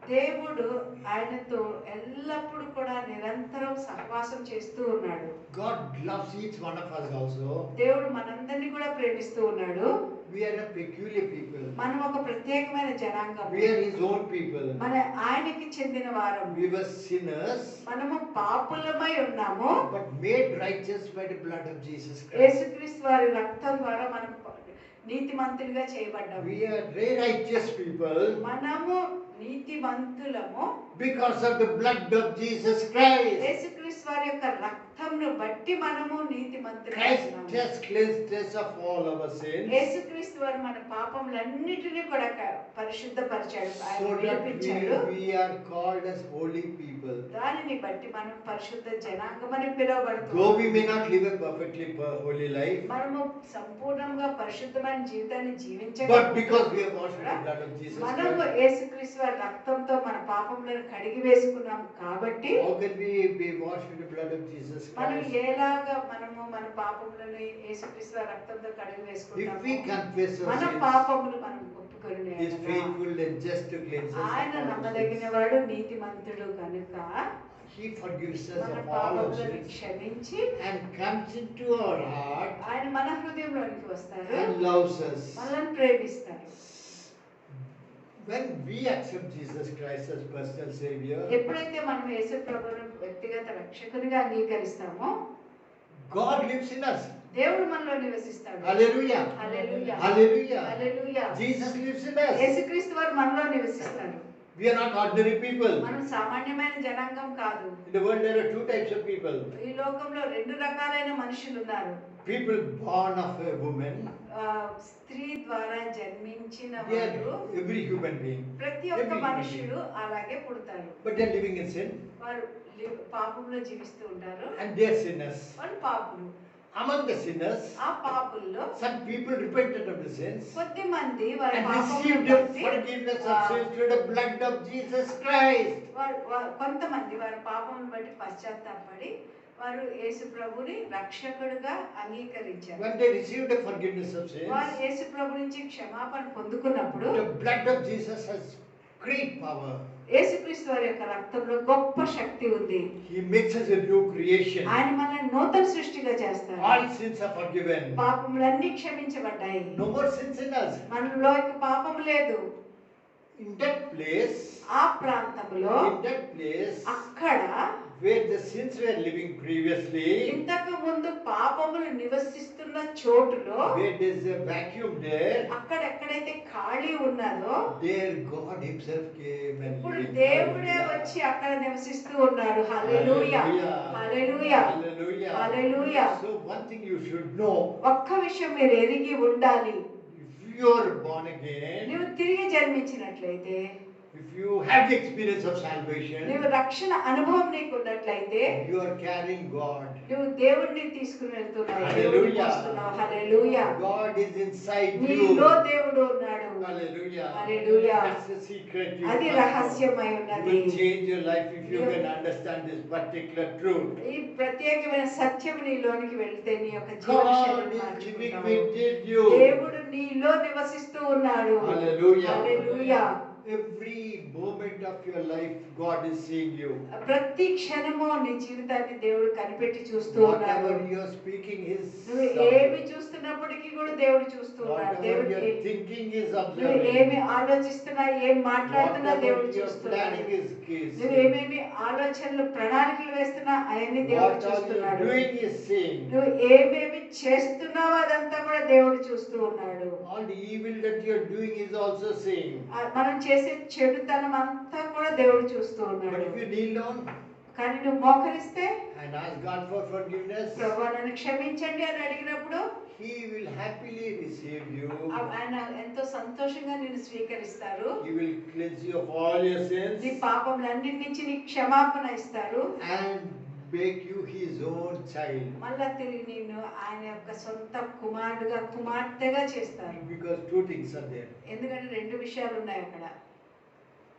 దేవుడు ఆయనతో ఎల్లప్పుడూ కూడా నిరంతరం సహవాసం చేస్తూ ఉన్నాడు. God loves each one of us also. దేవుడు మనందరినీ కూడా ప్రేమిస్తూ ఉన్నాడు. We are a peculiar people. మనం ఒక ప్రత్యేకమైన జనాంగం. We are His own people. మన ఆయనకి చెందిన వారం. We were sinners, మనము పాపులమై ఉన్నాము. but made righteous by the blood of Jesus Christ. యేసుక్రీస్తు వారి రక్తం ద్వారా మనం నీతిమంతులుగా చేయబడ్డాము. We are very righteous people మనము నీతిమంతులము because of the blood of Jesus Christ. యేసుక్రీస్తు వారి యొక్క రక్తంను బట్టి మనము నీతిమంతులుగా Christ ఉన్నాము. has cleansed us of all our sins, యేసుక్రీస్తు వారు మన పాపములన్నిటిని కూడా పరిశుద్ధపరిచాడు, ఆయన so that విడిపించాడు. we are called as holy people. దానిని బట్టి మనం పరిశుద్ధ జనాంగం అని Though పిలువబడుతున్నాము. we may not live a perfectly holy life, మనము సంపూర్ణంగా పరిశుద్ధమైన జీవితాన్ని but because we are washed with the జీవించగలం. blood of Jesus మనము Christ, యేసుక్రీస్తు వారి రక్తంతో మన పాపములను కడిగి వేసుకున్నాం కాబట్టి how can we be washed with the blood of Jesus మనం Christ? ఎలాగా మనము మన పాపములను యేసుక్రీస్తు వారి రక్తంతో కడిగి If we వేసుకుంటాము? confess our మన sins, పాపములు మనం ఒప్పుకొని He is faithful and just to cleanse us ఆయన of all నమ్మదగిన sins. వాడు నీతిమంతుడు కనుక He forgives us మన of all our పాపములను sins క్షమించి and comes into our heart ఆయన మన హృదయంలోనికి వస్తారు, and loves us. మనల్ని ప్రేమిస్తారు. When we accept Jesus Christ as personal Savior, ఎప్పుడైతే మనం యేసు ప్రభువును వ్యక్తిగత రక్షకునిగా అంగీకరిస్తామో God lives in us. దేవుడు మనలో నివసిస్తాడు. Hallelujah. Hallelujah. Hallelujah. Hallelujah. Jesus lives in us. యేసుక్రీస్తు వారు మనలో నివసిస్తారు. We are not ordinary people. మనం సామాన్యమైన జనాంగం కాదు. In the world there are two types of people. ఈ లోకంలో 2 రకాలైన మనుషులు ఉన్నారు. People born of a woman. స్త్రీ ద్వారా జన్మించిన They వారు, are every human being. ప్రతి Every ఒక్క human మనుషులు అలాగే పుడతారు. But they are living in sin వారు పాపంలో జీవిస్తూ ఉంటారు. and they are sinners. వాళ్ళు పాపులు. Among the sinners, ఆ పాపుల్లో some people repented of the sins కొద్ది మంది వారి and పాపములను received the బట్టి, forgiveness of sins through the blood of Jesus Christ. కొంతమంది వారి పాపములను బట్టి పశ్చాత్తాపడి వారు యేసు ప్రభుని రక్షకుడుగా అంగీకరించారు. When they received the forgiveness of sins, వారు యేసు ప్రభు నుంచి క్షమాపణ పొందుకున్నప్పుడు the blood of Jesus has great power. యేసుక్రీస్తు వారి యొక్క రక్తంలో గొప్ప శక్తి ఉంది. He makes us a new creation. ఆయన మనల్ని నూతన సృష్టిగా చేస్తారు. All sins are forgiven. పాపములన్నీ క్షమించబడ్డాయి. No more sins in us. మనలో ఇక పాపం లేదు. In that place, ఆ ప్రాంతంలో అక్కడ where the sins were living previously, ఇంతకు ముందు పాపములు నివసిస్తున్న చోటులో, where there is a vacuum there, అక్కడ ఎక్కడైతే ఖాళీ ఉన్నదో there God himself came and ఇప్పుడు lived. దేవుడే వచ్చి అక్కడ నివసిస్తూ ఉన్నాడు. హల్లెలూయా, హల్లెలూయా, Hallelujah. Hallelujah. So one thing you should know, ఒక్క విషయం మీరు ఎరిగి ఉండాలి. if you are born again, నువ్వు తిరిగి జన్మించినట్లయితే, if you have the experience of salvation, నువ్వు రక్షణ అనుభవం నీకు ఉన్నట్లయితే, you are carrying God. నువ్వు దేవుణ్ణి తీసుకుని వెళ్తున్నావు, Hallelujah. దేవుణ్ణి మోస్తున్నావు. హల్లెలూయా. God is inside you. నీలో దేవుడు ఉన్నాడు. Hallelujah. Hallelujah. That's the secret. You అది must know. రహస్యమై You ఉన్నది. will change your life if you can understand this particular truth. ఈ ప్రత్యేకమైన సత్యం నీలోనికి వెళ్తే నీ యొక్క God జీవనశైలిని is living మార్చుకుంటావు. within you. దేవుడు నీలో నివసిస్తూ ఉన్నాడు. Hallelujah. Hallelujah. Every moment of your life, God is seeing you. ప్రతి క్షణము నీ జీవితాన్ని దేవుడు కనిపెట్టి చూస్తూ ఉన్నాడు. Whatever you are speaking is నువ్వు ఏమి చూస్తున్నప్పటికీ కూడా దేవుడు చూస్తూ ఉన్నాడు. whatever దేవుడు you are thinking is నువ్వు observing. ఏమి ఆలోచిస్తున్నా, ఏం మాట్లాడుతున్నా Whatever దేవుడు you are చూస్తున్నాడు. planning is నువ్వు ఏమేమి ఆలోచనలు ప్రణాళికలు వేస్తున్నా అవన్నీ దేవుడు What are you చూస్తున్నాడు. doing is seeing. నువ్వు ఏమేమి చేస్తున్నావో అదంతా కూడా దేవుడు చూస్తూ ఉన్నాడు. All the evil that you are doing is also seeing. మనం చేసే చెడుతనం అంతా కూడా దేవుడు చూస్తూ But ఉన్నాడు. if you kneel down కానీ నువ్వు మోకరిస్తే, and ask God for forgiveness, ప్రభువా నన్ను క్షమించండి అని అడిగినప్పుడు He will happily receive you. ఆయన ఎంతో సంతోషంగా నిన్ను స్వీకరిస్తారు. He will cleanse you of all your నీ sins పాపములన్నిటి నుంచి నీకు క్షమాపణ ఇస్తారు. and make you His own child. మళ్ళా తిరిగి నిన్ను ఆయన యొక్క సొంత కుమారుడుగా, కుమార్తెగా చేస్తారు. Because two things are there. ఎందుకంటే రెండు విషయాలు ఉన్నాయి అక్కడ.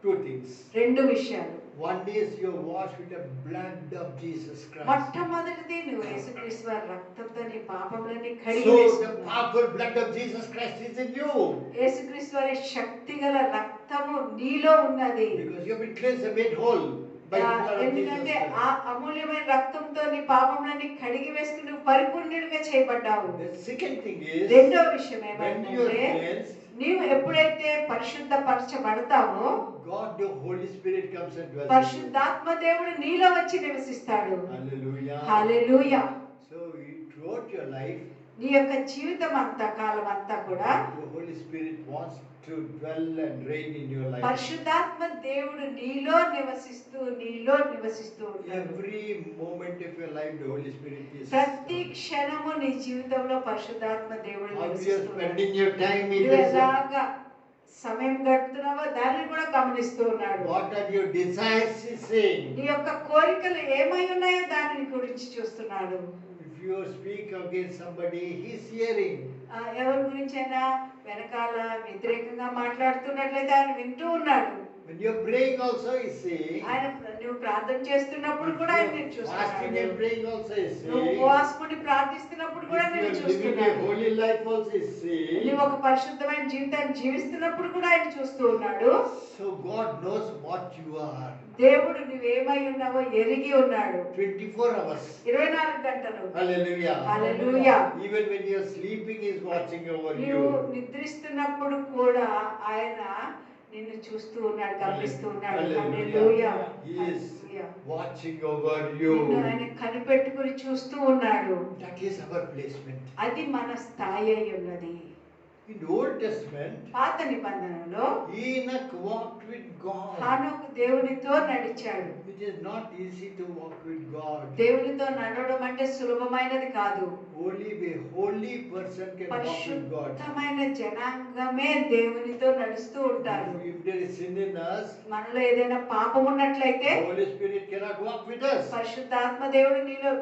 Two things. రెండు విషయాలు. One is you are washed with the blood of Jesus Christ. మొట్టమొదటిది నువ్వు యేసుక్రీస్తు వారి రక్తంతో నీ పాపములన్నీ కడిగి So the వేసుకున్నావు. powerful blood of Jesus Christ is in you. యేసుక్రీస్తు వారి శక్తిగల రక్తము నీలో ఉన్నది. Because you have been cleansed and made whole by the blood of Jesus ఎందుకంటే Christ. ఆ అమూల్యమైన రక్తంతో నీ పాపములన్నీ కడిగి వేసుకుని నువ్వు పరిపూర్ణుడిగా చేయబడ్డావు. The second thing is, రెండో విషయం when you are ఏమంటే, cleansed, నీవు ఎప్పుడైతే పరిశుద్ధపరచబడతావో, God the Holy Spirit comes and dwells in you. పరిశుద్ధాత్మ దేవుడు నీలో వచ్చి నివసిస్తాడు. Hallelujah. Hallelujah. So throughout your life, నీ యొక్క జీవితం అంతా, కాలం అంతా కూడా the Holy Spirit wants to dwell and reign in your life. పరిశుద్ధాత్మ దేవుడు నీలో నివసిస్తూ ఉంటాడు. Every moment of your life, the Holy Spirit is. ప్రతి క్షణము నీ జీవితంలో పరిశుద్ధాత్మ దేవుడు How you are నివసిస్తూ ఉన్నాడు. spending your time in నువ్వు this. ఎలాగా సమయం గడుపుతున్నావో దాన్ని కూడా గమనిస్తూ ఉన్నాడు. What are your desires is saying. నీ యొక్క కోరికలు ఏమై ఉన్నాయో దానిని గురించి చూస్తున్నాడు. If you speak against somebody, he is hearing. ఎవరి గురించైనా వెనకాల వ్యతిరేకంగా మాట్లాడుతున్నట్లయితే ఆయన వింటూ ఉన్నాడు. When you are praying also, he is saying. ఆయన నువ్వు ప్రార్థన చేస్తున్నప్పుడు కూడా ఆయన నిన్ను Fasting and చూస్తున్నాడు. praying also is నువ్వు saying. ఉపవాసముని ప్రార్థిస్తున్నప్పుడు కూడా If you నిన్ను are living a చూస్తున్నాడు. holy life also is saying. నువ్వు ఒక పరిశుద్ధమైన జీవితాన్ని జీవిస్తున్నప్పుడు కూడా ఆయన చూస్తూ ఉన్నాడు. So God knows what you are. దేవుడు నువ్వేమై ఉన్నావో ఎరిగి ఉన్నాడు. 24 hours. 24 గంటలు. Hallelujah. Hallelujah. Even when you are sleeping, he is watching over నీవు you. నిద్రిస్తున్నప్పుడు కూడా ఆయన నిన్ను చూస్తూ ఉన్నాడు, గమనిస్తూ ఉన్నాడు. Hallelujah. Hallelujah. He is hallelujah. watching over you. నిన్ను ఆయన కనిపెట్టుకుని చూస్తూ ఉన్నాడు. That is our placement. అది మన స్థాయి అయి ఉన్నది. In the Old Testament, పాత నిబంధనలో Enoch walked with God. హానోకు దేవునితో నడిచాడు. It is not easy to walk with God. దేవునితో నడవడం అంటే సులభమైనది కాదు. Only a holy person can walk with God. పరిశుద్ధమైన జనాంగమే దేవునితో నడుస్తూ ఉంటారు. If there is sin in us, మనలో ఏదైనా పాపం ఉన్నట్లయితే the Holy Spirit cannot walk with us. పరిశుద్ధాత్మ దేవుడు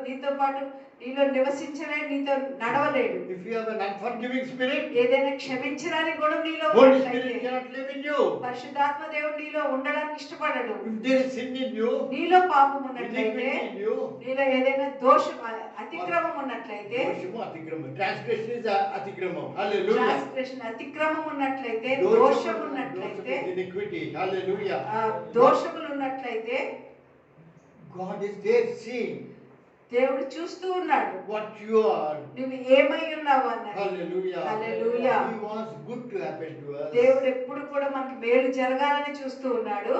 నీతో పాటు నీలో నివసించలేడు, నీతో నడవలేడు. If you have an unforgiving spirit, ఏదైనా క్షమించడానికి కూడా నీలో Holy ఉన్నట్లయితే Spirit cannot live in you. పరిశుద్ధాత్మ దేవుడు నీలో ఉండడానికి ఇష్టపడడు. If there is sin in you, నీలో పాపం ఉన్నట్లయితే, iniquity in you, నీలో ఏదైనా దోషం, అతిక్రమం ఉన్నట్లయితే, దోషము అతిక్రమం. Transgression is అతిక్రమం. Hallelujah. ట్రాన్స్గ్రెషన్ అతిక్రమం ఉన్నట్లయితే, దోషము దోషం ఉన్నట్లయితే, is iniquity. Hallelujah. దోషములు ఉన్నట్లయితే God is there seeing. దేవుడు చూస్తూ ఉన్నాడు what you are. నువ్వు ఏమై ఉన్నావు అన్నది. Hallelujah. Hallelujah. He wants good to happen to us. దేవుడు ఎప్పుడు కూడా మనకి మేలు జరగాలని చూస్తూ ఉన్నాడు.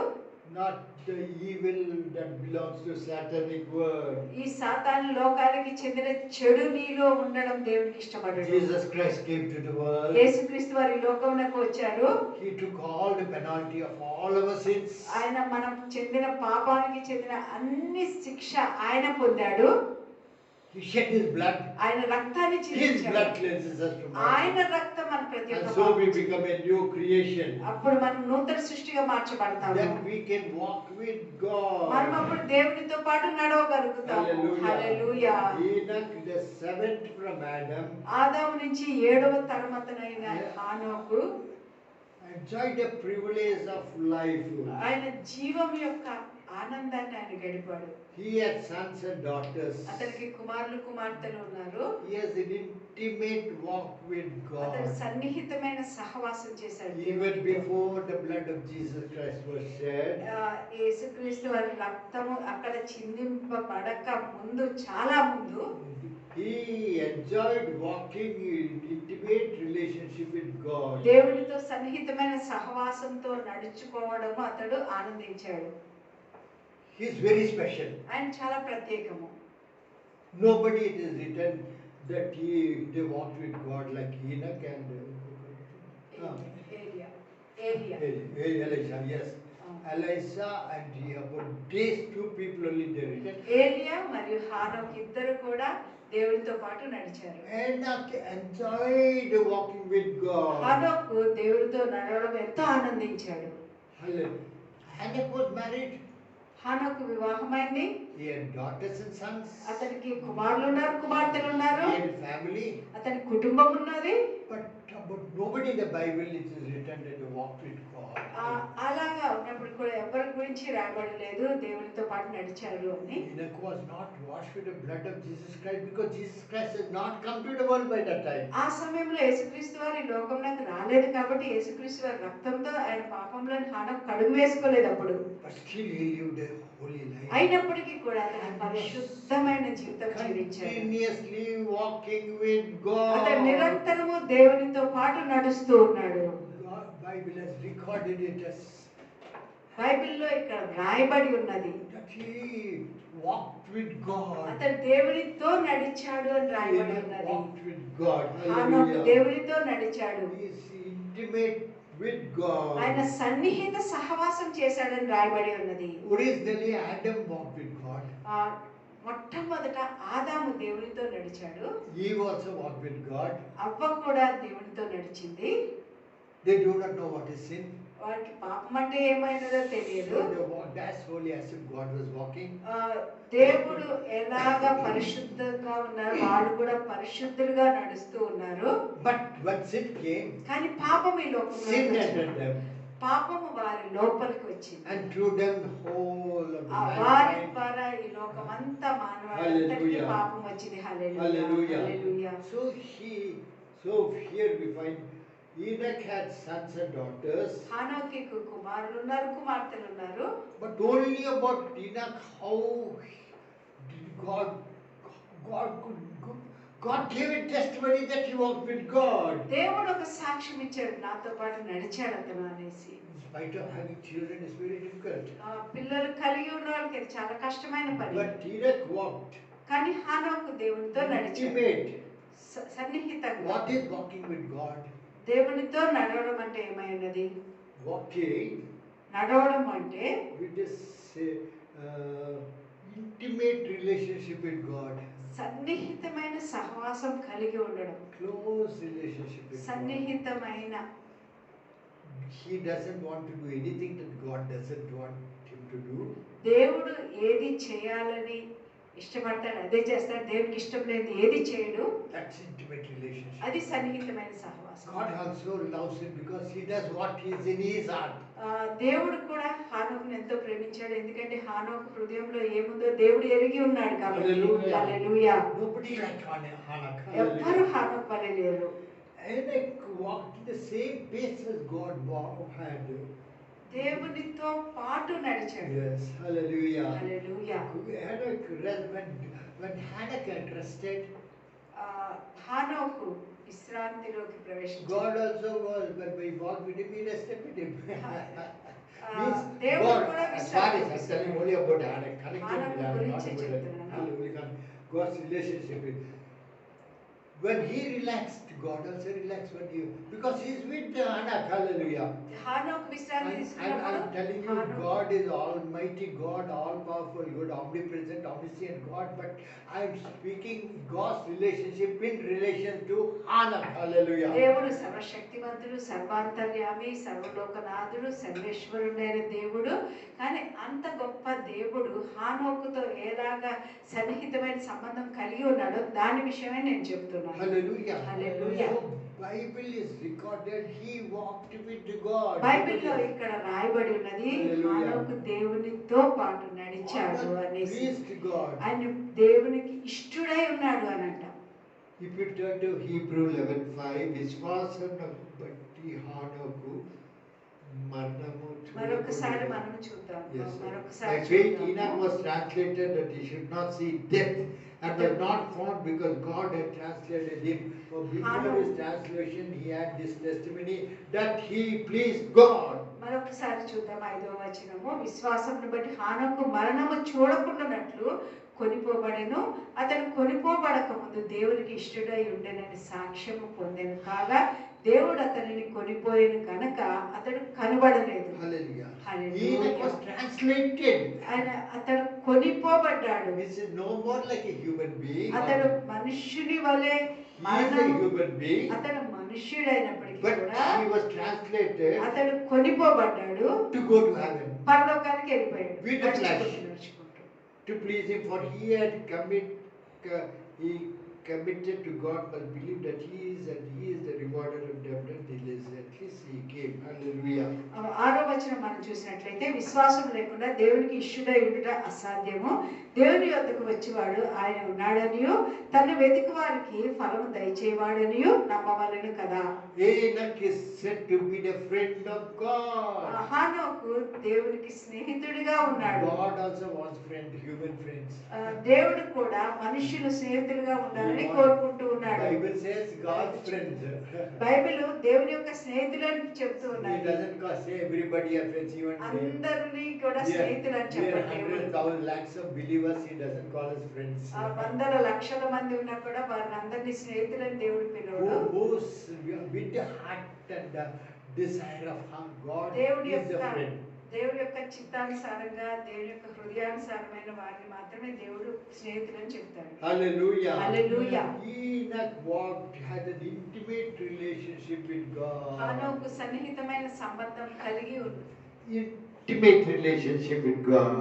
Not the evil that belongs to satanic world. ఈ సాతాను లోకానికి చెందిన చెడు నీలో ఉండడం దేవునికి ఇష్టపడడు. Jesus Christ came to the world. యేసుక్రీస్తు వారి లోకమునకు వచ్చారు. He took all the penalty of all our sins. ఆయన మనం చెందిన పాపానికి చెందిన అన్ని శిక్ష ఆయన పొందాడు. He shed his blood. ఆయన రక్తాన్ని His చిందించాడు. blood cleanses us from all ఆయన sin. రక్తం మన ప్రతి And ఒక్క so we పాపం. become a new creation. అప్పుడు మనం నూతన సృష్టిగా మార్చబడతాము. Then we can walk with God. మనం అప్పుడు దేవునితో పాటు నడవగలుగుతాము. హల్లెలూయా. Enoch, the seventh from Adam, ఆదాము నుంచి 7వ తరమతనైన హానోకు enjoyed the privilege of life. ఆయన జీవం యొక్క ఆనందాన్ని ఆయన గడిపాడు. He had sons and daughters. అతనికి కుమారులు కుమార్తెలు ఉన్నారు. He has an intimate walk with అతడు God. సన్నిహితమైన సహవాసం చేశాడు Even దేవునితో. before the blood of Jesus Christ was shed, యేసుక్రీస్తు వారి రక్తము అక్కడ చిందింపబడక ముందు చాలా ముందు he enjoyed walking in intimate relationship with God. దేవునితో సన్నిహితమైన సహవాసంతో నడుచుకోవడము అతడు ఆనందించాడు. He is very special. ఆయన చాలా ప్రత్యేకము. Nobody it is written that they walked with God like Enoch and ఏలియా ఏలియా Elisha. Yes, Elisha and Jehovah. These two people only they written. ఏలియా మరియు హానోకు ఇద్దరు కూడా దేవునితో పాటు నడిచారు. Enoch enjoyed walking with God. హానోకు దేవునితో నడవడం ఎంతో ఆనందించాడు. Hallelujah. Enoch was married. హానోకు వివాహమైంది. He had daughters and sons. అతనికి కుమారులు ఉన్నారు, కుమార్తెలు ఉన్నారు. He had family. అతని కుటుంబం ఉన్నది. But nobody in the Bible it is written that they walked with God. అలాగా ఉన్నప్పుడు కూడా ఎవరి గురించి రాయబడలేదు దేవునితో పాటు నడిచారు అని. Enoch was not washed with the blood of Jesus Christ because Jesus Christ had not come to the world by that time. ఆ సమయంలో యేసుక్రీస్తు వారి లోకంలోకి రాలేదు కాబట్టి యేసుక్రీస్తు వారి రక్తంతో ఆయన పాపంలోని హానోకు కడుగు వేసుకోలేదు అప్పుడు. But still he lived a holy life. అయినప్పటికీ కూడా అతను పరిశుద్ధమైన జీవితం జీవించాడు. Continuously walking with అతను God. నిరంతరము దేవునితో పాటు నడుస్తూ ఉన్నాడు. God Bible has recorded it as బైబిల్లో ఇక్కడ రాయబడి ఉన్నది. that he walked with God. అతను దేవునితో నడిచాడు అని రాయబడి Enoch ఉన్నది. walked with God. హానోకు Hallelujah. దేవునితో నడిచాడు. He is intimate with God. ఆయన సన్నిహిత సహవాసం చేశాడని రాయబడి ఉన్నది. Originally Adam walked with God. మొట్టమొదట ఆదాము దేవునితో నడిచాడు. Eve also walked with God. అవ్వ కూడా దేవునితో నడిచింది. They do not know what is sin. వారికి పాపం అంటే ఏమైనదో తెలియదు. So they walked as holy as if God was walking. దేవుడు ఎలాగా పరిశుద్ధంగా ఉన్నారు వాళ్ళు కూడా పరిశుద్ధులుగా నడుస్తూ ఉన్నారు. But when sin came, కానీ పాపం ఈ sin లోకంలో entered them. పాపము వారి లోపలికి వచ్చింది. And through them the whole of the వారి mankind. ద్వారా ఈ లోకమంతా మానవాళికి Hallelujah. పాపం వచ్చింది. హల్లెలూయా. Hallelujah. Hallelujah. So here we find Enoch had sons and daughters. హానోకుకి కుమారులు ఉన్నారు, కుమార్తెలు ఉన్నారు. But only about Enoch, how did God gave a testimony that he walked with God. దేవుడు ఒక సాక్ష్యం ఇచ్చాడు, నాతో పాటు నడిచాడు అతను అనేసి. In spite of having children, it's very difficult. పిల్లలు కలిగి ఉన్న వాళ్ళకి ఇది చాలా కష్టమైన పని. But Enoch walked. కానీ హానోకు దేవునితో నడిచాడు Intimate. సన్నిహితంగా. What is walking with God? దేవునితో నడవడం అంటే ఏమైనది? Walking నడవడం అంటే with this intimate relationship with God. సన్నిహితమైన సహవాసం కలిగి ఉండడం. Close relationship with God. సన్నిహితమైన He doesn't want to do anything that God doesn't want him to do. దేవుడు ఏది చేయాలని ఇష్టపడతాడు అదే చేస్తాడు. దేవునికి ఇష్టం లేని ఏది చేయడు. That's intimate relationship. అది సన్నిహితమైన సహవాసం. God also loves him because he does what is in his heart. దేవుడు కూడా హానోకుని ఎంతో ప్రేమించాడు ఎందుకంటే హానోకు హృదయంలో ఏముందో దేవుడు ఎరిగి ఉన్నాడు కాబట్టి. Hallelujah. హల్లెలూయా. Nobody like Enoch. ఎవ్వరు హానోకు వలె లేరు. Enoch walked the same pace as God had. దేవునితో పాటు నడిచాడు. Yes, hallelujah. Hallelujah. When Hanukkah trusted, హానోకు విశ్రాంతిలోకి ప్రవేశించాడు. God also was, when we walked with him, he rested with him. Means దేవుడు God, కూడా as far as I'm విశ్రాంతి telling only about Hanukkah, connected Hanukkah with Hanukkah, not గురించి about చెప్తున్నాను. hallelujah, God's relationship with. When he relaxed, God also relaxed when you, because he is with Hanukkah, hallelujah. హానోకు విశ్రాంతి I'm తీసుకున్నప్పుడు telling you, హానోకు- God is Almighty God, all-powerful God, omnipresent, omniscient God, but I'm speaking God's relationship in relation to Hanukkah, hallelujah. దేవుడు సర్వశక్తివంతుడు, సర్వాంతర్యామి, సర్వలోకనాథుడు, సర్వేశ్వరుడైన దేవుడు. కానీ అంత గొప్ప దేవుడు హానోకుతో ఎలాగా సన్నిహితమైన సంబంధం కలిగి ఉన్నాడో దాని విషయమే నేను చెప్తున్నాను. Hallelujah. Hallelujah. So Bible is recorded, he walked with God. బైబిల్లో ఇక్కడ రాయబడి ఉన్నది Hallelujah. హానోకు దేవునితో పాటు నడిచాడు Honor అనేసి. pleased God. ఆయన దేవునికి ఇష్టుడై ఉన్నాడు అని అంట. If you turn to Hebrew 11:5, విశ్వాసమును బట్టి హానోకు మరణము మరొకసారి మనం చూద్దాం. Yes. By మరొకసారి faith చూద్దాము. Enoch was translated that he should not see death and was not found because God had translated him. For before his translation he had this testimony that he pleased God. మరొకసారి చూద్దాం 5వ వచనము. విశ్వాసమును బట్టి హానోకు మరణము చూడకుండానట్లు కొనిపోబడెను. అతడు కొనిపోబడక ముందు దేవునికి ఇష్టడై ఉండెనని సాక్ష్యము పొందెను. కాగా దేవుడు అతనిని కొనిపోయిన కనుక అతడు కనబడలేదు. Hallelujah. Hallelujah. Enoch was translated. అతడు కొనిపోబడ్డాడు. This is no more like a human being. అతడు మనుష్యుని వలె He is a human being. అతడు మనుష్యుడైనప్పటికీ But కూడా he was translated అతడు కొనిపోబడ్డాడు. to go to heaven, పరలోకానికి వెళ్ళిపోయాడు. With the flesh. నడుచుకుంటూ. to please him, for he had he committed to God, but believed that he is the rewarder of them that diligently. At least he came. Hallelujah. 6వ వచనం మనం చూసినట్లయితే విశ్వాసం లేకుండా దేవునికి ఇష్టుడై ఉండుట అసాధ్యము. దేవుని యొద్దకు వచ్చేవాడు ఆయన ఉన్నాడనియు తను వెతికి వారికి ఫలము దయచేవాడనియు నమ్మవలెను కదా. Enoch is said to be the friend of God. హానోకు దేవునికి స్నేహితుడిగా ఉన్నాడు. God also wants human friends. దేవుడు కూడా మనుషులు స్నేహితులుగా ఉండాలని కోరుకుంటూ ఉన్నాడు. Bible says God's friends. Bible దేవుని యొక్క స్నేహితులని చెప్తూ He ఉన్నది. doesn't say everybody are friends, even అందరినీ కూడా స్నేహితులని we are చెప్పండి. 100,000 lakhs of believers. He doesn't call us friends. వందల లక్షల మంది ఉన్నా కూడా వారిని అందరినీ స్నేహితులని దేవుడు పిలవడు. Who's with the heart and the desire of God దేవుడి is the యొక్క friend. దేవుడి యొక్క చిత్తానుసారంగా దేవుడి యొక్క హృదయానుసారమైన వారిని మాత్రమే దేవుడు స్నేహితులని చెప్తాడు. Hallelujah. Hallelujah. Enoch walked, had an intimate relationship with God. హానోకు సన్నిహితమైన సంబంధం కలిగి ఉంది. Intimate relationship with God.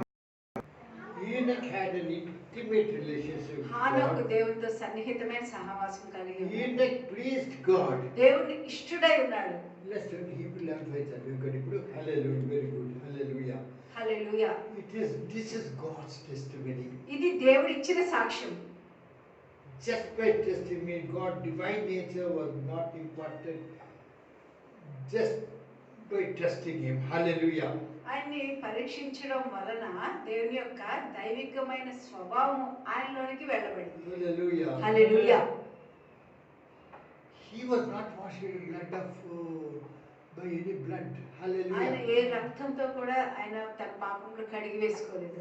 Enoch had an intimate relationship with హానోకు God. దేవునితో సన్నిహితమైన సహవాసం కలిగి ఉంది. Enoch pleased God. దేవుని ఇష్టుడై ఉన్నాడు. Let's turn to Hebrew 11:5. Hallelujah. Very good. Hallelujah. Hallelujah. This is God's testimony. ఇది దేవుడు ఇచ్చిన సాక్ష్యం. Just by testimony, God divine nature was not imparted just by trusting him. Hallelujah. ఆయన్ని పరీక్షించడం వలన దేవుని యొక్క దైవికమైన స్వభావం ఆయనలోనికి వెళ్ళబడింది. Hallelujah. Hallelujah. He was not washed in blood of by any blood. ఆయన Hallelujah. ఏ రక్తంతో కూడా ఆయన తన పాపంలో కడిగి వేసుకోలేదు.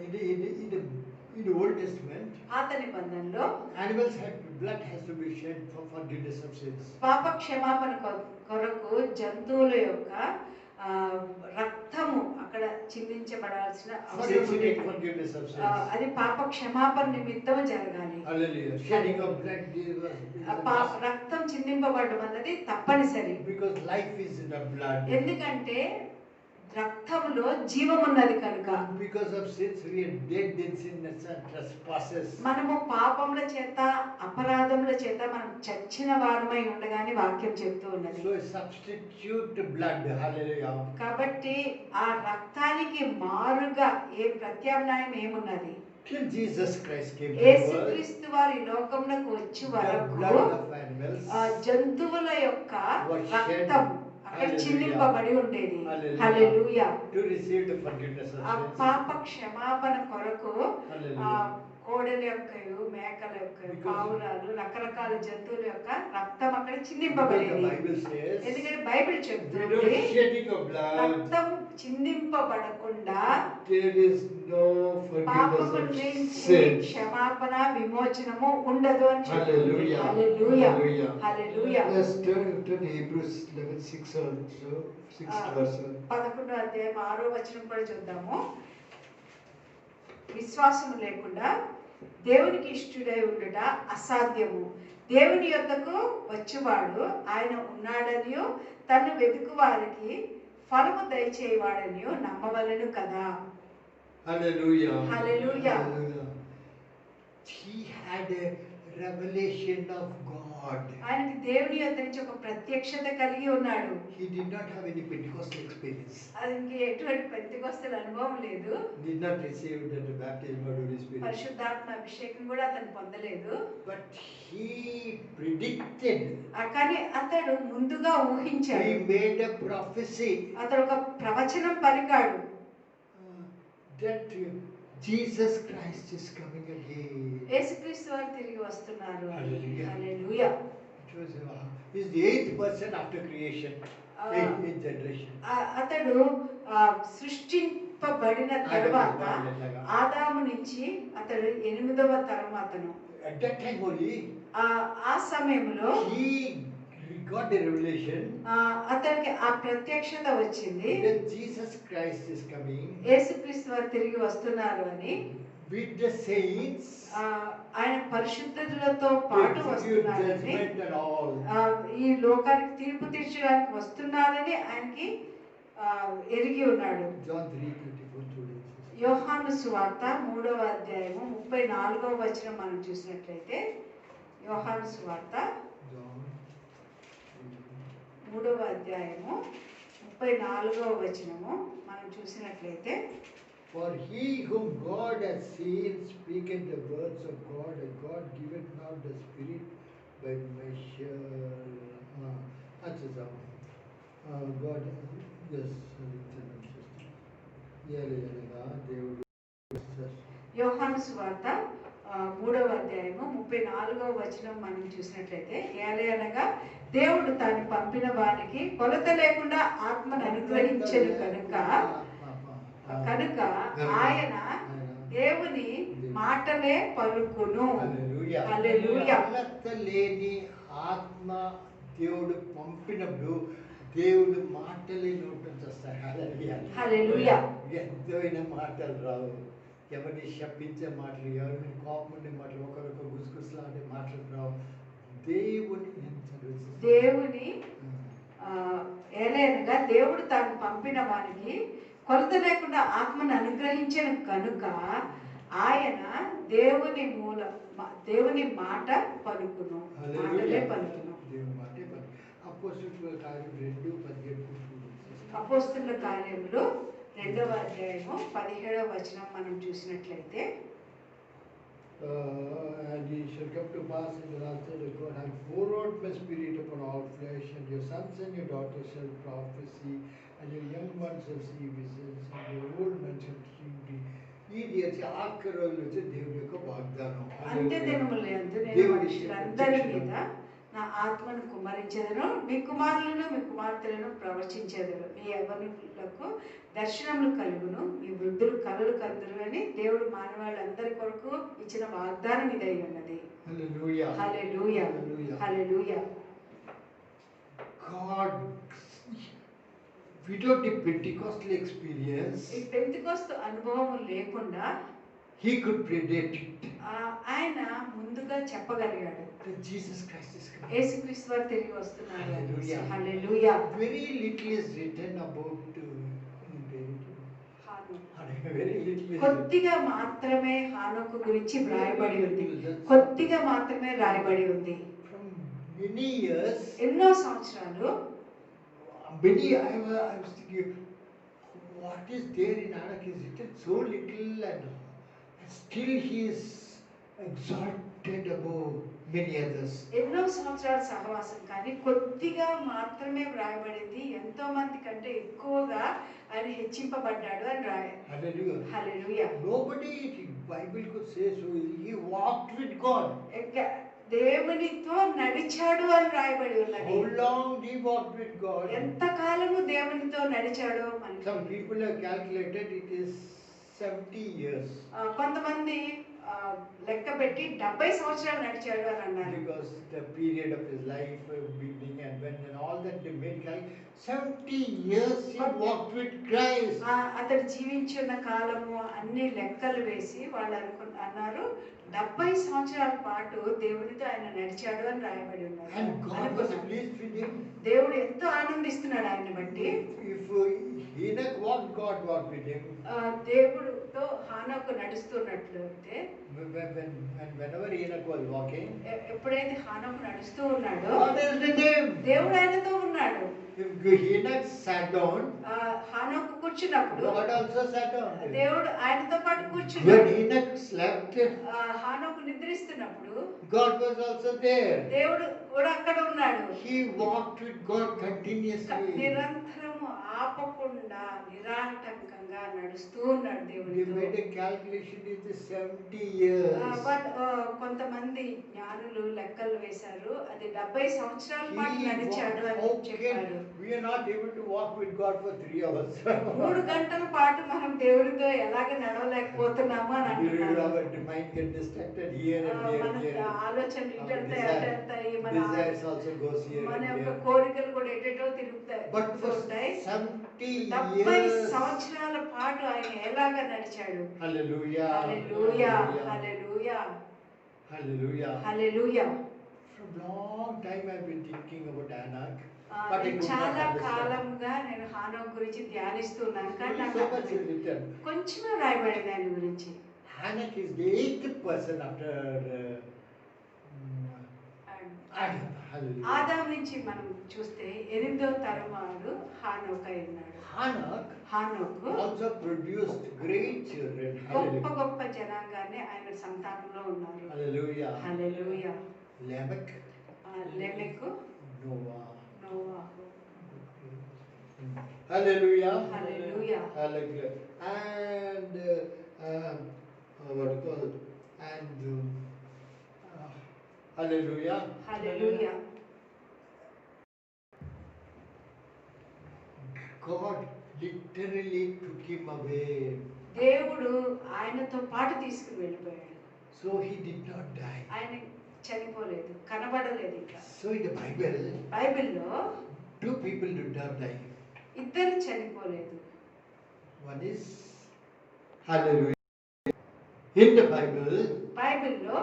In the Old Testament, పాత నిబంధనలో animals had blood has to be shed for forgiveness of sins. పాప క్షమాపణ కొరకు జంతువుల యొక్క రక్తము అక్కడ చిందించబడాల్సిన For అవసరం incident ఉంది. forgiveness of sins. అది పాప క్షమాపణ నిమిత్తం జరగాలి. Hallelujah. Shedding of blood రక్తం చిందింపబడడం అన్నది తప్పనిసరి. because life is in the blood. ఎందుకంటే రక్తంలో జీవం ఉన్నది కనుక. Because of sins we are dead in sin and trespasses. మనము పాపముల చేత అపరాధముల చేత మనం చచ్చిన వారమై ఉండగానే వాక్యం చెప్తూ ఉన్నది. So substitute blood. Hallelujah. కాబట్టి ఆ రక్తానికి మారుగా ఏ ప్రత్యామ్నాయం ఏమున్నది? Till Jesus Christ came to the world, యేసుక్రీస్తు వారు ఈ లోకమునకు వచ్చి the వరకు blood of animals జంతువుల యొక్క was shed. రక్తం అక్కడ Hallelujah. చిందింపబడి ఉండేది. Hallelujah. Hallelujah. To receive the forgiveness of ఆ sins. పాప క్షమాపణ కొరకు Hallelujah. కోడెల యొక్కయు మేకల యొక్క Because- పావురాలు రకరకాల జంతువుల యొక్క రక్తం అక్కడ Because the చిందింపబడేది. Bible says, ఎందుకంటే బైబిల్ without చెప్తుంది shedding of blood, రక్తం చిందింపబడకుండా there is no forgiveness పాపము of నుంచి sins. క్షమాపణ విమోచనము ఉండదు అని చెప్తుంది. Hallelujah. Hallelujah. Hallelujah. Hallelujah. Let's turn to Hebrews 11:6 also, 6th verse. 11వ అధ్యాయం 6వ వచనం కూడా చూద్దాము. విశ్వాసము లేకుండా దేవునికి ఇష్టుడై ఉండుట అసాధ్యము. దేవుని యొద్దకు వచ్చువాడు ఆయన ఉన్నాడనియో తను వెతుకు వారికి ఫలము దయచేయవాడనియో నమ్మవలెను కదా. Hallelujah. Hallelujah. Hallelujah. He had a revelation of God. ఆయనకి దేవుని యొద్ద నుంచి ఒక ప్రత్యక్షత కలిగి ఉన్నాడు. He did not have any Pentecostal experience. ఆయనకి ఎటువంటి పెంతెకొస్తేల అనుభవం లేదు. Did not receive the baptism of the Holy Spirit. పరిశుద్ధాత్మ అభిషేకం కూడా అతను పొందలేదు. But he predicted. కానీ అతడు ముందుగా ఊహించాడు. He made a prophecy. అతడు ఒక ప్రవచనం పలికాడు. That Jesus Christ is coming again. యేసుక్రీస్తు వారు తిరిగి వస్తున్నారు. Hallelujah. Hallelujah. It was he's the 8th person after creation. Eighth generation. అతడు సృష్టింపబడిన తరువాత ఆదాము నుంచి అతడు 8వ తరం అతను. At that time only, ఆ సమయంలో he got the revelation. అతనికి ఆ ప్రత్యక్షత వచ్చింది. That Jesus Christ is coming. యేసుక్రీస్తు వారు తిరిగి వస్తున్నారు అని. With the saints. ఆయన పరిశుద్ధులతో పాటు వస్తున్నారని, ఈ లోకానికి తీర్పు తీర్చడానికి వస్తున్నారని ఆయనకి ఎరిగి ఉన్నాడు. యోహాను సువార్త 3వ అధ్యాయము 34వ వచనం మనం చూసినట్లయితే, యోహాను సువార్త 3వ అధ్యాయము 34వ వచనము మనం చూసినట్లయితే, For he whom God has seen speaketh the words of God, and God giveth not the Spirit by measure. That's it. God, yes, యోహాను సువార్త 3వ అధ్యాయము 34వ వచనం మనం చూసినట్లయితే, ఏలయనగా దేవుడు తాను పంపిన వారికి కొలత లేకుండా ఆత్మను అనుగ్రహించెను కనుక ఆయన దేవుని మాటలే పలుకును. హల్లెలూయా. కొలత లేని ఆత్మ దేవుడు పంపినప్పుడు దేవుడు మాటలే నోటి నుంచి వస్తాయి. హల్లెలూయా. ఎంతైన మాటలు రావు. ఎవరిని శపించే మాటలు, ఎవరిని కోపం ఉండే మాటలు, ఒకరొకరు గుసగుసలాంటి మాటలు రావు. దేవుని ఏలైనగా దేవుడు తాను పంపిన వారికి కొలత లేకుండా ఆత్మను అనుగ్రహించిన కనుక ఆయన దేవుని దేవుని మాట పలుకును. మాటలే పలుకును. అపోస్తలుల కార్యములు 2వ అధ్యాయము 17వ వచనం మనం చూసినట్లయితే, And it shall come to pass in the last days that God hath poured out my spirit upon all flesh, and your sons and your daughters shall prophesy, and your young ones shall see visions, and your old men shall dream dreams. ఇది వచ్చి ఆఖరి రోజులు వచ్చి దేవుని యొక్క వాగ్దానం. అంత్య దినములు యందు నేను మనుషులందరి మీద నా ఆత్మను కుమ్మరించెదను, మీ కుమారులను మీ కుమార్తెలను ప్రవచించెదను, మీ యవ్వనులకు దర్శనములు కలుగును, మీ వృద్ధులు కలలు కందురు అని దేవుడు మానవాళ్ళందరి కొరకు ఇచ్చిన వాగ్దానం ఇదై ఉన్నది. హల్లెలూయా. హల్లెలూయా. హల్లెలూయా. God, without the Pentecostal experience, ఈ పెంతెకొస్తు అనుభవం లేకుండా he could predict ఆయన ముందుగా చెప్పగలిగాడు, that Jesus Christ is coming. యేసుక్రీస్తు వారు తిరిగి వస్తున్నారు. Hallelujah. Hallelujah. Very little is written about very little is కొద్దిగా మాత్రమే హానోకు గురించి వ్రాయబడి ఉంది. కొద్దిగా మాత్రమే రాయబడి ఉంది. from many years. ఎన్నో సంవత్సరాలు I was thinking, what is there in Anak is written so little, and still he is exalted above many others. ఎన్నో సంవత్సరాల సహవాసం కానీ కొద్దిగా మాత్రమే వ్రాయబడింది, ఎంతో మంది కంటే ఎక్కువగా ఆయన హెచ్చింపబడ్డాడు అని రాయ. Hallelujah. Hallelujah. Nobody in Bible could say so. He walked with God. దేవునితో నడిచాడు అని రాయబడి ఉన్నది. How long he walked with God? ఎంత కాలము దేవునితో నడిచాడో మనకి. Some people have calculated it is 70 years. కొంతమంది లెక్క పెట్టి 70 సంవత్సరాలు నడిచాడు అని అన్నారు. Because the period of his life, beginning and when and all that they made like 70 years he walked with Christ. అతడు జీవించిన కాలము అన్ని లెక్కలు వేసి వాళ్ళు అన్నారు 70 సంవత్సరాల పాటు దేవునితో ఆయన నడిచాడు అని రాయబడి ఉన్నారు. And God was pleased with him. దేవుడు ఎంతో ఆనందిస్తున్నాడు ఆయన్ని బట్టి. If Enoch walked, God walked with him. దేవుడితో హానోకు నడుస్తున్నట్లు అయితే Whenever Enoch was walking, ఎప్పుడైతే హానోకు నడుస్తూ ఉన్నాడో God is with him. దేవుడు ఆయనతో ఉన్నాడు. If Enoch sat down, హానోకు కూర్చున్నప్పుడు God also sat down. దేవుడు ఆయనతో పాటు కూర్చున్నాడు. When Enoch slept, హానోకు నిద్రిస్తున్నప్పుడు God was also there. దేవుడు కూడా అక్కడ ఉన్నాడు. He walked with God continuously. నిరంతరము ఆపకుండా నిరాటంకంగా నడుస్తూ ఉన్నాడు They దేవుడితో. made a calculation, it is 70 years. కొంతమంది జ్ఞానులు లెక్కలు వేశారు, అది 70 సంవత్సరాల He పాటు నడిచాడు అని walked. చెప్పారు. We are not able to walk with God for 3 hours. 3 గంటల పాటు మనం దేవుడితో ఎలాగ నడవలేకపోతున్నాము అని అంటున్నారు. Our mind get distracted here and there. మన ఆలోచనలు ఇటెళ్తాయి అటెళ్తాయి, మన Desires also goes here మన and యొక్క there. కోరికలు కూడా ఎటెటో తిరుగుతాయి. But for ఉంటాయి. 70 70 years. సంవత్సరాల పాటు ఆయన ఎలాగా నడిచాడు. Hallelujah. Hallelujah, hallelujah, Hallelujah. Hallelujah. From long time I've been thinking about Anak. But I నేను could not చాలా understand. కాలంగా నేను హానోకు గురించి ధ్యానిస్తున్నాను కానీ నాకు So much is written. కొంచెమే రాయబడింది ఆయన గురించి. Anak is the 8th person after Adam. Hallelujah. Adam నుంచి మనం చూస్తే 8వ తరం వాడు హానోకు అయి ఉన్నాడు. హానోకు Also produced great children. గొప్ప Hallelujah. గొప్ప జనాంగాన్ని ఆయన సంతానంలో ఉన్నారు. Hallelujah. Hallelujah. Lamech, Lamech, Noah. Novahu. Hallelujah. Hallelujah. Hallelujah. And what you call it? And hallelujah. Hallelujah. God literally took him away. దేవుడు ఆయనతో పాటు తీసుకుని వెళ్ళిపోయాడు. So he did not die. ఆయన చనిపోలేదు, కనబడలేదు ఇంకా. So in the Bible, బైబిల్లో 2 people did not die. ఇద్దరు చనిపోలేదు. One is hallelujah. In the Bible, బైబిల్లో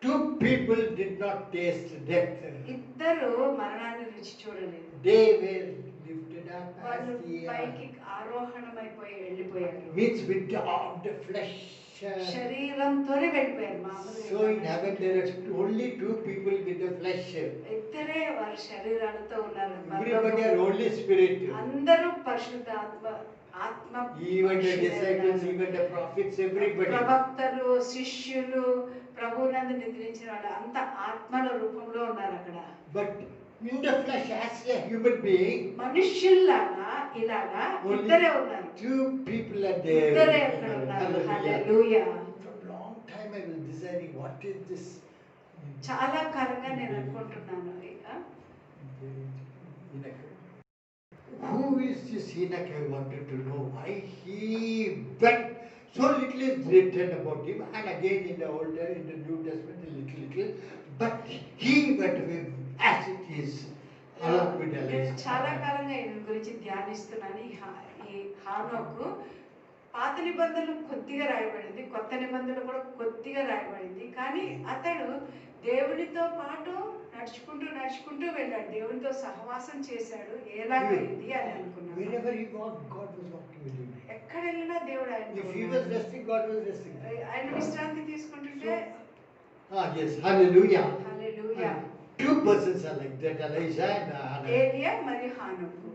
2 people did not taste death. ఇద్దరు మరణాన్ని రుచి చూడలేదు. They were lifted up as వాళ్ళు the పైకి ఆరోహణమైపోయి వెళ్ళిపోయారు. means without the flesh. శరీరంతోనే వెళ్ళిపోయారు. So in heaven there are only 2 people with the flesh. ఇద్దరే వారి శరీరాలతో ఉన్నారు. Everybody are only spirit. అందరూ పరిశుద్ధ ఆత్మ Even the disciples, even the prophets, everybody. ప్రవక్తలు, శిష్యులు, ప్రభువునందు నిద్రించిన వాళ్ళు అంత ఆత్మల రూపంలో ఉన్నారు అక్కడ. But in the flesh as a human being, మనుష్యుల్లాగా ఇలాగా ఇద్దరే ఉన్నారు. 2 people are there. ఇద్దరే అక్కడ ఉన్నారు. హల్లెలూయా. From long time I was deciding what is this. చాలా కాలంగా నేను అనుకుంటున్నాను Who is this Enoch? I wanted to know why he went. So little is written about him, and again in the Old, in the New Testament, a little. But he went away as it is, along with నేను Elijah. చాలా కాలంగా ఈయన గురించి ధ్యానిస్తున్నాను. ఈ హానోకు పాత నిబంధనలు కొద్దిగా రాయబడింది, కొత్త నిబంధనలు కూడా కొద్దిగా రాయబడింది. కానీ అతడు దేవునితో పాటు నడుచుకుంటూ వెళ్ళాడు. దేవునితో సహవాసం చేశాడు. ఎలాగైంది అని అనుకున్నాను. Wherever he walked, God was walking with him. ఎక్కడ వెళ్ళినా దేవుడు ఆయన If he was resting, God was resting. ఆయన విశ్రాంతి తీసుకుంటుంటే Yes, hallelujah. Hallelujah. 2 persons are like that, Elijah and Hannah. ఏలియా మరియు హానోకు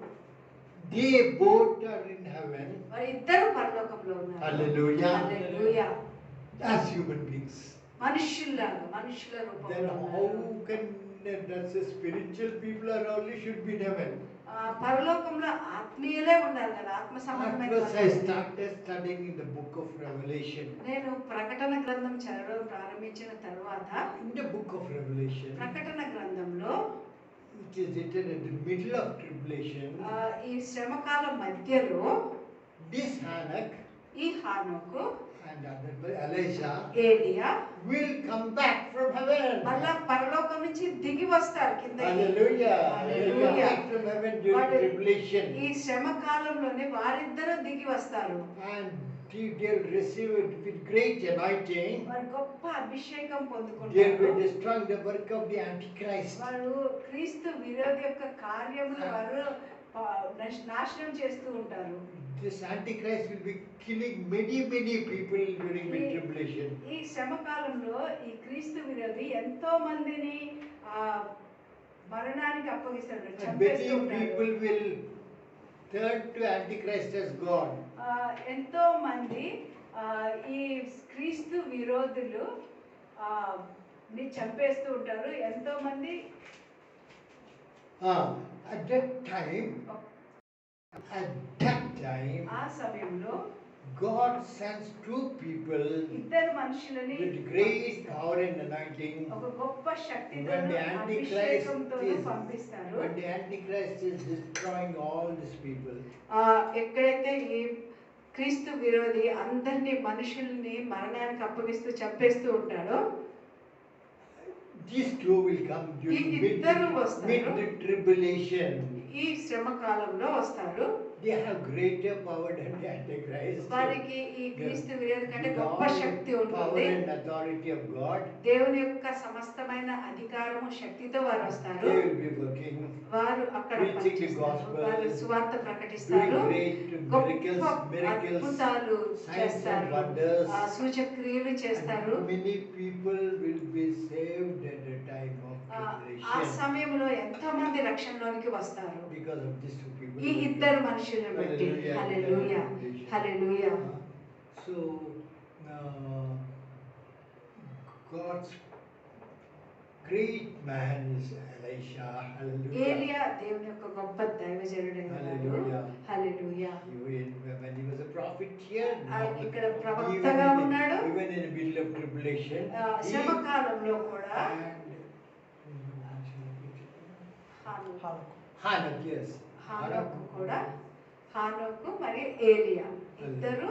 They both are in heaven. వారు ఇద్దరు పరలోకంలో ఉన్నారు. Hallelujah. హల్లెలూయా. As human beings. మనుషుల రూపంలో Then ఉన్నారు. how can that's a spiritual people are only should be in heaven? పరలోకంలో ఆత్మీయులే ఉండాలి కదా, ఆత్మ సంబంధమైన Afterwards, I వాళ్ళు. started studying in the book of Revelation. నేను ప్రకటన గ్రంథం చదవడం ప్రారంభించిన తర్వాత In the book of Revelation, ప్రకటన గ్రంథంలో which is written in the middle of tribulation, ఈ శ్రమకాలం మధ్యలో this Hanak ఈ హానోకు and other Elijah ఏలియా will come back from heaven. మళ్ళా పరలోకం నుంచి దిగి వస్తారు కింద. Hallelujah. They will come back from heaven during tribulation. ఈ శ్రమ కాలంలోనే వారిద్దరూ దిగి వస్తారు. And they'll receive it with great anointing. వారు గొప్ప అభిషేకం They పొందుకుంటారు. will destroy the work of the Antichrist. వారు క్రీస్తు విరోధి యొక్క కార్యములు వారు నాశనం చేస్తూ ఉంటారు. This Antichrist will be killing many people during the tribulation. ఈ శ్రమ కాలంలో ఈ క్రీస్తు విరోధి ఎంతో మందిని మరణానికి అప్పగిస్తాడు, And చంపేస్తూ many ఉంటాడు. people will turn to Antichrist as God. ఎంతో మంది ఈ క్రీస్తు విరోధులు ని చంపేస్తూ ఉంటారు. ఎంతో మంది At that time, ఆ సమయంలో God sends two people ఇద్దరు మనుషులని with great power and anointing. ఒక గొప్ప శక్తితో When the Antichrist అభిషేకంతో is, పంపిస్తారు. when the Antichrist is destroying all these people, ఎక్కడైతే ఈ క్రీస్తు విరోధి అందరినీ మనుషుల్ని మరణానికి అప్పగిస్తూ చంపేస్తూ ఉంటాడో these two will come during mid-tribulation. ఈ శ్రమ కాలంలో వస్తారు. They have greater power than the Antichrist. వారికి ఈ క్రీస్తు విరోధి కంటే గొప్ప శక్తి Power ఉంటుంది. and authority of God. దేవుని యొక్క సమస్తమైన అధికారము శక్తితో వారు వస్తారు. They will be working, వారు అక్కడ preaching the పనిచేస్తారు. gospel, వారు సువార్త ప్రకటిస్తారు. doing great గొప్ప miracles, అద్భుతాలు signs and చేస్తారు. wonders. సూచక్రియలు చేస్తారు. And many people will be saved at the time of ఆ tribulation సమయంలో ఎంతో మంది రక్షణలోనికి వస్తారు because of these two people. ఈ ఇద్దరు మనుషులను బట్టి. హల్లెలూయా, హల్లెలూయా. So God's great man is Elisha. Hallelujah. ఏలియా దేవుని యొక్క గొప్ప దైవజనుడైనాడు. Hallelujah. Hallelujah. When he was a prophet here, ఇక్కడ ప్రవక్తగా ఉన్నాడు. even in the middle of tribulation, శ్రమ కాలంలో కూడా Hanak, yes. హానోకు కూడా హానోకు మరియు ఏలియా ఇద్దరు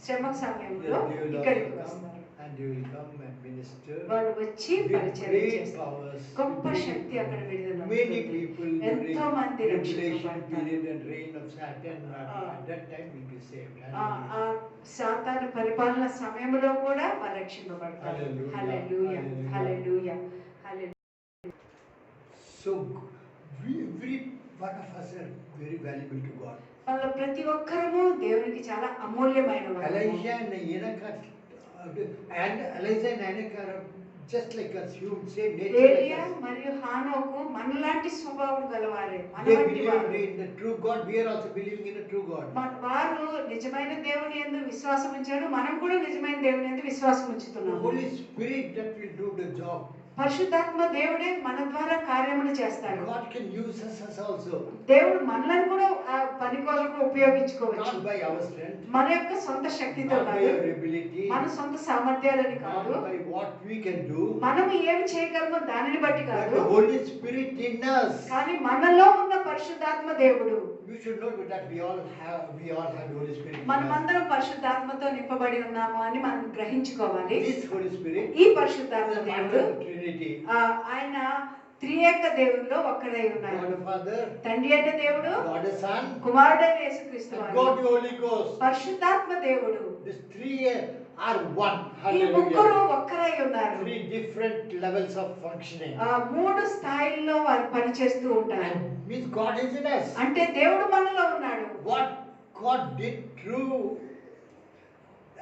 శ్రమ సమయంలో ఇక్కడికి వస్తారు. And they will come and minister. వారు వచ్చి With పరిచయం great చేస్తారు. powers. గొప్ప శక్తి అక్కడ విడుదల Many అవుతుంది. people ఎంతో during మంది tribulation రక్షింపబడతారు. period and reign of Satan at that time will be saved. ఆ సాతాను పరిపాలన సమయంలో కూడా వారు రక్షింపబడతారు. Hallelujah. Hallelujah, hallelujah, hallelujah. So every one of us are very valuable to God. వాళ్ళ ప్రతి ఒక్కరము దేవునికి చాలా అమూల్యమైన వారు. Elijah and Enoch are just like us, human, same nature ఏలియా like us. మరియు హానోకు మనలాంటి స్వభావం గలవారే. They believed in the true God. We are also believing in the true God. వారు నిజమైన దేవుని యందు విశ్వాసం ఉంచారు. మనం కూడా నిజమైన దేవుని యందు విశ్వాసం The ఉంచుతున్నాము. Holy Spirit that will do the job. పరిశుద్ధాత్మ దేవుడే మన ద్వారా కార్యములు చేస్తాడు. God can use us also. దేవుడు మనల్ని కూడా ఆ పని కొరకు ఉపయోగించుకోవచ్చు. Not by our strength, మన యొక్క సొంత శక్తితో not by కాదు, our ability, మన సొంత సామర్థ్యాలని not కాదు, by what we can do, మనం ఏమి చేయగలమో దానిని బట్టి but కాదు, the Holy Spirit in us. కానీ మనలో ఉన్న పరిశుద్ధాత్మ దేవుడు. You should know that we all have the Holy Spirit in us. మనమందరం పరిశుద్ధాత్మతో నింపబడి ఉన్నాము అని మనం గ్రహించుకోవాలి. This Holy Spirit ఈ is పరిశుద్ధాత్మ a part దేవుడు of the Trinity. ఆయన త్రియేక దేవుల్లో ఒక్కడై ఉన్నారు. God the Father, తండ్రి అయిన దేవుడు, God the Son, కుమారుడైన యేసుక్రీస్తు and వారు, God the Holy Ghost. పరిశుద్ధాత్మ దేవుడు. These three are one. ఈ ముగ్గురు Hallelujah. ఒక్కరై ఉన్నారు. Three different levels of functioning. మూడు స్థాయిల్లో వారు పనిచేస్తూ ఉంటారు. And means God is in us. అంటే దేవుడు మనలో ఉన్నాడు. What God did through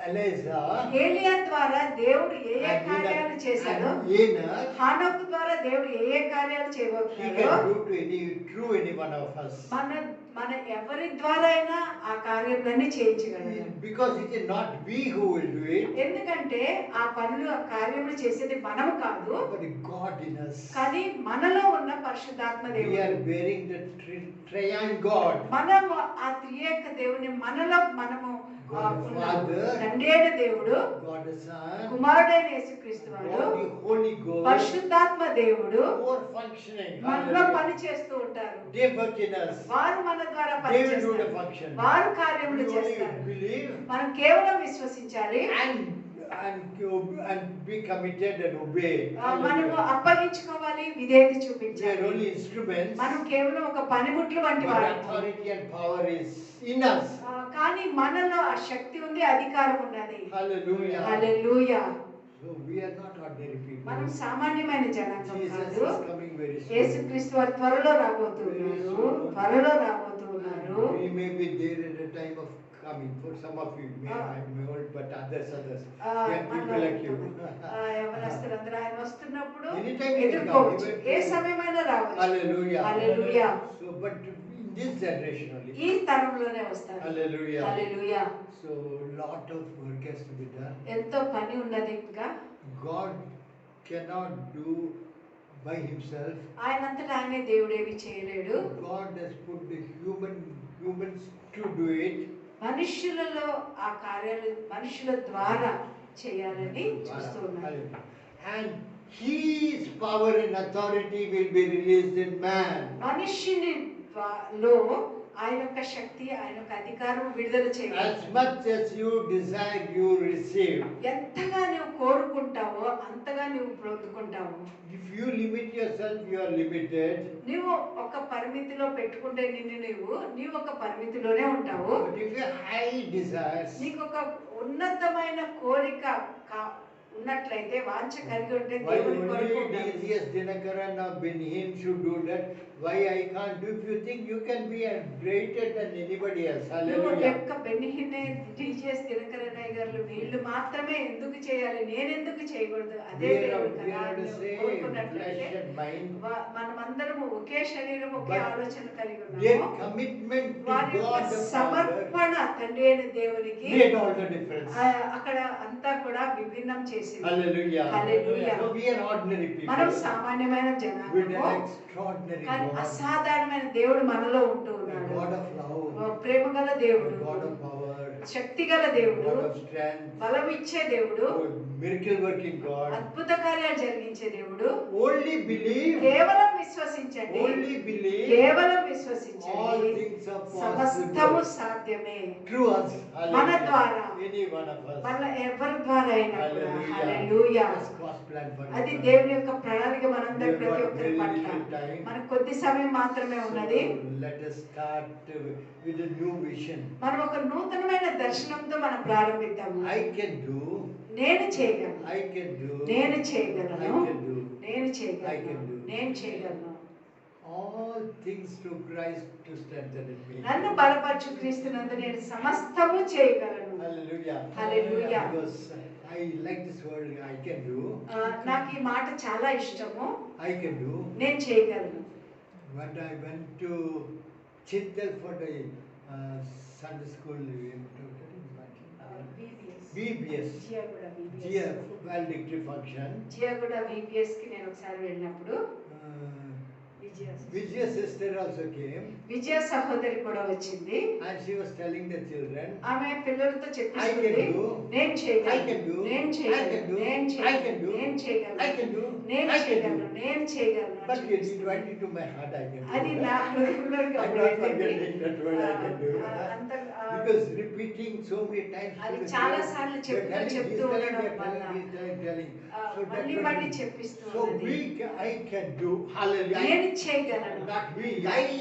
Elijah ఏలియా ద్వారా దేవుడు ఏ ఏ and కార్యాలు చేశాడో, Enoch, హానోకు ద్వారా దేవుడు ఏ ఏ కార్యాలు He చేయబోతున్నాడో can do to any one of us. మన మన ఎవరి ద్వారా అయినా ఆ కార్యములన్నీ చేయించగలరు. Because it is not we who will do it, ఎందుకంటే ఆ పనులు ఆ కార్యములు చేసేది మనము కాదు, but God in us. కానీ మనలో ఉన్న పరిశుద్ధాత్మ We are దేవుడు. bearing the triune God. మనము ఆ త్రియేక దేవుని మనలో మనము God the Father, తండ్రి అయిన దేవుడు, God the Son, కుమారుడైన యేసుక్రీస్తు వారు, God the Holy Ghost, పరిశుద్ధాత్మ దేవుడు who are functioning. మనలో Hallelujah. పని చేస్తూ ఉంటారు. They work in us. వారు మన ద్వారా They will do the పనిచేస్తారు, function. వారు We కార్యములు only చేస్తారు. believe మనం కేవలం విశ్వసించాలి, and be committed and obey. మనము అప్పగించుకోవాలి, విధేయత We are చూపించాలి. only instruments, మనం కేవలం ఒక పనిముట్లు వంటి but వారు, authority and power is in us. కానీ మనలో ఆ శక్తి ఉంది, అధికారం ఉన్నది. Hallelujah. Hallelujah. So we are not ordinary people. మనం సామాన్యమైన జనాంగం Jesus కాదు. is coming very soon. యేసుక్రీస్తు వారు త్వరలో రాబోతున్నారు, త్వరలో రాబోతున్నారు. We may be there at the time of coming. For some of you, I may old, but others. Young people like you. యవనస్తులందరూ ఆయన వస్తున్నప్పుడు Anytime he will ఎదుర్కోవచ్చు, come. ఏ సమయమైనా రావచ్చు. Hallelujah. Hallelujah. So, but in this generation only. ఈ తరంలోనే వస్తారు. Hallelujah. Hallelujah. So, lot of work has to be done. ఎంతో పని ఉన్నది ఇంకా. God cannot do by himself. ఆయనంతటా ఆయనే దేవుడేవి చేయలేడు. God has put the humans to do it. మనుషులలో ఆ కార్యాలు మనుషుల ద్వారా చేయాలని చూస్తూ ఉన్నారు. And his power and authority will be released in man. మనిషిని లో ఆయన యొక్క శక్తి, ఆయన యొక్క అధికారం విడుదల చేయాలి. As much as you desire, you receive. ఎంతగా నువ్వు కోరుకుంటావో అంతగా నువ్వు పొందుకుంటావు. If you limit yourself, you are limited. నువ్వు ఒక పరిమితిలో పెట్టుకుంటే నీవు ఒక పరిమితిలోనే ఉంటావు. But if you have high desires, నీకు ఒక ఉన్నతమైన కోరిక ఉన్నట్లయితే, వాంఛ కలిగి ఉంటే why దేవుని కొరకు only DCS Dinakaran or Benhin should do that? Why I can't do? If you think you can be greater than anybody else, నువ్వు hallelujah. యొక్క బెన్నిహినే డిజిఎస్ దినకరన్నయ్య గారు వీళ్ళు మాత్రమే ఎందుకు చేయాలి, నేను ఎందుకు చేయకూడదు? అదే దేవుడు కదా కోరుకున్నట్లయితే మనమందరము ఒకే శరీరం, ఒకే ఆలోచన కలిగి Their ఉన్నాము. commitment to వారి God యొక్క the Father సమర్పణ తండ్రి అయిన దేవునికి made all the difference. అక్కడ అంతా కూడా విభిన్నం చేసింది. Hallelujah. Hallelujah. So we are ordinary మనం people సామాన్యమైన with జనాంగము, an extraordinary కానీ God, అసాధారణమైన దేవుడు మనలో ఉంటూ a ఉన్నాడు. God of love, ప్రేమ గల a దేవుడు, God of power, శక్తి గల దేవుడు, God of strength, బలం ఇచ్చే దేవుడు, miracle working God. అద్భుత కార్యాలు జరిగించే దేవుడు. Only believe, కేవలం విశ్వసించండి, only believe, కేవలం all విశ్వసించండి, things are సమస్తము possible సాధ్యమే through us. మన ద్వారా, Any one of us. మన ఎవరి ద్వారా అయినా కూడా. Hallelujah. Hallelujah. That's God's plan for అది us. దేవుని యొక్క ప్రణాళిక మనందరి We have ప్రతి got ఒక్కరి very పట్ల. little time. మనకు కొద్ది సమయం మాత్రమే ఉన్నది. So let us start with a new vision. మనం ఒక నూతనమైన దర్శనంతో మనం ప్రారంభిద్దాము. I can do, నేను చేయగలను, I can do, నేను I చేయగలను, can do నేను I చేయగలను, can do. నేను చేయగలను. all things through Christ to strengthen me. నన్ను బలపరచు క్రీస్తునందు నేను సమస్తము చేయగలను. Hallelujah. Hallelujah. Because I like this word, I can do. నాకు ఈ మాట చాలా ఇష్టము. I can do. నేను చేయగలను. When I went to Chintal for the Sunday school, VBS, valedictory function. Jiyaguda VBS కి నేను ఒకసారి వెళ్ళినప్పుడు Vijaya sister also came. విజయ సహోదరి కూడా వచ్చింది. And she was telling the children, ఆమె పిల్లలతో I చెప్పిస్తుంది, can do, నేను I can do, చేయగలను, నేను I can do, చేయగలను, నేను I can do, చేయగలను, నేను చేయగలను, I can do, నేను I can చేయగలను, do. నేను చేయగలను అని But it చూపిస్తుంది. went into my heart, I can do. అది నా హృదయంలోకి I'm అప్పుడు not వెళ్ళింది. forgetting that word, I can do. అంత Because repeating so many times. అది to the చాలా children, సార్లు they're చెప్తూ telling, చెప్తూ he's telling, ఉండడం they're వల్ల telling, he's telling. So మళ్ళీ that's మళ్ళీ what చెప్పిస్తూ so ఉన్నది. I can do. Hallelujah. నేను చేయగలను. Not we,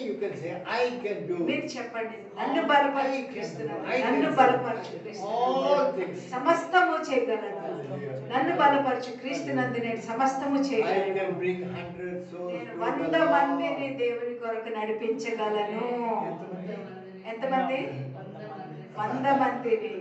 you can say, I can do. మీరు చెప్పండి, నన్ను బలపరచు క్రీస్తునందు, I can నన్ను do. బలపరచు All క్రీస్తునందు, things. సమస్తము చేయగలను. Hallelujah. నన్ను బలపరచు క్రీస్తునందు నేను సమస్తము I చేయగలను. can bring 100 souls నేను to 100 the మందిని Lord. దేవుని కొరకు నడిపించగలను. ఎంతమంది? 100 మందిని.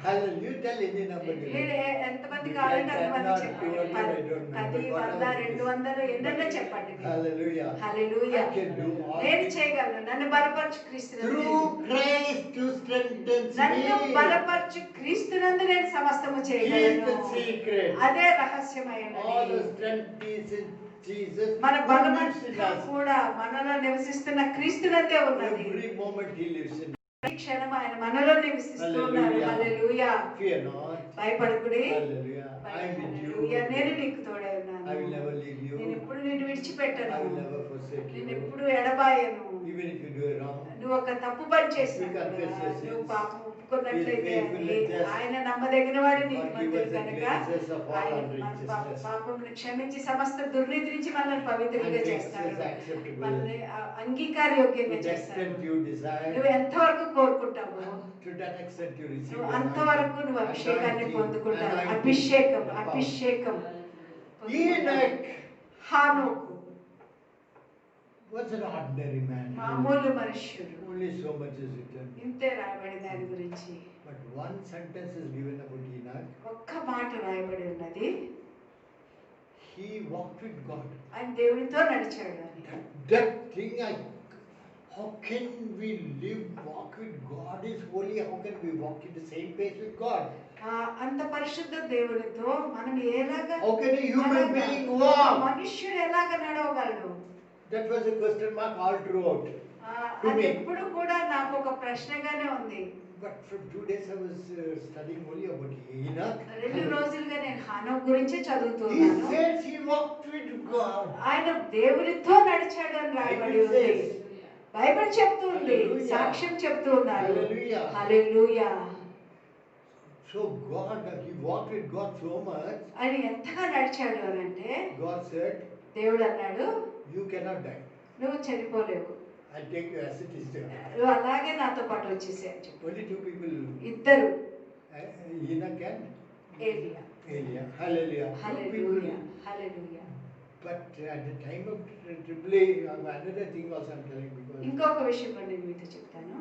Hallelujah. You tell any number. మీరు ఎంతమంది You కావాలంటే tell అంతమంది 10 or చెప్పండి. 200, I don't know, 10, but 100, whatever it is. 200 ఎన్నైనా చెప్పండి మీరు. Hallelujah. Hallelujah. I can do all నేను things చేయగలను. నన్ను బలపరచు క్రీస్తునందు. through Christ who strengthens నన్ను me. బలపరచు క్రీస్తునందు నేను సమస్తము He is చేయగలను. the secret. అదే రహస్యమైనది. All the strength is in Jesus. మన who lives in బలమంతా us. కూడా మనలో నివసిస్తున్న క్రీస్తునందే ఉన్నది. Every moment He lives in us. ఈ క్షణం ఆయన మనలో నివసిస్తూ ఉన్నారు. Hallelujah. హల్లెలూయా. Fear not. భయపడకుడి. Hallelujah. I am with you. హల్లెలూయా. నేను నీకు తోడై ఉన్నాను. I will never leave you. నేను ఎప్పుడు నిన్ను విడిచిపెట్టను. I will never forsake నేను you. ఎప్పుడు ఎడబాయను. Even if you do it wrong. నువ్వు ఒక తప్పు పని చేసినా You confess your sins. నువ్వు పాపం ఒప్పుకున్నట్లయితే He is faithful and just. ఆయన నమ్మదగిన వాడు నీకు Forgive us the కనుక cleanses of all ఆయన మన unrighteousness. పాపమును క్షమించి సమస్త దుర్నీతి నుంచి మనల్ని పవిత్రంగా And makes చేస్తాడు. us acceptable. మనల్ని అంగీకారయోగ్యంగా To the చేస్తాడు. extent you desire, నువ్వు ఎంతవరకు కోరుకుంటావు to that extent you receive. నువ్వు the అంతవరకు నువ్వు anointing. అభిషేకాన్ని పొందుకుంటావు. Anointing. అభిషేకం Power. అభిషేకం Enoch హానోకు was an ordinary man. మామూలు మనుష్యుడు. Only so much is written. ఇంతే రాయబడి దాని గురించి But one sentence is given about Enoch. ఒక్క మాట రాయబడి ఉన్నది. He walked with God. ఆయన దేవునితో నడిచాడు అని. That thing, how can we live, walk with God is holy? How can we walk in the same pace with God? అంత పరిశుద్ధ దేవునితో మనం ఎలాగా How can a human అలాగా being ఒక walk? మనుష్యుడు ఎలాగ నడవగలడు? That was a question mark all throughout. To అది me. ఎప్పుడు కూడా నాకు ఒక ప్రశ్నగానే ఉంది. But for 2 days I was studying only about Enoch. 2 రోజులుగా నేను హానోకు గురించే He చదువుతున్నాను. says he walked with God. ఆయన దేవునితో నడిచాడు అని రాయబడి Bible ఉంది. says. బైబిల్ చెప్తుంది, Hallelujah. సాక్ష్యం చెప్తూ ఉన్నారు. Hallelujah. Hallelujah. So God, he walked with God so much. ఆయన ఎంతగా నడిచాడు అని అంటే God said, దేవుడు అన్నాడు, you cannot die. నువ్వు చనిపోలేవు, I'll take you as it is there. నువ్వు అలాగే నాతో పాటు వచ్చేసే అని చెప్పి. Only 2 people, ఇద్దరు Enoch and ఏలియా. Elijah. Hallelujah. 2 hallelujah. people. Hallelujah. But at the time of tribulation, another thing also I'm telling because ఇంకొక విషయం కూడా నేను మీతో చెప్తాను.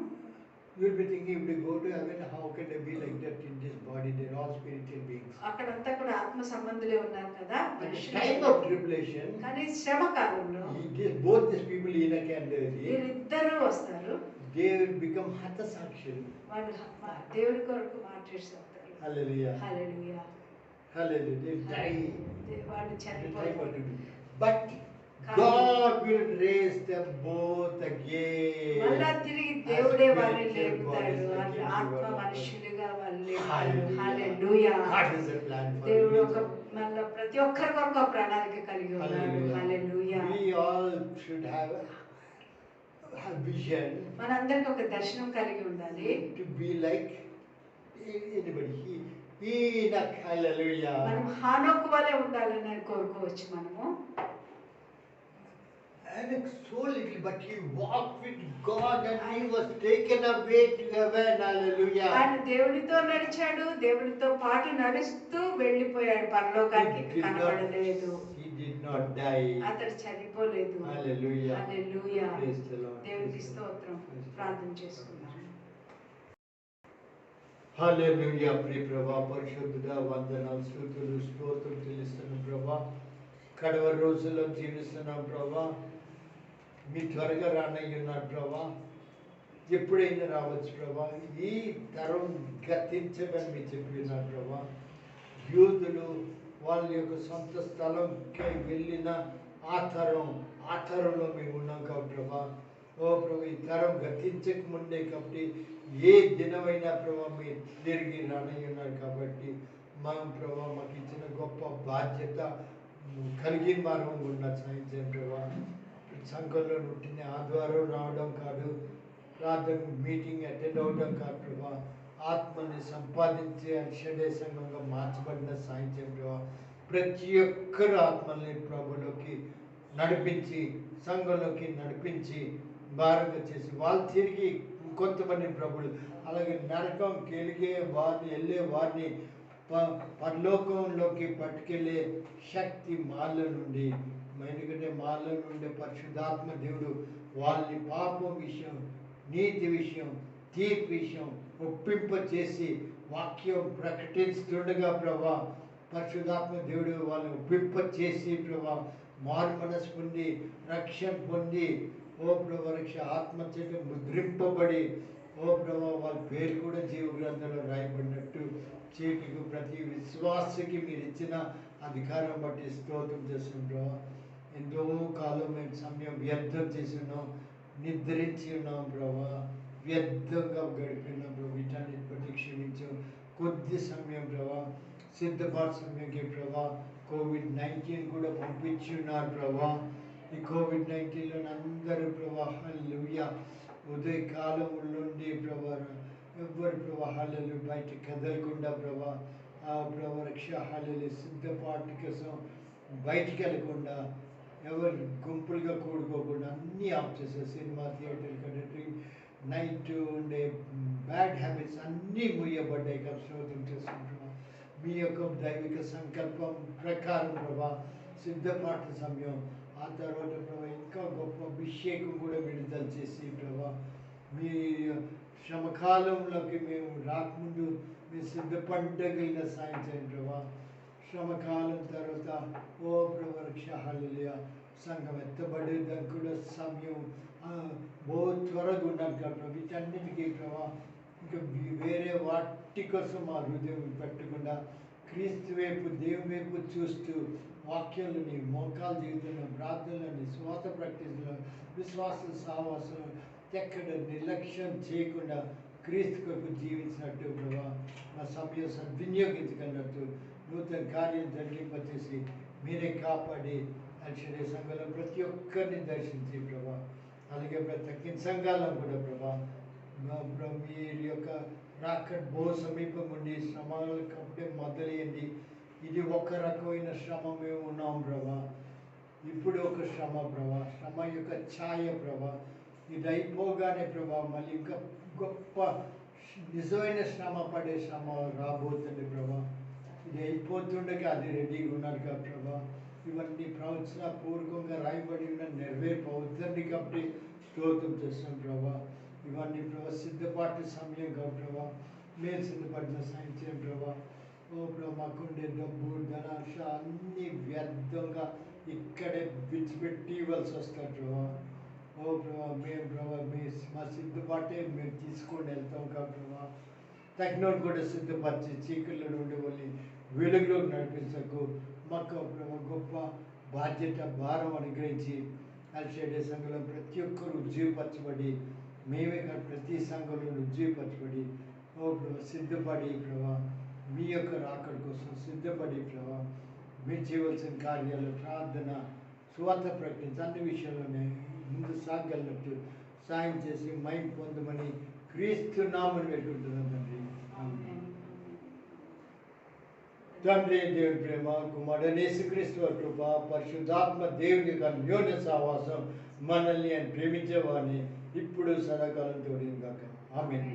you'll be thinking if they go to heaven, how can they be like that in this body? They're all spiritual beings. అక్కడంతా కూడా ఆత్మ సంబంధులే ఉన్నారు కదా At the మనుషులు. time of tribulation, కానీ శ్రమ కాలంలో both these people, Enoch and Elijah, వీరిద్దరూ వస్తారు. they will become hatasakshan. వాళ్ళు దేవుడి కొరకు మాట్లాడుతారు. Hallelujah. హల్లెలూయా. Hallelujah. They'll die వాళ్ళు at the time of చనిపోతారు. tribulation. But God will raise them both again. మళ్ళా తిరిగి దేవుడే As వాళ్ళని spiritual లేపుతాడు. bodies వాళ్ళు again. ఆత్మ మనుషులుగా వాళ్ళు లేపుతాడు. Hallelujah. Hallelujah. God has a plan for దేవుడు you. ఒక మళ్ళా ప్రతి ఒక్కరికి ఒక ప్రణాళిక కలిగి ఉన్నాడు. హల్లెలూయా. We all should have vision మనందరికి ఒక దర్శనం కలిగి ఉండాలి. to be like anybody. Enoch, hallelujah. మనం హానోకు వలె ఉండాలని కోరుకోవచ్చు మనము. And so little, but he walked with God and he was taken away to heaven, hallelujah. ఆయన దేవుడితో నడిచాడు, దేవుడితో పాటు నడుస్తూ వెళ్ళిపోయాడు పరలోకానికి. కనబడలేదు, He did not die. అతడు చనిపోలేదు. Hallelujah. Hallelujah. Praise the Lord. దేవునికి స్తోత్రం. ప్రార్థన చేసుకుందాం. Hallelujah. ప్రియ ప్రభా, పరిశుద్ధుడా, వందనాలు, స్తుతులు, స్తోత్రం చెల్లిస్తున్నాం ప్రభా. కడవ రోజుల్లో జీవిస్తున్నాం ప్రభా. మీ త్వరగా రానయ్యున్నారు ప్రభా. ఎప్పుడైనా రావచ్చు ప్రభా. ఈ తరం గతించమని మీరు చెప్పినారు ప్రభా. యూదులు వాళ్ళ యొక్క సొంత స్థలంకి వెళ్ళిన ఆ తరంలో మేము ఉన్నాం కాబట్టి ప్రభా. ఓ ప్రభు, ఈ తరం గతించక ముందే కాబట్టి ఏ దినమైనా ప్రభా మీరు తిరిగి రానయ్యున్నారు కాబట్టి ప్రభా మాకు ఇచ్చిన గొప్ప బాధ్యత కలిగిన వారం ఉన్న సాయించండి ప్రభా. సంఘంలో పుట్టిన ఆదివారం రావడం కాదు, ప్రార్థన మీటింగ్ అటెండ్ అవడం కాదు ప్రభా. ఆత్మని సంపాదించి అక్షడే సంఘంగా మార్చబడిన సాయించండి ప్రభా. ప్రతి ఒక్కరు ఆత్మల్ని ప్రభులోకి నడిపించి, సంఘంలోకి నడిపించి, భారంగా చేసి వాళ్ళు తిరిగి కొంతమంది ప్రభులు అలాగే నరకంకి వెళ్ళే వారిని పరలోకంలోకి పట్టుకెళ్ళే శక్తి మాల నుండి, ఎందుకంటే మాల నుండి పరిశుద్ధాత్మ దేవుడు వాళ్ళని పాపం విషయం, నీతి విషయం, తీర్పు విషయం ఒప్పింప చేసి వాక్యం ప్రకటిస్తుండగా ప్రభా పరిశుద్ధాత్మ దేవుడు వాళ్ళని ఒప్పింప చేసి ప్రభా మారు మనసు పొంది రక్షణ పొంది ఓ ప్రభా రక్ష ఆత్మచేత ముద్రింపబడి ఓ ప్రభా వాళ్ళ పేరు కూడా జీవ గ్రంథంలో రాయబడినట్టు చీటికి ప్రతి విశ్వాసకి మీరు ఇచ్చిన అధికారం బట్టి స్తోత్రం చేస్తున్నాం ప్రభా. ఎంతో కాలం మేము సమయం వ్యర్థం చేస్తున్నాం, నిద్రించి ఉన్నాం ప్రభా, వ్యర్థంగా గడిపినాం ప్రభు. వీటన్నిటి బట్టి క్షమించాం. కొద్ది సమయం ప్రభా సిద్ధపాటు సమయంకి ప్రభా కోవిడ్-19 కూడా పంపించి ఉన్నారు ప్రభా. ఈ కోవిడ్-19లో అందరూ ప్రభా హల్లెలూయా ఉదయకాలం నుండి ప్రభా ఎవ్వరు ప్రభా హల్లెలూయా బయట కదలకుండా ప్రభా ఆ ప్రభా రక్ష హల్లెలూయా సిద్ధపాటు కోసం బయటికి వెళ్ళకుండా ఎవరు గుంపులుగా కూడుకోకుండా అన్నీ ఆఫ్ చేశారు. సినిమా థియేటర్ కంటే నైట్ ఉండే బ్యాడ్ హ్యాబిట్స్ అన్నీ ముయ్యబడ్డాయి కదా. శ్రోతం చేసుకుంటున్నాం మీ యొక్క దైవిక సంకల్పం ప్రకారం ప్రభా సిద్ధపాటు సమయం ఆ తర్వాత ప్రభా ఇంకా గొప్ప అభిషేకం కూడా విడుదల చేసి ప్రభా మీ శ్రమకాలంలోకి మేము రాకముందు మీ సిద్ధపడగలిగిన సాయం చేయండి ప్రభా. శ్రమకాలం తర్వాత ఓ ప్రభా రక్ష హల్లెలూయా సంఘం ఎత్తబడేదానికి కూడా సమయం బహు త్వరగా ఉన్నాను కదా. వీటన్నిటికీ ప్రభా ఇంకా వేరే వాటి కోసం మా హృదయం పెట్టకుండా క్రీస్తు వైపు దేవుని వైపు చూస్తూ వాక్యాలని మోకాలు జీవితంలో ప్రార్థనలని స్వాత ప్రకటించడం విశ్వాస సావాసం ఎక్కడ నిర్లక్ష్యం చేయకుండా క్రీస్తు కొరకు జీవించినట్టు ప్రభా మా సమయం సద్వినియోగించగలిగినట్టు నూతన కార్యం జరిగింపచేసి మీరే కాపాడి అక్షరే సంఘంలో ప్రతి ఒక్కరిని దర్శించి ప్రభా అలాగే ప్రతి సంఘాలను కూడా ప్రభా మీరు యొక్క రాకట్ బహు సమీపం ఉండి శ్రమలకు అప్పుడే మొదలైంది. ఇది ఒక రకమైన శ్రమ మేము ఉన్నాం ప్రభా. ఇప్పుడు ఒక శ్రమ ప్రభా, శ్రమ యొక్క ఛాయ ప్రభా. ఇది అయిపోగానే ప్రభా మళ్ళీ ఇంకా గొప్ప నిజమైన శ్రమ పడే శ్రమ రాబోతుంది ప్రభా. ఇది అయిపోతుండగా అది రెడీగా ఉన్నారు కదా ప్రభా. ఇవన్నీ ప్రవచన పూర్వకంగా రాయబడి ఉన్న నెరవేర్పు అవుతుంది కాబట్టి స్తోత్రం చేస్తున్నాం ప్రభా. ఇవన్నీ ప్రభా సిద్ధపాటు సమయం కాదు ప్రభా. మేము సిద్ధపడిన సాయం చేయం ప్రభా. ఓ ప్రభా మాకుండే డబ్బు ధనాశ అన్నీ వ్యర్థంగా ఇక్కడే విడిచిపెట్టి ఇవ్వాల్సి వస్తారు ప్రభా. ఓ ప్రభా మేము ప్రభా మా సిద్ధపాటే మేము తీసుకొని వెళ్తాం కాదు ప్రభా. తగినోడు కూడా సిద్ధపరిచి చీకల్లో నుండి వాళ్ళని వెలుగులోకి నడిపించకు మాకు ప్రభా గొప్ప బాధ్యత భారం అనుగ్రహించి అల్షేడే సంఘంలో ప్రతి ఒక్కరు ఉజ్జీవపరచబడి మేమే కాదు ప్రతి సంఘంలో ఉజ్జీవపరచబడి ఓ ప్రభా సిద్ధపడి ప్రభా మీ యొక్క రాకడ కోసం సిద్ధపడి ప్రభా మీరు చేయవలసిన కార్యాలు ప్రార్థన స్వార్థ ప్రకటించి అన్ని విషయాల్లోనే ముందు సాగలినట్టు సాయం చేసి మైం పొందమని క్రీస్తు నామని పెట్టుకుంటున్నాం తండ్రి. తండ్రి దేవుని ప్రేమ కుమారుడైన యేసుక్రీస్తు వారి కృప పరిశుద్ధాత్మ దేవుని యొక్క అన్యోన్య సహవాసం మనల్ని ఆయన ప్రేమించేవాడిని ఇప్పుడు సదాకాలం తోడింది కాక ఆమేన్.